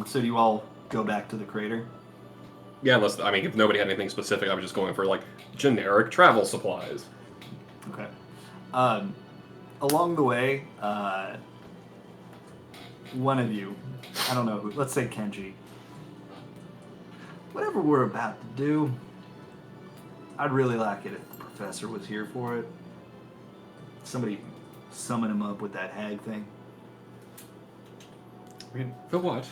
So do you all go back to the crater? Yeah, unless if nobody had anything specific, I was just going for like generic travel supplies. Okay. Along the way, one of you, I don't know who, let's say Kenji, whatever we're about to do, I'd really like it if the professor was here for it. Somebody summon him up with that hag thing. The what?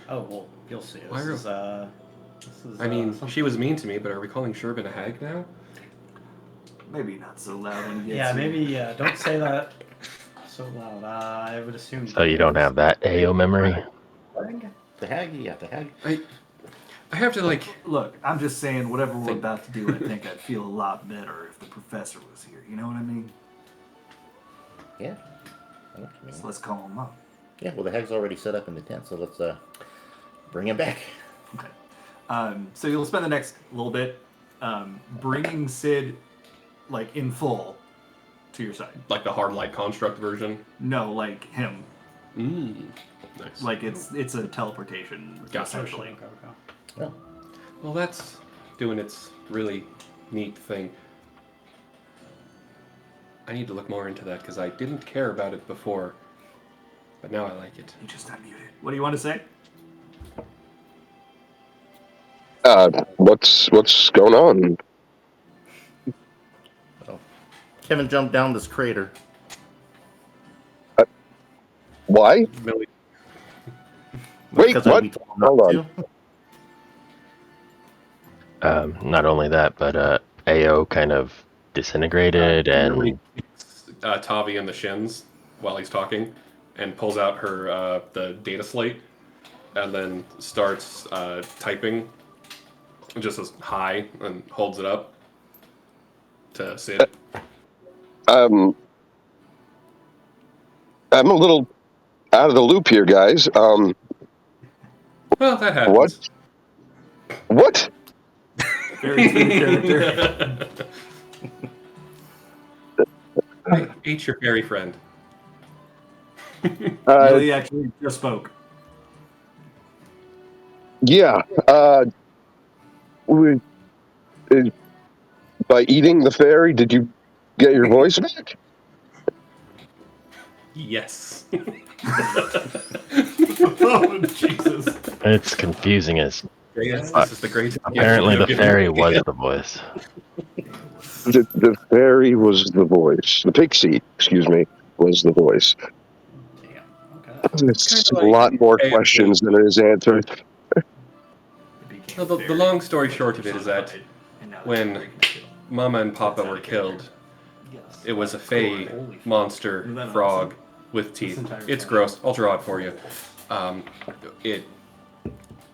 Oh well, you'll see. Why This are- is. She was mean to me, but are we calling Sherbin a hag now? Maybe not so loud when he gets Yeah, here. maybe. Don't say that so loud. I would assume. So you don't have that AO memory? The hag, yeah, the hag. I have to like. Look, I'm just saying, whatever we're Think- about to do, I think I'd feel a lot better if the professor was here. You know what I mean? Yeah. I know what you mean. So let's call him up. Yeah, well, the hag's already set up in the tent, so let's bring him back. Okay. So you'll spend the next little bit bringing Sid, like, in full to your side. Like the hard light construct version. No, like him. Nice. Like it's a teleportation. Gotcha. Essentially. Well, Well, that's doing its really neat thing. I need to look more into that because I didn't care about it before, but now I like it. You just unmuted. What do you want to say? What's going on? Kevin jumped down this crater. Why? Millie, Wait, because what? we told him not Hold on. to. Not only that, but AO kind of disintegrated and Millie kicks, Tavi in the shins while he's talking, and pulls out her the data slate, and then starts typing. Just says hi and holds it up to Sid. I'm a little out of the loop here, guys. Well, that happens. What? What? Very true character. I ate your fairy friend. Millie actually just spoke. Yeah. We, uh, by eating the fairy, did you get your voice back? Yes. Oh, Jesus. It's confusing as Yes, this is the great. apparently the fairy was the voice. The fairy was the voice. The pixie, excuse me, was the voice. Damn. Okay. It's Kinda a like- lot more Hey, questions than it is answered. No, the long story short of it is that when Mama and Papa were killed, it was a fey monster frog with teeth. It's gross. I'll draw it for you. It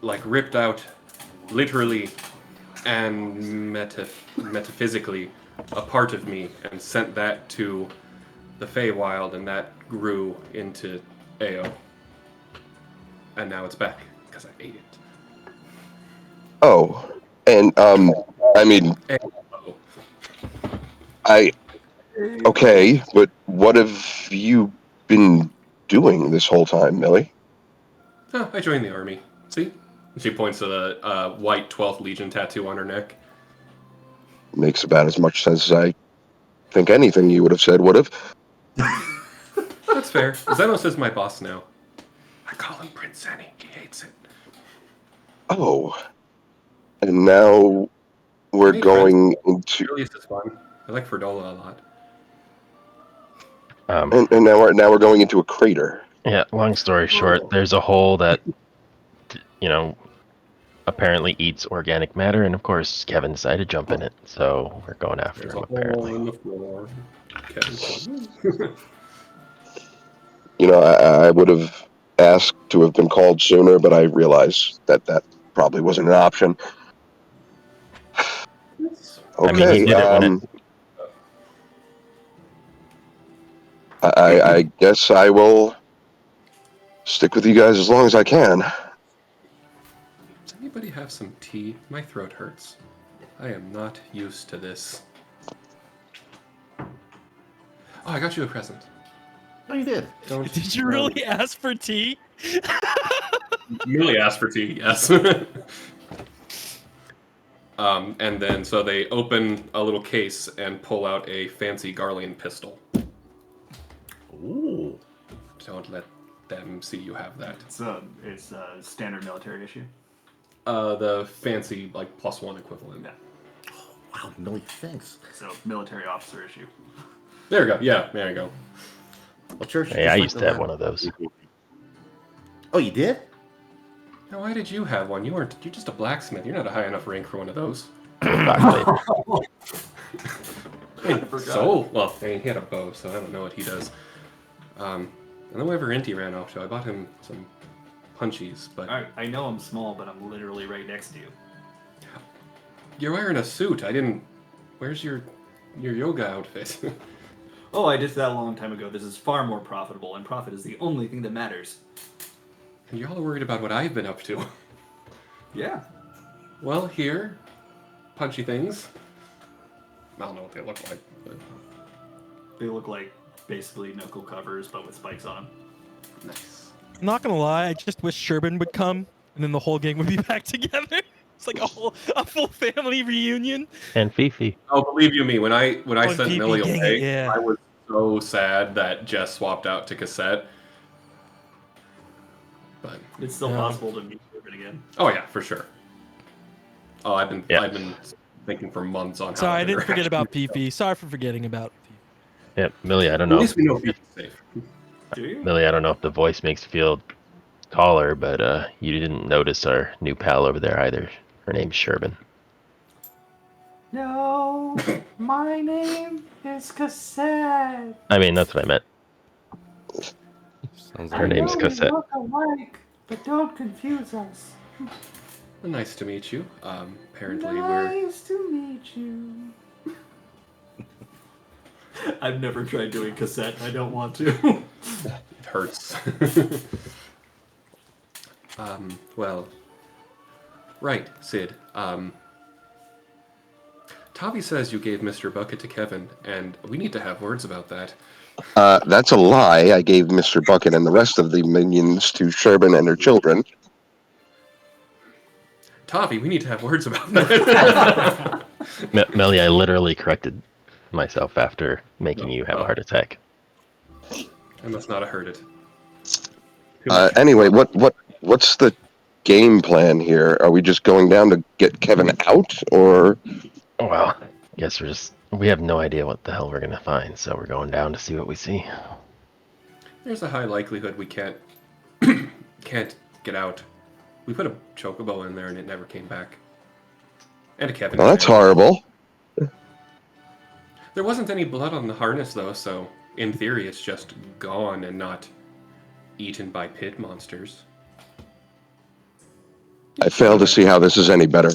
like ripped out, literally and metaphysically, a part of me and sent that to the Feywild, and that grew into Ao. And now it's back because I ate it. Oh, and I mean, Ao. okay, but what have you been doing this whole time, Millie? Oh, I joined the army. See? She points to the white 12th Legion tattoo on her neck. Makes about as much sense as I think anything you would have said would have. That's fair. Xenos is my boss now. I call him Prince Zany. He hates it. Oh, and now we're Hey, going into, Julius is fun. I like Ferdola a lot. and now we're going into a crater. Yeah, long story short, there's a hole that, apparently eats organic matter, and of course Kevin decided to jump in it, so we're going after There's him a hole apparently. in the floor. I would have asked to have been called sooner, but I realized that probably wasn't an option. I mean, he Okay, did it when it. I guess I will stick with you guys as long as I can. Does anybody have some tea? My throat hurts. I am not used to this. Oh, I got you a present. No, you did. Don't. Did you really ask for tea? Really asked for tea, yes. And then so they open a little case and pull out a fancy Garlean pistol. Ooh. Don't let them see you have that. It's a standard military issue. The fancy like +1 equivalent. Yeah. Wow, Millie, thanks. So military officer issue. There we go. Yeah, there you go. What's yours? Hey, I used to have one of those. Oh, you did? Now, why did you have one? You're just a blacksmith. You're not a high enough rank for one of those. So, well, I mean, he had a bow, so I don't know what he does. And then whenever Inti ran off, so I bought him some punchies, but... I know I'm small, but I'm literally right next to you. You're wearing a suit. I didn't... Where's your yoga outfit? Oh, I did that a long time ago. This is far more profitable, and profit is the only thing that matters. And y'all are worried about what I've been up to. Yeah. Well, here, punchy things. I don't know what they look like, but... They look like basically knuckle covers, but with spikes on them. Nice. I'm not gonna lie, I just wish Sherbin would come, and then the whole gang would be back together. It's like a full family reunion. And Fifi. Oh, believe you me, when I Oh, sent Fifi, Millie dang away, it, yeah. I was so sad that Jess swapped out to cassette. But It's still possible to meet Sherbin again. oh yeah, for sure. Oh, I've been thinking for months on how. Sorry, I didn't forget interact. about Fifi. Sorry for forgetting about Fifi. Yeah, Millie, I don't At know. least we know Fifi's safe. Do you? Millie, I don't know if the voice makes you feel taller, but you didn't notice our new pal over there either. Her name's Sherbin. No, my name is Cassette. I mean, that's what I meant. Sounds Her name's Cassette. look alike, but don't confuse us. Well, nice to meet you. Apparently we're. to meet you. I've never tried doing Cassette. I don't want to. It hurts. Well, Right, Sid. Tavi says you gave Mr. Bucket to Kevin, and we need to have words about that. That's a lie. I gave Mr. Bucket and the rest of the minions to Sherbin and her children. Tavi, we need to have words about that. Melly, I literally corrected myself after making you have a heart attack. I must not have heard it. Anyway, what's the game plan here? Are we just going down to get Kevin out, or? Well, guess we have no idea what the hell we're gonna find, so we're going down to see what we see. There's a high likelihood we can't get out. We put a chocobo in there and it never came back. And a Kevin. Well, that's horrible. There wasn't any blood on the harness though, so in theory it's just gone and not eaten by pit monsters. I fail to see how this is any better.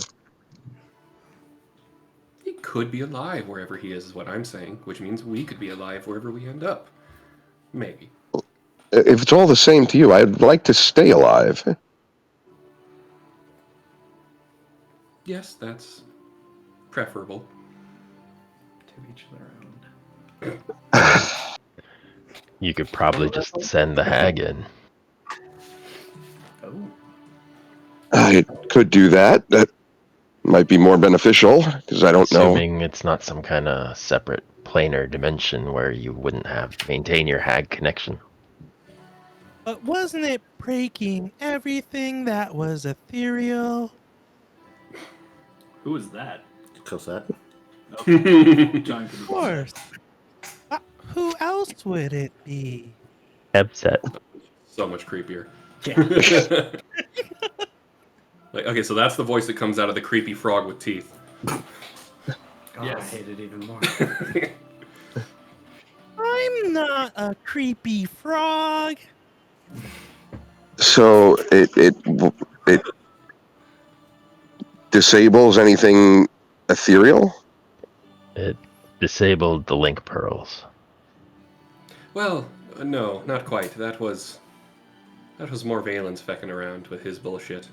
He could be alive wherever he is what I'm saying, which means we could be alive wherever we end up. Maybe. If it's all the same to you, I'd like to stay alive. Yes, that's preferable. To each their own. You could probably just send the hag in. Oh. I could do that. That might be more beneficial, because I don't know. Assuming it's not some kind of separate planar dimension where you wouldn't maintain your hag connection. But wasn't it breaking everything that was ethereal? Who is that? Cosette. John Of course. Who else would it be? Headset. So much creepier. Yeah. Like, okay, so that's the voice that comes out of the creepy frog with teeth. God, Yes. I hate it even more. I'm not a creepy frog. So it disables anything ethereal? It disabled the link pearls. Well, no, not quite. That was more Valen's fecking around with his bullshit.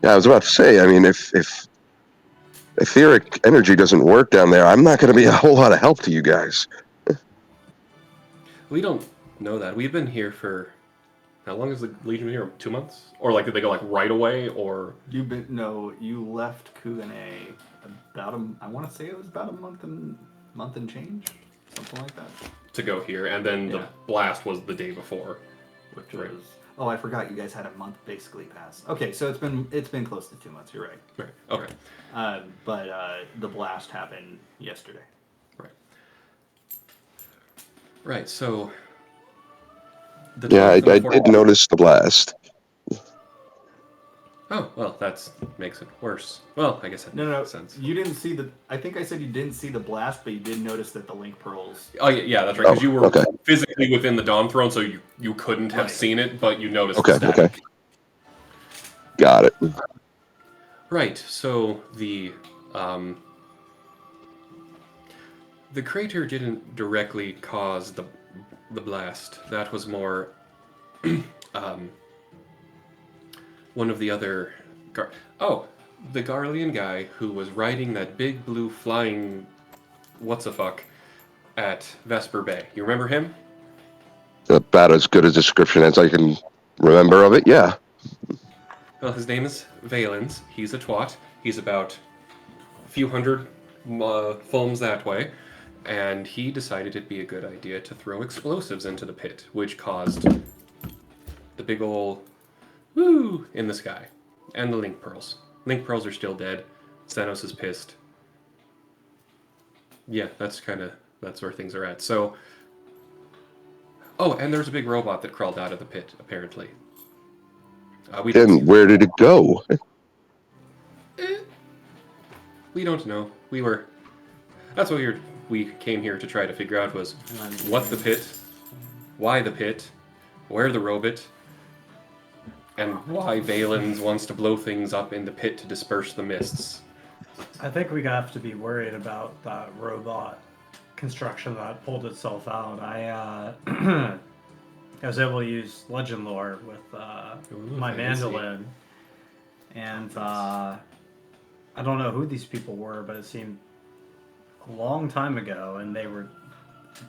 Yeah, I was about to say, I mean, if etheric energy doesn't work down there, I'm not going to be a whole lot of help to you guys. We don't know that. We've been here for... How long has the Legion been here? 2 months? Or like, did they go like right away, or... You left Kugane about I want to say it was about a month and change? Something like that. To go here, and then the Yeah. blast was the day before. Which Right. was... Oh, I forgot you guys had a month basically pass. Okay, so it's been close to 2 months, you're right. Right, okay. But the blast happened yesterday. Right, so... Yeah, I did notice the blast. Oh, well, that makes it worse. Well, I guess it No. makes sense. You didn't see the... I think I said you didn't see the blast, but you did notice that the link pearls... Oh, yeah, that's right, because Oh, you were okay. physically within the Dawn Throne, so you couldn't have Right. seen it, but you noticed Okay, the static. okay. Got it. Right, so the crater didn't directly cause the blast. That was more one of the other the Garlean guy who was riding that big blue flying what's-a-fuck at Vesper Bay. You remember him? About as good a description as I can remember of it, yeah. Well, his name is Valens. He's a twat. He's about a few hundred fulms that way. And he decided it'd be a good idea to throw explosives into the pit, which caused the big ol' woo in the sky. And the link pearls. Link pearls are still dead. Xenos is pissed. Yeah, that's where things are at. So... Oh, and there's a big robot that crawled out of the pit, apparently. We didn't see And where did it go? We don't know. That's what we came here to try to figure out was what the pit, why the pit, where the robot, and why Valens wants to blow things up in the pit to disperse the mists. I think we have to be worried about that robot construction that pulled itself out. I was able to use legend lore with my fancy. mandolin, And I don't know who these people were, but it seemed a long time ago, and they were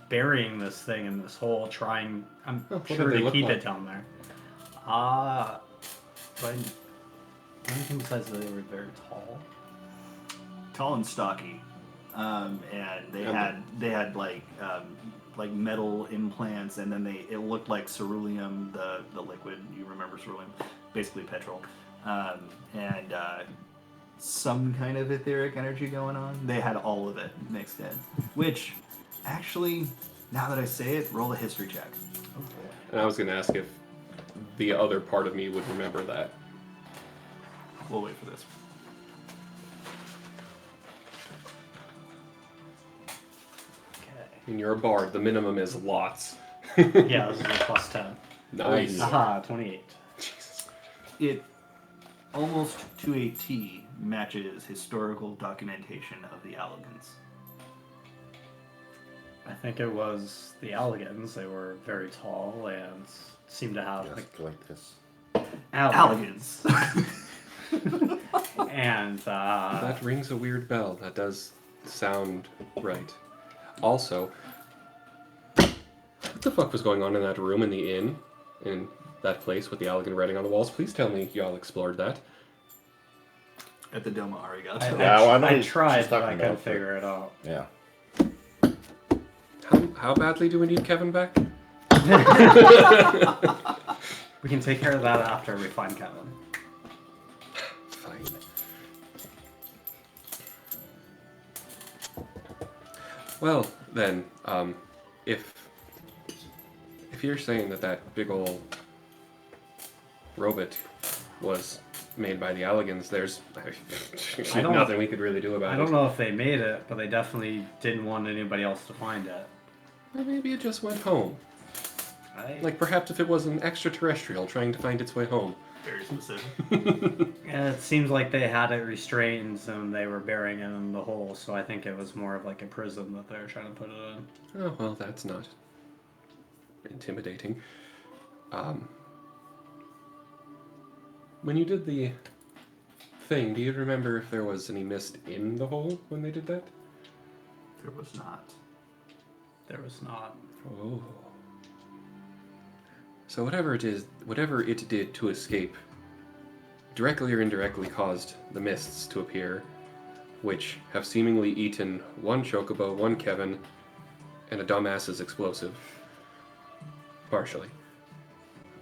burying this thing in this hole, trying, I'm Oh, what sure, did they to look keep like? it down there. But anything besides that they were very tall. Tall and stocky, and they had like metal implants, and then it looked like ceruleum, the liquid. You remember ceruleum, basically petrol, and some kind of etheric energy going on. They had all of it mixed in, which actually, now that I say it, roll a history check. And I was going to ask if the other part of me would remember that. We'll wait for this. And you're a bard. The minimum is lots. Yeah, this is a plus 10. Nice. Aha, 28. Jesus. It almost to a T matches historical documentation of the Allegans. I think it was the Allegans. They were very tall and seemed to have Just like this. Allegans. And That rings a weird bell. That does sound right. Also, what the fuck was going on in that room in the inn? In that place with the Allegan writing on the walls? Please tell me y'all explored that. At the Doma Arigato. I tried, but I couldn't figure it out. Yeah. How badly do we need Kevin back? We can take care of that after we find Kevin. Fine. Well, then, if you're saying that big ol' robot was made by the Allegans, there's nothing we could really do about it. I don't know if they made it, but they definitely didn't want anybody else to find it. Or maybe it just went home. Like perhaps if it was an extraterrestrial trying to find its way home. Very specific. And it seems like they had it restrained and they were burying it in the hole, so I think it was more of like a prison that they were trying to put it in. Oh, well, that's not intimidating. When you did the thing, do you remember if there was any mist in the hole when they did that? There was not. There was not. Oh. So whatever it did to escape, directly or indirectly caused the mists to appear, which have seemingly eaten one chocobo, one Kevin, and a dumbass's explosive. Partially.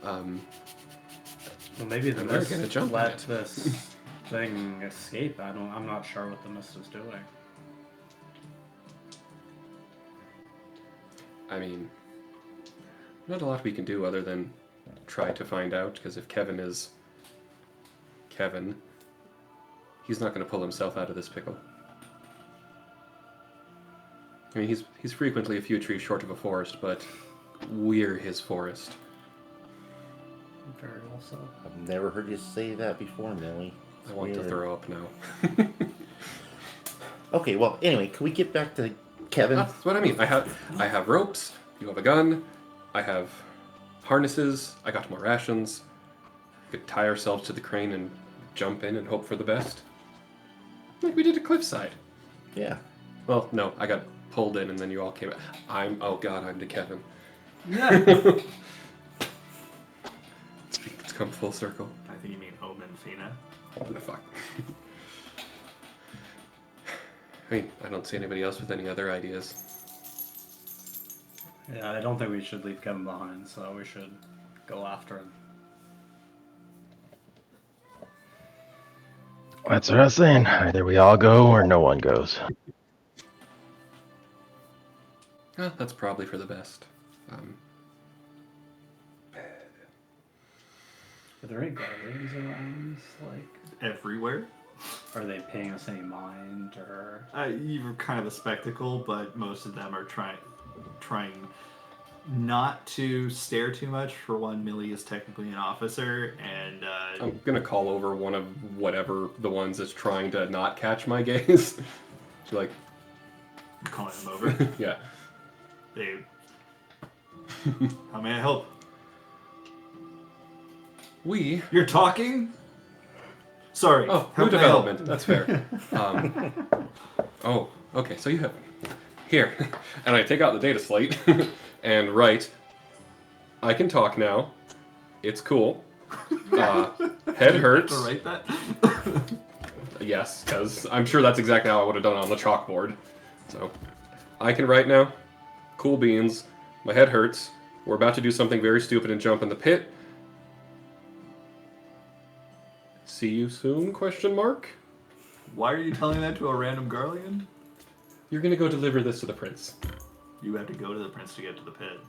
Well, maybe the And they're mist gonna jump on let it. this thing escape. I'm not sure what the mist is doing. I mean, not a lot we can do other than try to find out, because if Kevin is Kevin, he's not going to pull himself out of this pickle. I mean, he's frequently a few trees short of a forest, but we're his forest. Very well so. I've never heard you say that before, Millie. I want to Weird. throw up now. Okay, well, anyway, can we get back to Kevin? That's what I mean. I have ropes. You have a gun. I have harnesses. I got more rations. We could tie ourselves to the crane and jump in and hope for the best. Like we did at Cliffside. Yeah. Well, no, I got pulled in and then you all came. I'm to Kevin. Yeah. It's come full circle. I think you mean Omen Fina. Oh, fuck. I mean, I don't see anybody else with any other ideas. Yeah, I don't think we should leave Kevin behind, so we should go after him. That's what I was saying. Either we all go or no one goes. Well, that's probably for the best. Are there any guardians around? Like, Everywhere. are they paying us any mind, or? You're kind of a spectacle, but most of them are trying not to stare too much. For one, Millie is technically an officer, and I'm gonna call over one of whatever the ones that's trying to not catch my gaze. She's like, calling them over. yeah. They. How may I help? We You're talking? Sorry. Oh, How new can I help? development. That's fair. Oh, okay. So you have here, and I take out the data slate and write. I can talk now. It's cool. Head hurts. To write that? Yes, because I'm sure that's exactly how I would have done it on the chalkboard. So, I can write now. Cool beans. My head hurts. We're about to do something very stupid and jump in the pit. See you soon? Question mark. Why are you telling that to a random Garlean? You're gonna go deliver this to the prince. You have to go to the prince to get to the pit.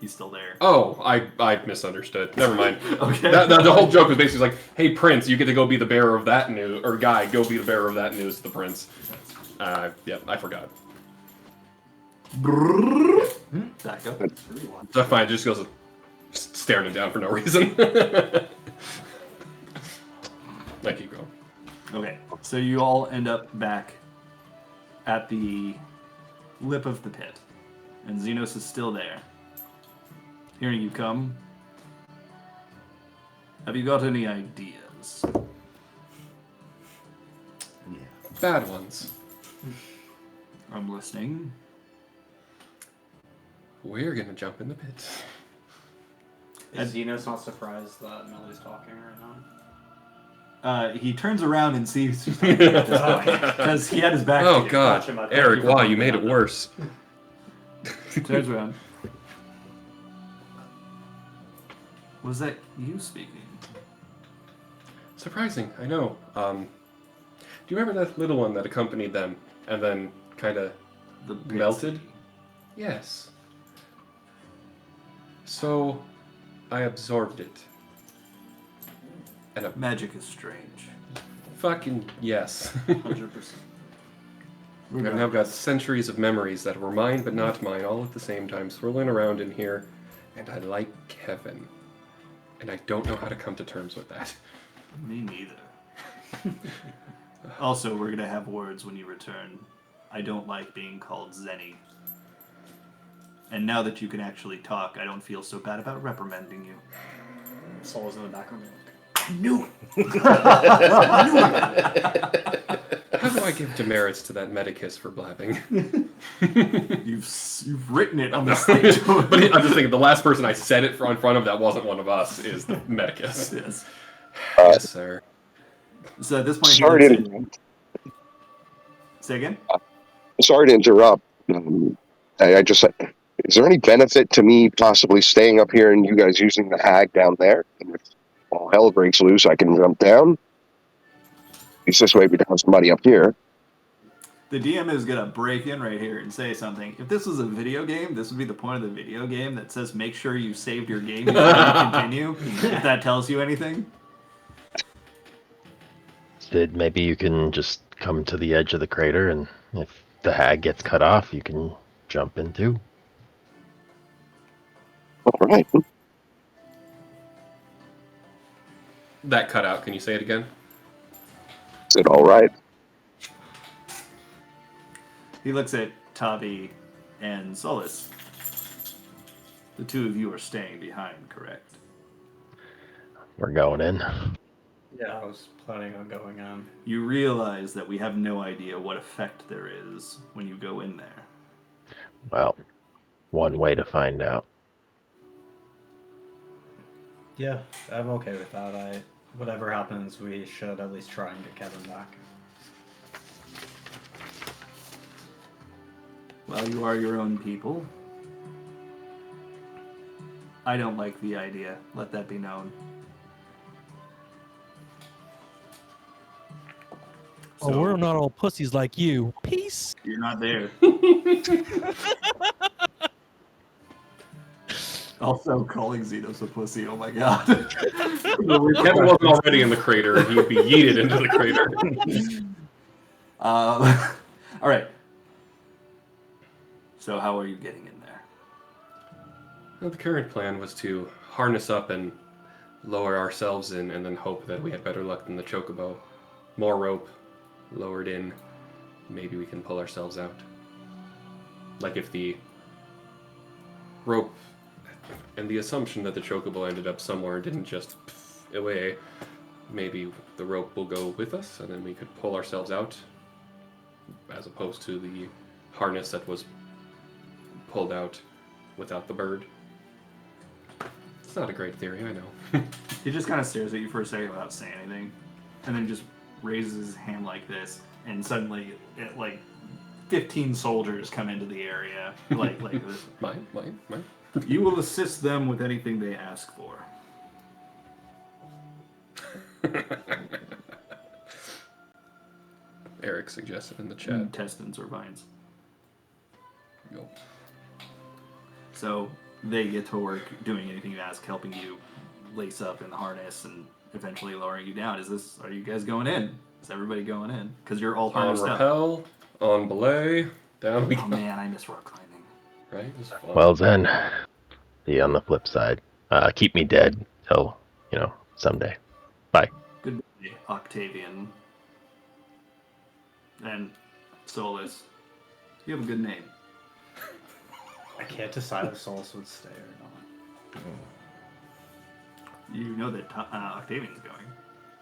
He's still there. Oh, I misunderstood. Never mind. Okay. The whole joke was basically like, hey, Prince, you get to go be the bearer of that news, or guy, go be the bearer of that news to the prince. Yeah, I forgot. Back up. So fine, just goes staring him down for no reason. I keep going. Okay, so you all end up back at the lip of the pit, and Xenos is still there. Hearing you come, have you got any ideas? Yeah. Bad ones. I'm listening. We're gonna jump in the pit. Is Xenos not surprised that Melody's talking right now? He turns around and sees because he had his back. Oh to you. God, Gotcha, bud. Eric, Thank you for wow, you pointing made out it that. worse. Turns around. Was that you speaking? Surprising, I know. Do you remember that little one that accompanied them and then kind of The melted? Yes. So, I absorbed it. And Magic is strange. fucking yes. 100%. And I've got centuries of memories that were mine but not mine all at the same time swirling around in here. And I like Kevin. And I don't know how to come to terms with that. Me neither. Also, we're gonna have words when you return. I don't like being called Zenny. And now that you can actually talk, I don't feel so bad about reprimanding you. Soul is in the background. I knew How do I give demerits to that Medicus for blabbing? it. You've written it on the stage. But I'm just thinking, the last person I said it in front of that wasn't one of us is the Medicus. Yes. Yes, sir. So at this point, Sorry he to looks at... Say again? sorry to interrupt. I just is there any benefit to me possibly staying up here and you guys using the hag down there? And if all hell breaks loose, I can jump down. It's this way we don't have somebody up here. The DM is gonna break in right here and say something. If this was a video game, this would be the point of the video game that says make sure you saved your game before you continue. If that tells you anything. Sid, maybe you can just come to the edge of the crater, and if the hag gets cut off, you can jump in too. All right. That cut out. Can you say it again? Is it all right? He looks at Tavi and Solus. The two of you are staying behind, correct? We're going in. Yeah, I was planning on going on. You realize that we have no idea what effect there is when you go in there. Well, one way to find out. Yeah, I'm okay with that. Whatever happens, we should at least try and get Kevin back. Well, you are your own people. I don't like the idea. Let that be known. Oh, we're not all pussies like you. Peace. You're not there. Also, calling Xenos a pussy. Oh my god. Kevin wasn't already in the crater, and he'd be yeeted into the crater. All right. So, how are you getting in there? Well, the current plan was to harness up and lower ourselves in, and then hope that we had better luck than the chocobo. More rope, lowered in, maybe we can pull ourselves out. Like if the rope and the assumption that the chocobo ended up somewhere didn't just away, maybe the rope will go with us, and then we could pull ourselves out, as opposed to the harness that was pulled out without the bird. It's not a great theory, I know. He just kind of stares at you for a second without saying anything, and then just raises his hand like this, and suddenly, 15 soldiers come into the area, like this. Mine. You will assist them with anything they ask for. Eric suggested in the chat. Intestines or vines. Go. So they get to work doing anything you ask, helping you lace up in the harness and eventually lowering you down. Are you guys going in? Is everybody going in? Because you're all On harnessed up. rappel, on belay, down we go. Oh man, I miss rock climbing. Right? It was fun. Well then, see on the flip side. Keep me dead till, someday. Bye. Goodbye, Octavian. And Solus. You have a good name. I can't decide if Solus would stay or not. You know that Octavian's going.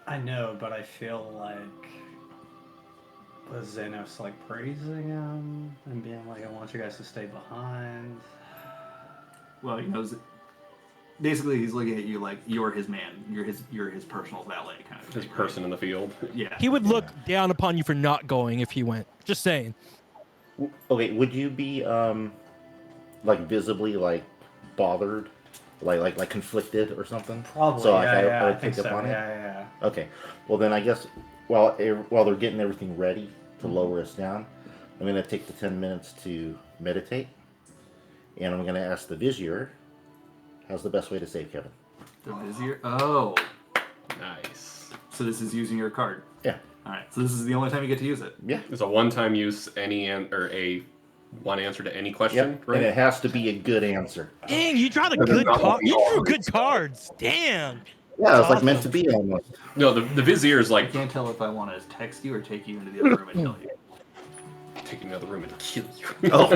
I know, but I feel like was Xenos praising him and being like, "I want you guys to stay behind." Well, he knows. Basically, he's looking at you like you're his man. You're his personal valet kind of His thing. person in the field. Yeah. He would look down upon you for not going if he went. Just saying. Okay, would you be visibly bothered, like conflicted or something? Probably. So I would think pick so. up on it. Yeah. Okay. Well, then I guess while they're getting everything ready to lower us down, I'm going to take the 10 minutes to meditate, and I'm going to ask the Vizier, how's the best way to save Kevin? The Vizier? Oh. Nice. So this is using your card? Yeah. Alright, so this is the only time you get to use it? Yeah. It's a one-time use, one answer to any question, Yep. right? And it has to be a good answer. Dang, you draw the good card. You drew good cards. Damn. Yeah, it's meant to be almost. No, the Vizier is I can't tell if I want to text you or take you into the other room and kill you. Take you to the other room and kill you. Oh,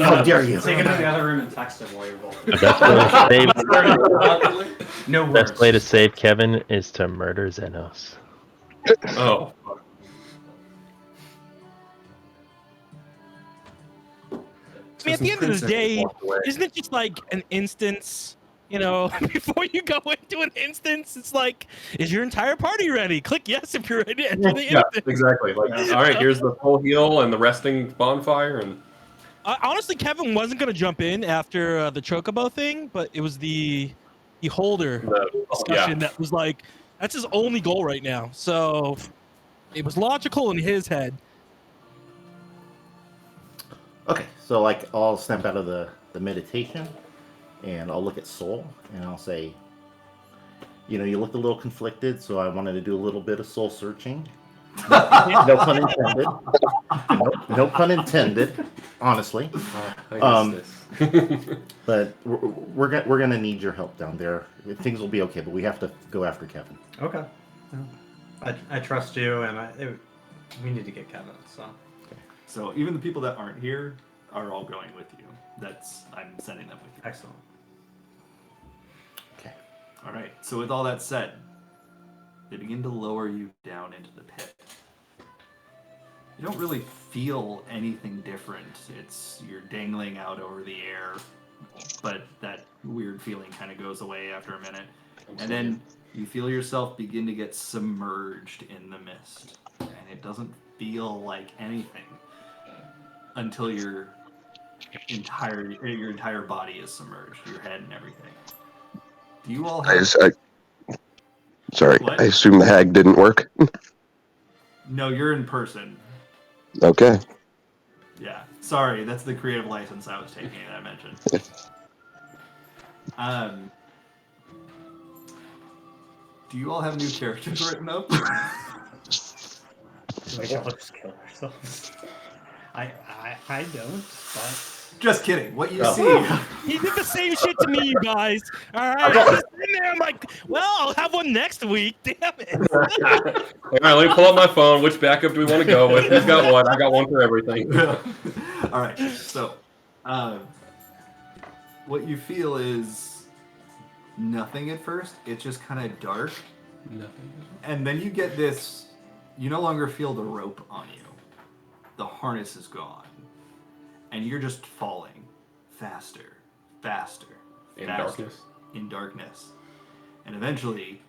how dare you? Take him to the other room and text him while you're rolling. The best way to save, No worse. best way to save Kevin is to murder Xenos. Oh. I mean, at the end of the day, isn't it just like an instance? Before you go into an instance, it's like, is your entire party ready? Click yes if you're ready to enter the Yeah, instance. exactly. All right, here's the full heal and the resting bonfire, and Honestly, Kevin wasn't going to jump in after the Chocobo thing, but it was the holder discussion that was like, that's his only goal right now. So it was logical in his head. Okay, so I'll snap out of the meditation, and I'll look at Soul, and I'll say, you looked a little conflicted, so I wanted to do a little bit of soul searching. No pun intended. No pun intended. Honestly, but we're gonna need your help down there. Things will be okay, but we have to go after Kevin. Okay. I trust you, and we need to get Kevin. So. So even the people that aren't here are all going with you. I'm sending them with you. Excellent. Okay. All right. So with all that said, they begin to lower you down into the pit. You don't really feel anything different. You're dangling out over the air, but that weird feeling kind of goes away after a minute. And then you feel yourself begin to get submerged in the mist. And it doesn't feel like anything until your entire body is submerged, your head and everything. Do you all have... Sorry, What? I assume the hag didn't work. No, you're in person. Okay. Yeah. Sorry, that's the creative license I was taking that I mentioned. Do you all have new characters written up? We all just kill ourselves. I don't, but... Just kidding. What you see... He did the same shit to me, you guys. All right. I'm just sitting there, I'm like, well, I'll have one next week. Damn it. all right, let me pull up my phone. Which backup do we want to go with? Who's got what? I got one for everything. All right. So, what you feel is nothing at first. It's just kind of dark, Nothing. And then you get this, you no longer feel the rope on you. The harness is gone. And you're just falling faster, faster, In faster, darkness. in darkness. And eventually,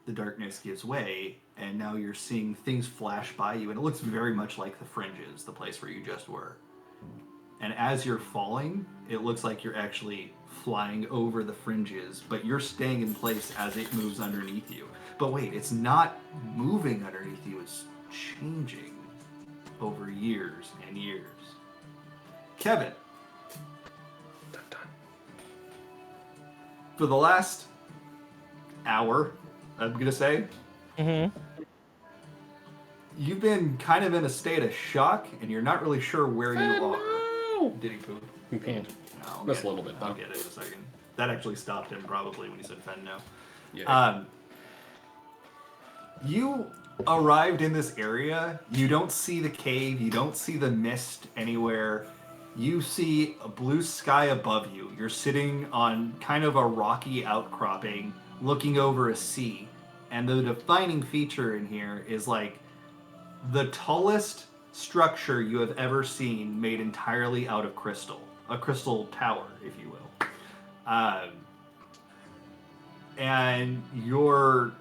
the darkness gives way, and now you're seeing things flash by you, and it looks very much like the Fringes, the place where you just were. And as you're falling, it looks like you're actually flying over the Fringes, but you're staying in place as it moves underneath you. But wait, it's not moving underneath you, it's changing over years and years. Kevin, for the last hour, I'm going to say, you've been kind of in a state of shock, and you're not really sure where you are. Did he poop? He peed. No, Just a little bit, I'll though. get it in a second. That actually stopped him probably when he said Fen no. Yeah. You arrived in this area. You don't see the cave. You don't see the mist anywhere. You see a blue sky above you. You're sitting on kind of a rocky outcropping, looking over a sea. And the defining feature in here is like the tallest structure you have ever seen made entirely out of crystal. A crystal tower, if you will. And you're...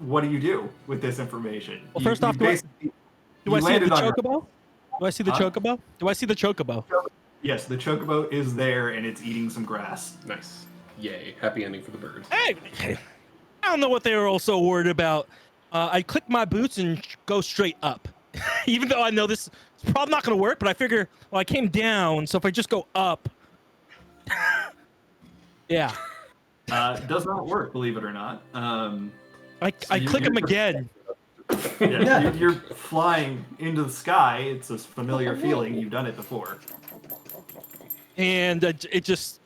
What do you do with this information? Well, first off, do I see the chocobo? Do I see the chocobo? Do I see the chocobo? Yes, the chocobo is there, and it's eating some grass. Nice. Yay. Happy ending for the birds. Hey, I don't know what they were all so worried about. I click my boots and go straight up. Even though I know this is probably not going to work, but I figure, well, I came down, so if I just go up... yeah. Does not work, believe it or not. I click them again. Yeah, you're flying into the sky. It's a familiar feeling. You've done it before. And it just,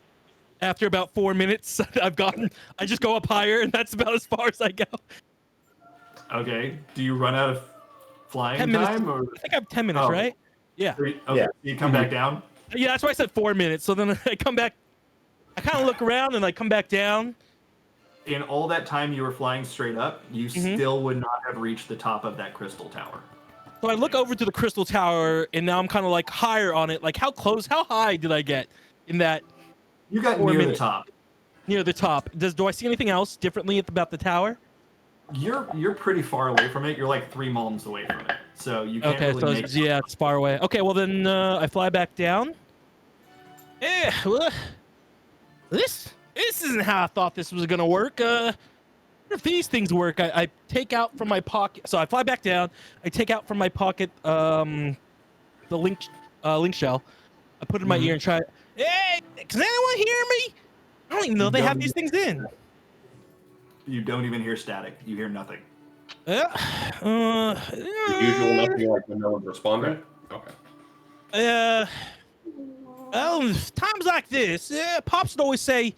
after about 4 minutes, I just go up higher, and that's about as far as I go. Okay. Do you run out of flying 10 minutes. time? Or... I think I have 10 minutes, right? Yeah. Okay. Yeah. You come back down? Yeah, that's why I said 4 minutes. So then I come back. I kind of look around, and I come back down. In all that time you were flying straight up, you still would not have reached the top of that crystal tower. So I look over to the crystal tower, and now I'm kind of like higher on it. Like, how high did I get in that? You got near the top. Near the top. Do I see anything else differently about the tower? You're pretty far away from it. You're like 3 miles away from it, so you can't really make it. Yeah, it's far away. Okay, well then I fly back down. Well, this isn't how I thought this was gonna work. If these things work, I take out from my pocket. So I fly back down. I take out from my pocket the link shell. I put it in my ear and try. Hey, can anyone hear me? I don't even know they have these things in. You don't even hear static. You hear nothing. The usual nothing like when no one's responding? Okay. Well, times like this, Pops would always say,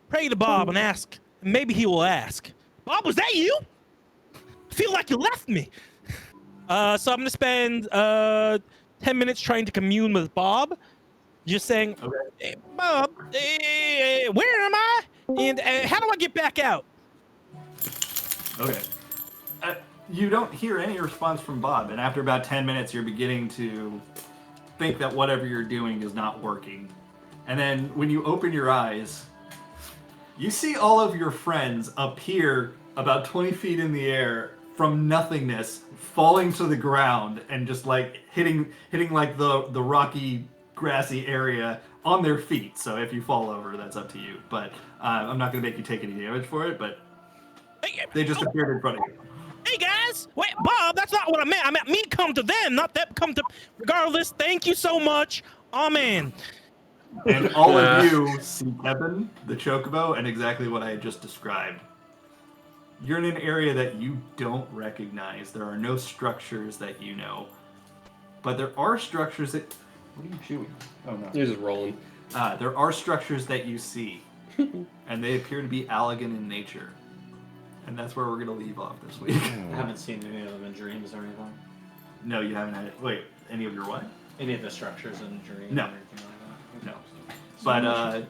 pray to Bob and ask, and maybe he will ask. Bob, was that you? I feel like you left me. So I'm going to spend 10 minutes trying to commune with Bob. Just saying, hey, Bob, where am I? And how do I get back out? Okay. You don't hear any response from Bob, and after about 10 minutes, you're beginning to think that whatever you're doing is not working. And then when you open your eyes, you see all of your friends appear about 20 feet in the air from nothingness, falling to the ground and just like hitting like the rocky, grassy area on their feet. So if you fall over, that's up to you. But I'm not going to make you take any damage for it, but they just appeared in front of you. Hey guys, wait, Bob, that's not what I meant. I meant me come to them, not them come to. Regardless, thank you so much. Amen. And all of you see Kevin, the chocobo, and exactly what I had just described. You're in an area that you don't recognize. There are no structures that you know. But there are structures that... What are you chewing? Oh, no. You're just rolling. There are structures that you see. And they appear to be elegant in nature. And that's where we're going to leave off this week. I haven't seen any of them in dreams or anything. No, you haven't had it. Wait, any of your what? Any of the structures in dreams No. or anything like that? No. But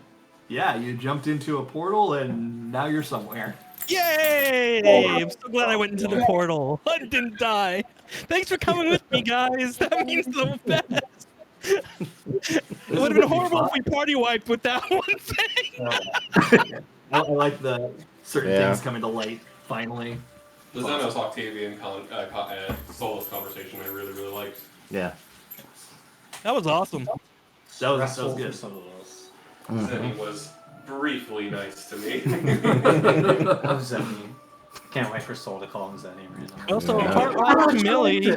Yeah, you jumped into a portal and now you're somewhere. Yay! I'm so glad I went into the portal. I didn't die. Thanks for coming with me, guys. That means the best. It would have been horrible if we party wiped with that one thing. I like the certain Yeah. things coming to light finally. The Xenos Octavian Solus conversation I really, really liked. Yeah. That was awesome. That was Stressful good. for some of us. Zenny was briefly nice to me. Love Zenny. Can't wait for Soul to call him Zenny randomly. Also, heart over to Millie.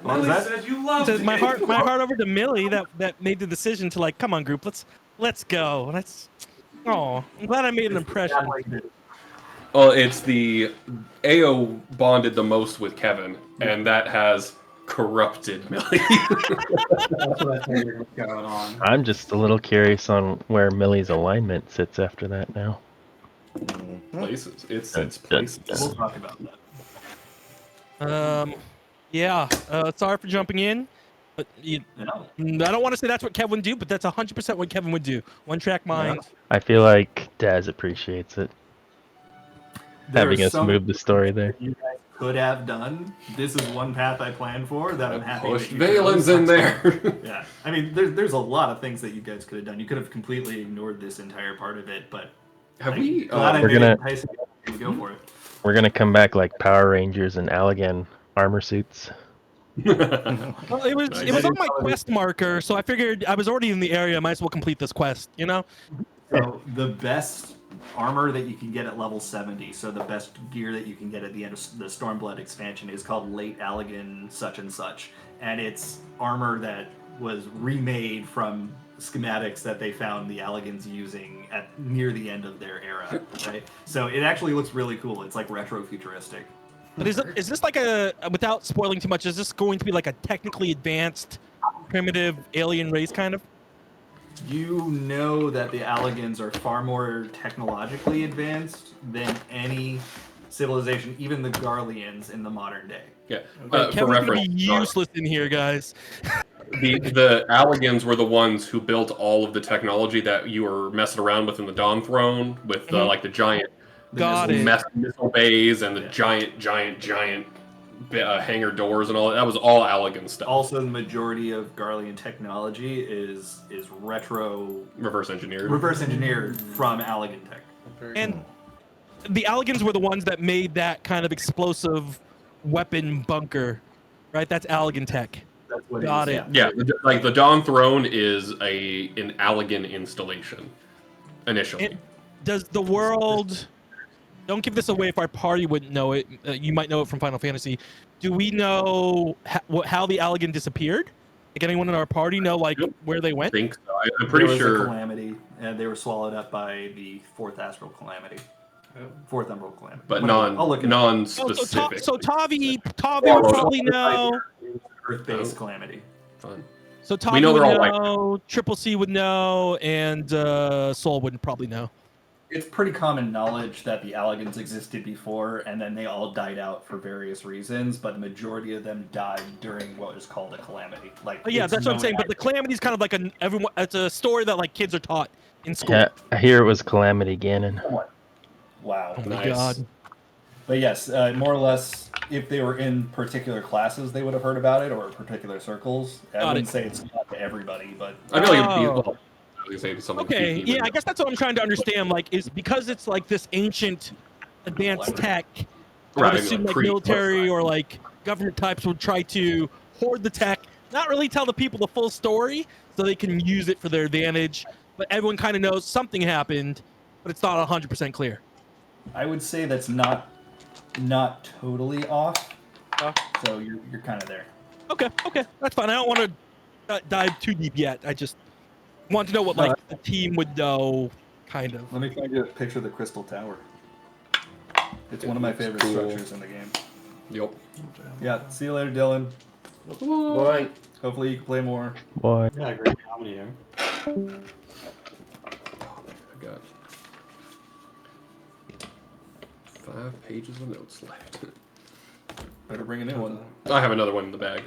What was that? said you loved Says it. my heart over to Millie that made the decision to like, come on, group, let's go. Oh, I'm glad I made an impression. Well, it's the AO bonded the most with Kevin, and that has corrupted Millie. That's what I figured was going on. I'm just a little curious on where Millie's alignment sits after that now. Places. It's Dun, places. dun, We'll dun. talk about that. Yeah. Sorry for jumping in, but I don't want to say that's what Kevin would do, but that's 100% what Kevin would do. One track mind. I feel like Daz appreciates it. Having There are us some move the story there. you guys could have done. This is one path I planned for that I'm happy. Pushed that you chose. Valen's in there. Yeah, I mean, there's a lot of things that you guys could have done. You could have completely ignored this entire part of it, but Have we? glad I We're made gonna- it enticing to go for it. We're gonna come back like Power Rangers and Allegan armor suits. Well, it was on my quest marker, so I figured I was already in the area. I might as well complete this quest. You know. So the best armor that you can get at level 70, so the best gear that you can get at the end of the Stormblood expansion is called Late Allegan such and such, and it's armor that was remade from schematics that they found the Allegans using at near the end of their era, right? So it actually looks really cool. It's like retro futuristic. But is this like without spoiling too much? Is this going to be like a technically advanced, primitive alien race kind of? You know that the Allegans are far more technologically advanced than any civilization, even the Garleans in the modern day. Yeah. Kevin's For gonna reference, be useless in here, guys. the Allegans were the ones who built all of the technology that you were messing around with in the Dawn Throne, with like the giant Got it. missile bays and the giant hangar doors and all that. That was all Allegan stuff. Also, the majority of Garlean technology is Reverse engineered. engineered from Allegan tech. And the Allegans were the ones that made that kind of explosive weapon bunker, right? That's Allegan tech. That's what Got it it. is. Yeah, like the Dawn Throne is an Allegan installation initially. Does the world? Don't give this away if our party wouldn't know it. You might know it from Final Fantasy. Do we know how the Allegan disappeared? Like anyone in our party know like where they I went? think so. I'm There pretty was a sure. calamity, and they were swallowed up by the fourth astral calamity, fourth emerald calamity. But Whatever. I'll look it up. non-specific. So Tavi would probably know. Earth-based calamity. Fun. So We Tavi know would they're all like know. Triple C would know, and Soul would probably know. It's pretty common knowledge that the Allegans existed before, and then they all died out for various reasons, but the majority of them died during what is called a calamity. Like, Oh, yeah, it's that's what I'm known saying. But as- the calamity is kind of like it's a story that like kids are taught in school. Yeah, I hear it was Calamity Ganon. Wow. Oh my Nice. god. But yes, more or less, if they were in particular classes, they would have heard about it, or particular circles. I Got wouldn't it. say it's not to everybody, but I feel like it'd be, Oh. well, I was gonna say something Okay, geeky, yeah, but I guess that's what I'm trying to understand. Like, is because it's like this ancient, advanced tech. I would Right, assume like pre- military or like government types would try to hoard the tech, not really tell the people the full story, so they can use it for their advantage. But everyone kind of knows something happened, but it's not 100% clear. I would say that's not totally off. So you're kind of there. Okay, that's fine. I don't want to dive too deep yet. I just want to know what like the team would know, kind of. Let me try to get a picture of the Crystal Tower. It's one of my favorite cool. structures in the game. Yep. Yeah, see you later, Dylan. Boy. Hopefully you can play more. Boy. Yeah, great comedy here. I got 5 pages of notes left. Better bring a new one. I have another one in the bag.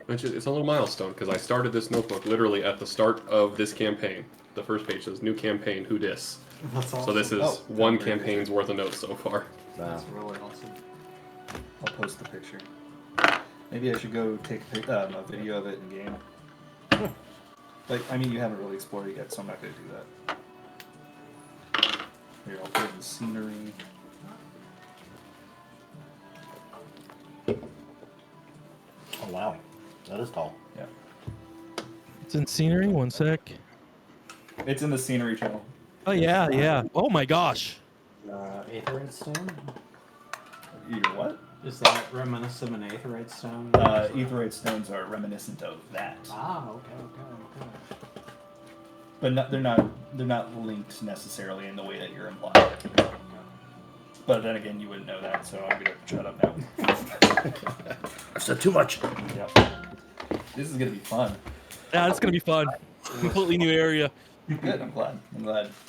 It's a little milestone because I started this notebook literally at the start of this campaign. The first page says new campaign, who dis? That's awesome. So this is Oh, one very campaign's worth of notes so far. Wow. That's really awesome. I'll post the picture. Maybe I should go take a video of it in game. But I mean, you haven't really explored it yet, so I'm not going to do that. Here, I'll put it in scenery. Oh wow, that is tall. Yeah, It's in scenery. One sec. it's in the scenery channel. Oh yeah, yeah. Oh my gosh. Aetherite stone? Your what? Is that reminiscent of an aetherite stone? Aetherite stones are reminiscent of that, Ah, okay. but they're not linked necessarily in the way that you're implying. But then again, you wouldn't know that, so I'm gonna shut up now. I said too much. Yep. This is gonna be fun. Yeah, it's gonna be fun. Completely new area. Good. I'm glad.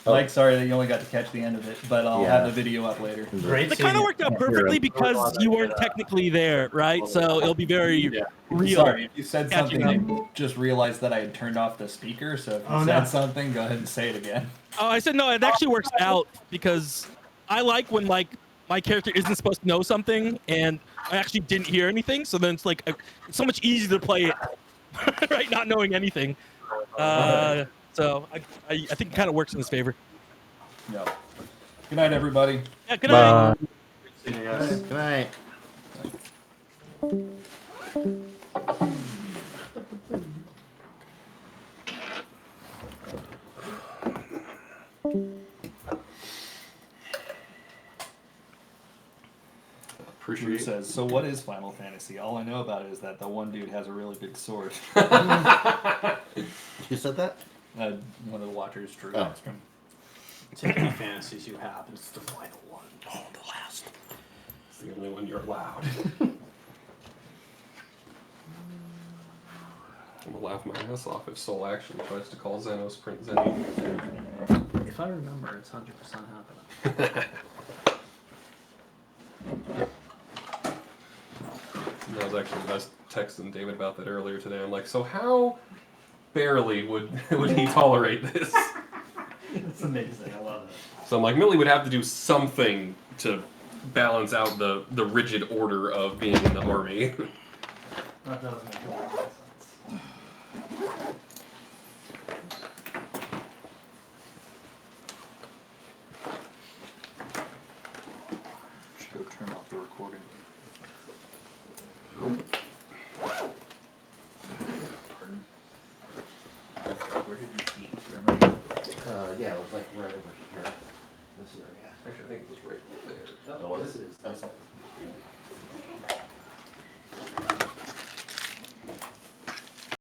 Mike, sorry that you only got to catch the end of it, but I'll have the video up later. Great. It kind of worked out perfectly because you weren't technically there, right? So it'll be very real. Sorry, if you said Catching something, I just realized that I had turned off the speaker, so if you said something, go ahead and say it again. Oh, I said no. It actually works out because I like when like my character isn't supposed to know something and I actually didn't hear anything. So then it's like it's so much easier to play it, right? Not knowing anything. So I think it kind of works in his favor. No. Good night, everybody. Yeah. Good night. See you guys. Good night. Drew Appreciate it. says, so what is Final Fantasy? All I know about it is that the one dude has a really big sword. You said that? One of the watchers, Drew. Oh. Asked him. Take any fantasies you have, it's the final one. Oh, the last. It's the only one you're allowed. I'm gonna laugh my ass off if Soul actually tries to call Xenos Print Zany. If I remember, it's 100% happening. I was texting David about that earlier today. I'm like, so how barely would he tolerate this? It's amazing. I love it. So I'm like, Millie would have to do something to balance out the rigid order of being in the army. That does make a lot of sense. Should go turn off the recording. Pardon? Where did you eat? Remember? Yeah, it was like right over here. This area. Actually, I think it was right there. Oh, this is. That's